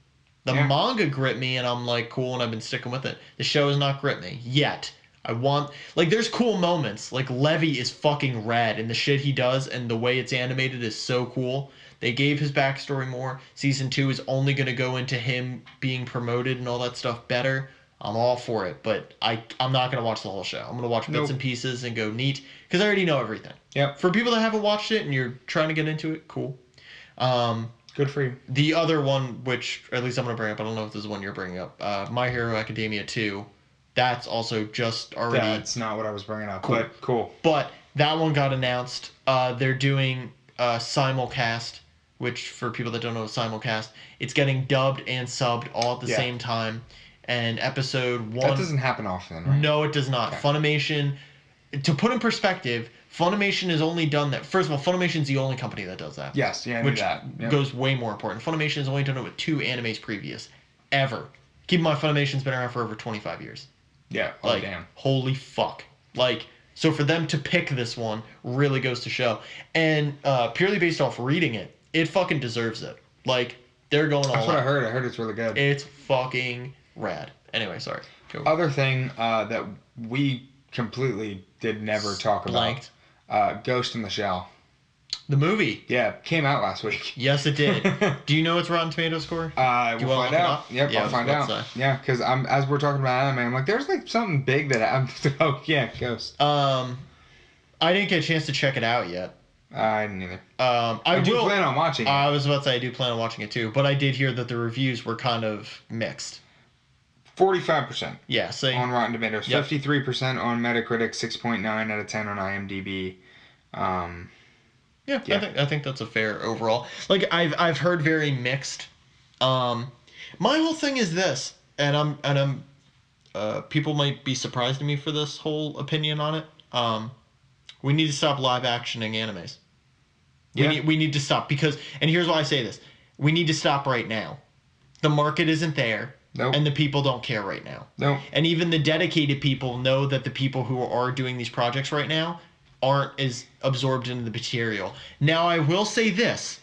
The manga gripped me, and I'm cool, and I've been sticking with it. The show has not gripped me yet. I want there's cool moments. Levi is fucking rad, and the shit he does and the way it's animated is so cool. They gave his backstory more. Season 2 is only going to go into him being promoted and all that stuff better. I'm all for it, but I'm not going to watch the whole show. I'm going to watch bits and pieces and go neat, because I already know everything. Yep. For people that haven't watched it and you're trying to get into it, cool. Good for you. The other one, which at least I'm going to bring up, I don't know if this is one you're bringing up, My Hero Academia 2. That's also just already... That's not what I was bringing up, Cool. but cool. But that one got announced. They're doing simulcast, which for people that don't know simulcast, it's getting dubbed and subbed all at the same time. And episode 1... That doesn't happen often, right? No, it does not. Okay. Funimation... To put in perspective, Funimation has only done that... First of all, Funimation's the only company that does that. Yes, yeah, I knew that. Which goes way more important. Funimation has only done it with 2 animes previous. Ever. Keep in mind, Funimation's been around for over 25 years. Yeah, damn. Holy fuck. So for them to pick this one really goes to show. And purely based off reading it, it fucking deserves it. They're going all That's what out. I heard. I heard it's really good. It's fucking rad. Anyway, sorry. Go. Other thing that we completely did never talk about. Ghost in the Shell. The movie. Yeah, came out last week. Yes, it did. Do you know its Rotten Tomatoes score? We'll find out. Yep, I'll find out. Yeah, because as we're talking about anime, I'm there's something big that happened. Oh yeah, Ghost. I didn't get a chance to check it out yet. I didn't either. I do plan on watching it. I was about to say I do plan on watching it too, but I did hear that the reviews were kind of mixed. 45%. Yeah, same. On Rotten Tomatoes. 53% on Metacritic, 6.9 out of 10 on IMDb. Yeah, I think that's a fair overall. I've heard very mixed. My whole thing is this, and I'm people might be surprised at me for this whole opinion on it. We need to stop live actioning animes. We need to stop because, and here's why I say this: we need to stop right now. The market isn't there. Nope. And the people don't care right now. Nope. And even the dedicated people know that the people who are doing these projects right now aren't as absorbed into the material. Now, I will say this,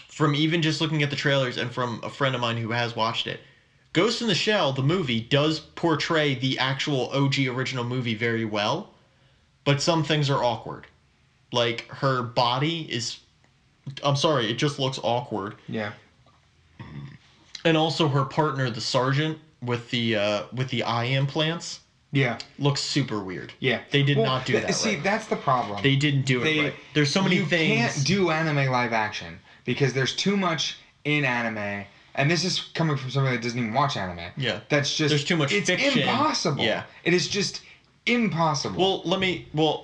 from even just looking at the trailers and from a friend of mine who has watched it, Ghost in the Shell, the movie, does portray the actual OG original movie very well. but some things are awkward. Like, her body is... I'm sorry, it just looks awkward. Yeah. And also her partner, the sergeant, with the eye implants... Yeah. Looks super weird. Yeah. They did not do that See, right. that's the problem. They didn't do it right. There's so many things... You can't do anime live action because there's too much in anime, and this is coming from somebody that doesn't even watch anime. Yeah. That's just... There's too much fiction. It's impossible. Yeah. It is just impossible.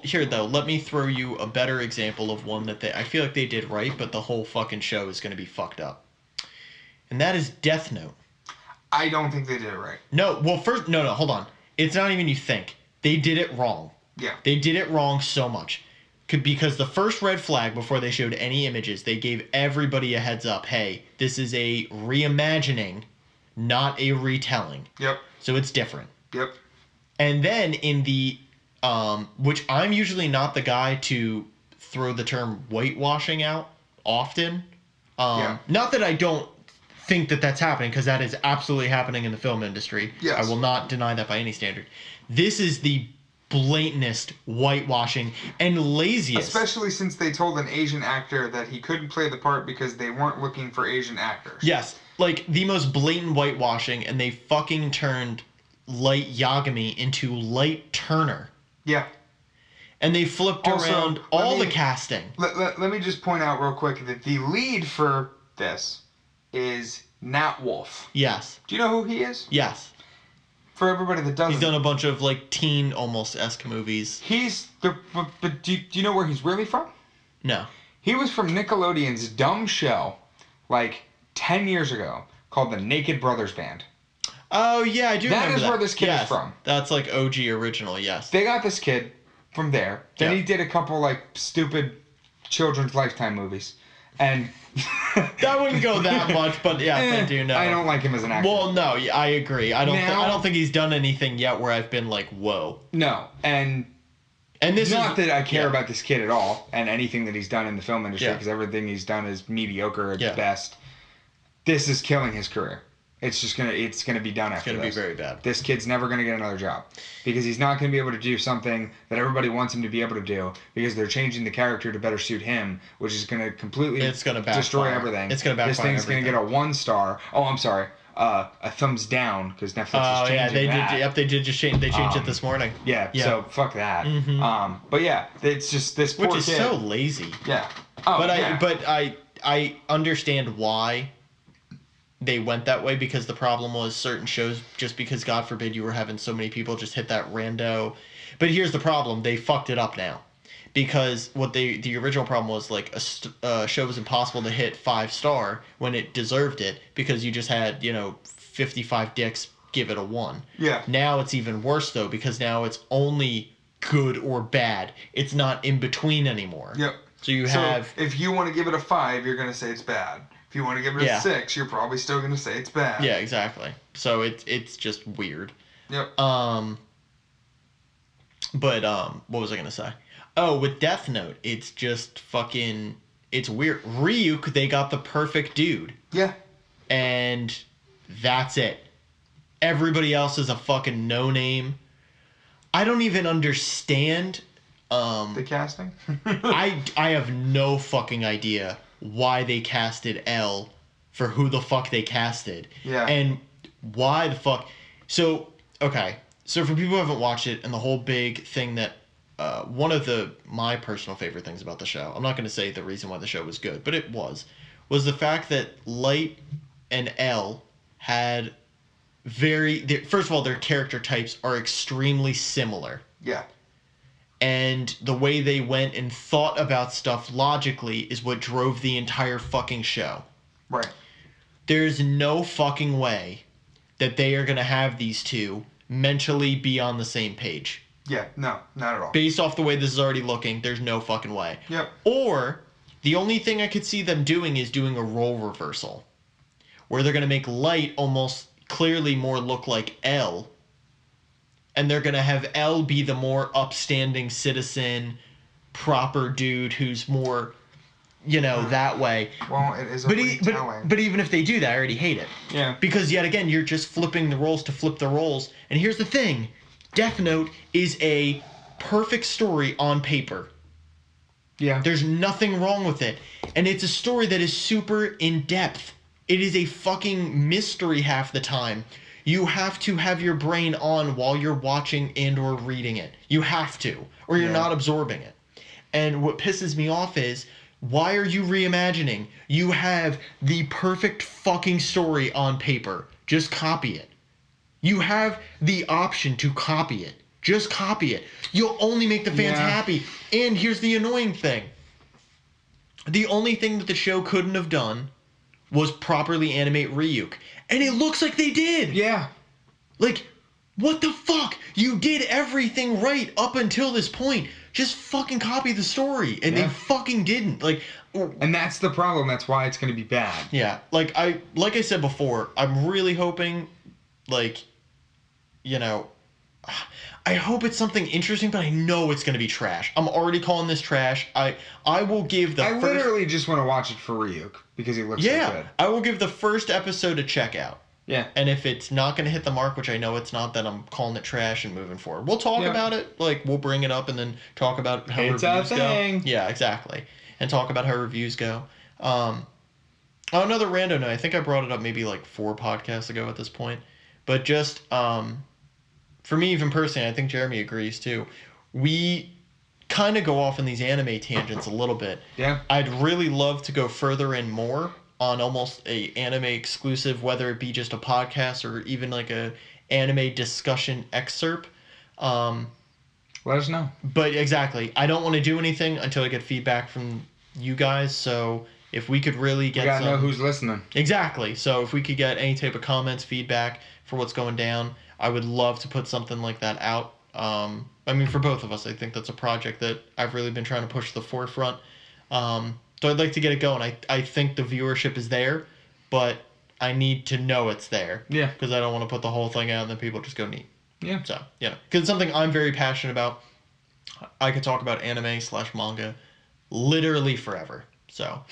Here, though, let me throw you a better example of one that I feel like they did right, but the whole fucking show is going to be fucked up. And that is Death Note. I don't think they did it right. No, well, first... No, hold on. It's not even you think. They did it wrong. Yeah. They did it wrong so much. Because the first red flag, before they showed any images, they gave everybody a heads up. Hey, this is a reimagining, not a retelling. Yep. So it's different. Yep. And then in the... which I'm usually not the guy to throw the term whitewashing out often. Not that I don't think that that's happening, because that is absolutely happening in the film industry. Yes. I will not deny that by any standard. This is the blatantest whitewashing and laziest. Especially since they told an Asian actor that he couldn't play the part because they weren't looking for Asian actors. Yes. Like, the most blatant whitewashing, and they fucking turned Light Yagami into Light Turner. Yeah. And they flipped around all the casting. Let me just point out real quick that the lead for this is Nat Wolff. Yes. Do you know who he is? Yes. For everybody that doesn't. He's done a bunch of, like, teen almost-esque movies. But do you know where he's really from? No. He was from Nickelodeon's dumb show, like, 10 years ago, called the Naked Brothers Band. Oh, yeah, I do remember that. That is where this kid is from. That's, like, OG original, yes. They got this kid from there. Then he did a couple, like, stupid children's Lifetime movies. And... That wouldn't go that much, but yes, I do know. I don't like him as an actor. Well, no, I agree. I don't think he's done anything yet where I've been like, whoa. No, and this not that I care about this kid at all, and anything that he's done in the film industry, because everything he's done is mediocre at best. This is killing his career. It's gonna be done after this. It's gonna be very bad. This kid's never gonna get another job because he's not gonna be able to do something that everybody wants him to be able to do because they're changing the character to better suit him, which is gonna completely destroy everything. It's gonna backfire. This thing's gonna get a 1 star. Oh, I'm sorry, a thumbs down because Netflix is changing that. Yep, they did just change. They changed it this morning. Yeah. So fuck that. Mm-hmm. But yeah, it's just this poor kid. Which is so lazy. Yeah. But I understand why they went that way, because the problem was certain shows, just because God forbid you were having so many people just hit that rando. But here's the problem: they fucked it up now, because the original problem was like a show was impossible to hit 5-star when it deserved it, because you just had 55 dicks give it a 1. Yeah. Now it's even worse though, because now it's only good or bad. It's not in between anymore. Yep. So if you want to give it a 5, you're gonna say it's bad. If you want to give it a 6, you're probably still going to say it's bad. Yeah, exactly. So it's just weird. Yep. But what was I going to say? Oh, with Death Note, it's just fucking... It's weird. Ryuk, they got the perfect dude. Yeah. And that's it. Everybody else is a fucking no-name. I don't even understand... the casting? I have no fucking idea why they casted L for who the fuck they casted. Yeah. And why the fuck... So, okay. So for people who haven't watched it, and the whole big thing that... one of my personal favorite things about the show, I'm not going to say the reason why the show was good, but it was the fact that Light and L had first of all, their character types are extremely similar. Yeah. And the way they went and thought about stuff logically is what drove the entire fucking show. Right. There's no fucking way that they are going to have these two mentally be on the same page. Yeah, no, not at all. Based off the way this is already looking, there's no fucking way. Yep. Or, the only thing I could see them doing is doing a role reversal. Where they're going to make Light almost clearly more look like L. And they're going to have L be the more upstanding citizen, proper dude who's more, that way. Well, it is a retelling. But even if they do that, I already hate it. Yeah. Because yet again, you're just flipping the roles to flip the roles. And here's the thing. Death Note is a perfect story on paper. Yeah. There's nothing wrong with it. And it's a story that is super in-depth. It is a fucking mystery half the time. You have to have your brain on while you're watching and or reading it. You have to, or you're not absorbing it. And what pisses me off is, why are you reimagining? You have the perfect fucking story on paper. Just copy it. You have the option to copy it. Just copy it. You'll only make the fans happy. And here's the annoying thing. The only thing that the show couldn't have done was properly animate Ryuk. And it looks like they did. Yeah. Like, what the fuck? You did everything right up until this point. Just fucking copy the story. And they fucking didn't. Like, and that's the problem. That's why it's going to be bad. Yeah. Like I said before, I'm really hoping, like, you know, I hope it's something interesting, but I know it's going to be trash. I'm already calling this trash. I will give the first... literally just want to watch it for Ryuk because he looks so good. I will give the first episode a check out. Yeah. And if it's not going to hit the mark, which I know it's not, then I'm calling it trash and moving forward. We'll talk about it. Like, we'll bring it up and then talk about how it's reviews a thing. go. Yeah, exactly. And talk about how reviews go. Another rando note. I think I brought it up maybe like 4 podcasts ago at this point. But just... for me, even personally, I think Jeremy agrees too. We kind of go off in these anime tangents a little bit. Yeah. I'd really love to go further and more on almost a anime exclusive, whether it be just a podcast or even like a anime discussion excerpt. Let us know. But exactly, I don't want to do anything until I get feedback from you guys. So if we could really get, we gotta know who's listening. Exactly. So if we could get any type of comments, feedback for what's going down, I would love to put something like that out. I mean, for both of us, I think that's a project that I've really been trying to push to the forefront. So I'd like to get it going. I think the viewership is there, but I need to know it's there. Yeah. Because I don't want to put the whole thing out and then people just go neat. Yeah. So, you know, because it's something I'm very passionate about. I could talk about anime/manga literally forever. So,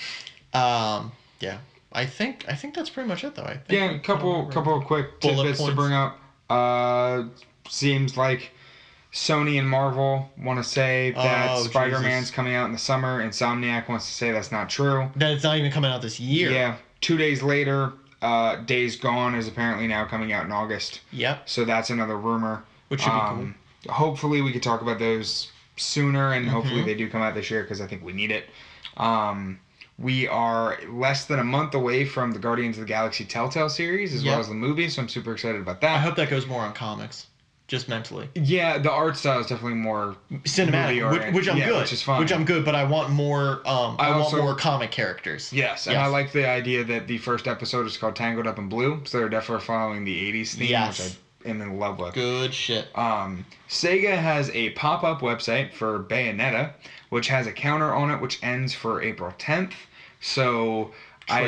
yeah. I think that's pretty much it, though. I think a couple of quick tidbits to bring up. Seems like Sony and Marvel want to say that Spider-Man's coming out in the summer. Insomniac wants to say that's not true. That it's not even coming out this year. Yeah. 2 days later, Days Gone is apparently now coming out in August. Yep. So that's another rumor. Which should be cool. Hopefully we could talk about those sooner, and hopefully they do come out this year because I think we need it. We are less than a month away from the Guardians of the Galaxy Telltale series as well as the movie, so I'm super excited about that. I hope that goes more on comics, just mentally. Yeah, the art style is definitely more cinematic, which I'm good. Which is fun. Which I'm good, but I want more. I want more comic characters. Yes, and I like the idea that the first episode is called Tangled Up in Blue, so they're definitely following the 80s theme, which I am in love with. Good shit. Sega has a pop-up website for Bayonetta, which has a counter on it, which ends for April 10th. So but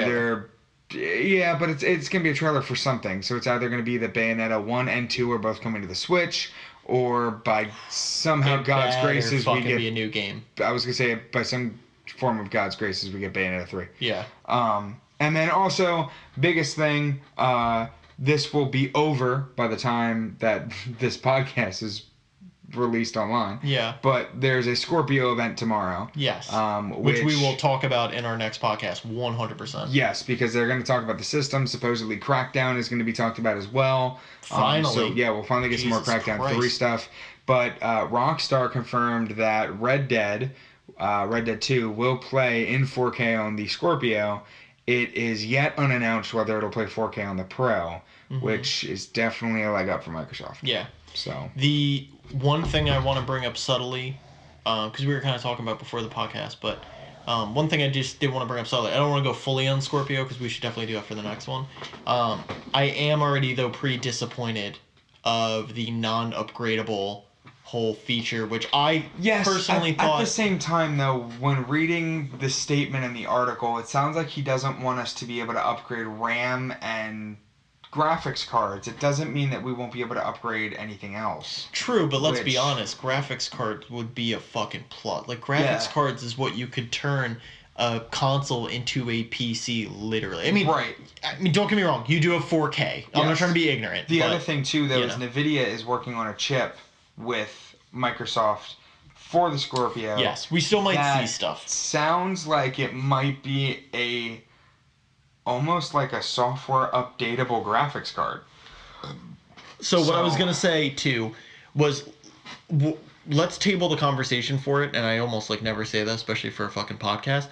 it's gonna be a trailer for something. So it's either gonna be that Bayonetta 1 and 2 are both coming to the Switch, or by somehow God's graces we get be a new game. I was gonna say by some form of God's graces we get Bayonetta 3. Yeah. And then also biggest thing, this will be over by the time that this podcast is released online. Yeah. But there's a Scorpio event tomorrow. Yes. Which we will talk about in our next podcast, 100%. Yes, because they're going to talk about the system. Supposedly Crackdown is going to be talked about as well. Finally. So yeah, we'll finally get some more Crackdown 3 stuff. But Rockstar confirmed that Red Dead 2 will play in 4K on the Scorpio. It is yet unannounced whether it'll play 4K on the Pro, which is definitely a leg up for Microsoft. Yeah. So the one thing I want to bring up subtly, because we were kind of talking about before the podcast, but one thing I just did want to bring up subtly, I don't want to go fully on Scorpio because we should definitely do that for the next one. I am already, though, pretty disappointed of the non-upgradable whole feature, which I personally thought... At the same time, though, when reading the statement in the article, it sounds like he doesn't want us to be able to upgrade RAM and graphics cards. It doesn't mean that we won't be able to upgrade anything else. True, but let's be honest, graphics cards would be a fucking plot. Like, graphics cards is what you could turn a console into a PC, literally. I mean, don't get me wrong, you do have 4K. I'm not trying to be ignorant. The other thing, too, though, is NVIDIA is working on a chip with Microsoft for the Scorpio. Yes, we still might that see stuff. Sounds like it might be almost like a software updatable graphics card. So what I was gonna say too was, let's table the conversation for it. And I almost like never say that, especially for a fucking podcast.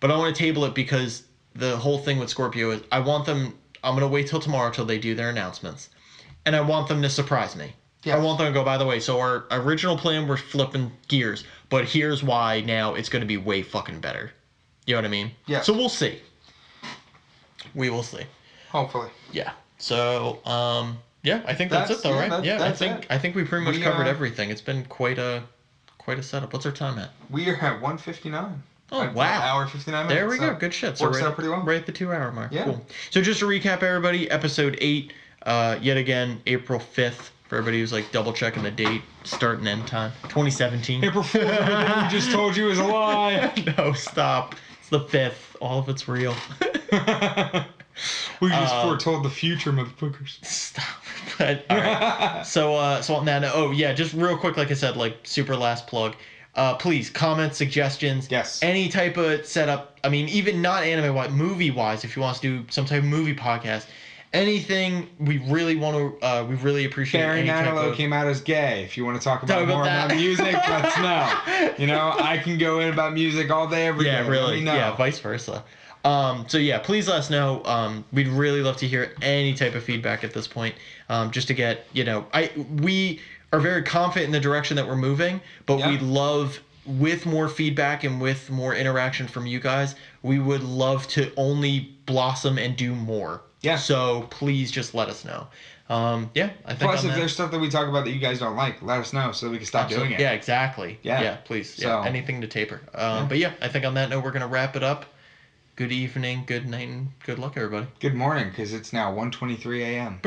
But I want to table it because the whole thing with Scorpio is I'm gonna wait till tomorrow till they do their announcements, and I want them to surprise me. Yeah. I want them to go, by the way, so our original plan, we're flipping gears, but here's why now it's going to be way fucking better. You know what I mean? Yeah. So we'll see. We will see. Hopefully. Yeah. So, yeah, I think that's it though, right? I think we pretty much covered everything. It's been quite a setup. What's our time at? We are at 1:59. Oh, wow. Hour 59 minutes. There we go. Good shit. So works out pretty well. Right at the 2 hour mark. Yeah. Cool. So just to recap, everybody, episode 8, yet again, April 5th. For everybody who's like double checking the date, start and end time. 2017. April 4th, everything we just told you is a lie. No, stop. It's the 5th. All of it's real. We just foretold the future, motherfuckers. Stop. But, all right. So on that note, just real quick, like I said, like super last plug. Please, comments, suggestions. Yes. Any type of setup. I mean, even not anime-wise, movie-wise, if you want us to do some type of movie podcast. Anything we really want to, we really appreciate. Barry Manilow came out as gay. If you want to talk about more about music, let us know. You know, I can go in about music all day, every day. Yeah, really. Yeah, vice versa. So yeah, please let us know. We'd really love to hear any type of feedback at this point. Just to get, we are very confident in the direction that we're moving, but we'd love, with more feedback and with more interaction from you guys, we would love to only blossom and do more. Yeah. So please just let us know. I think. Plus, if there's stuff that we talk about that you guys don't like, let us know so we can stop doing it. Yeah, exactly. Yeah, please. So, yeah, anything to taper. But yeah, I think on that note, we're gonna wrap it up. Good evening, good night, and good luck, everybody. Good morning, because it's now 1:23 a.m.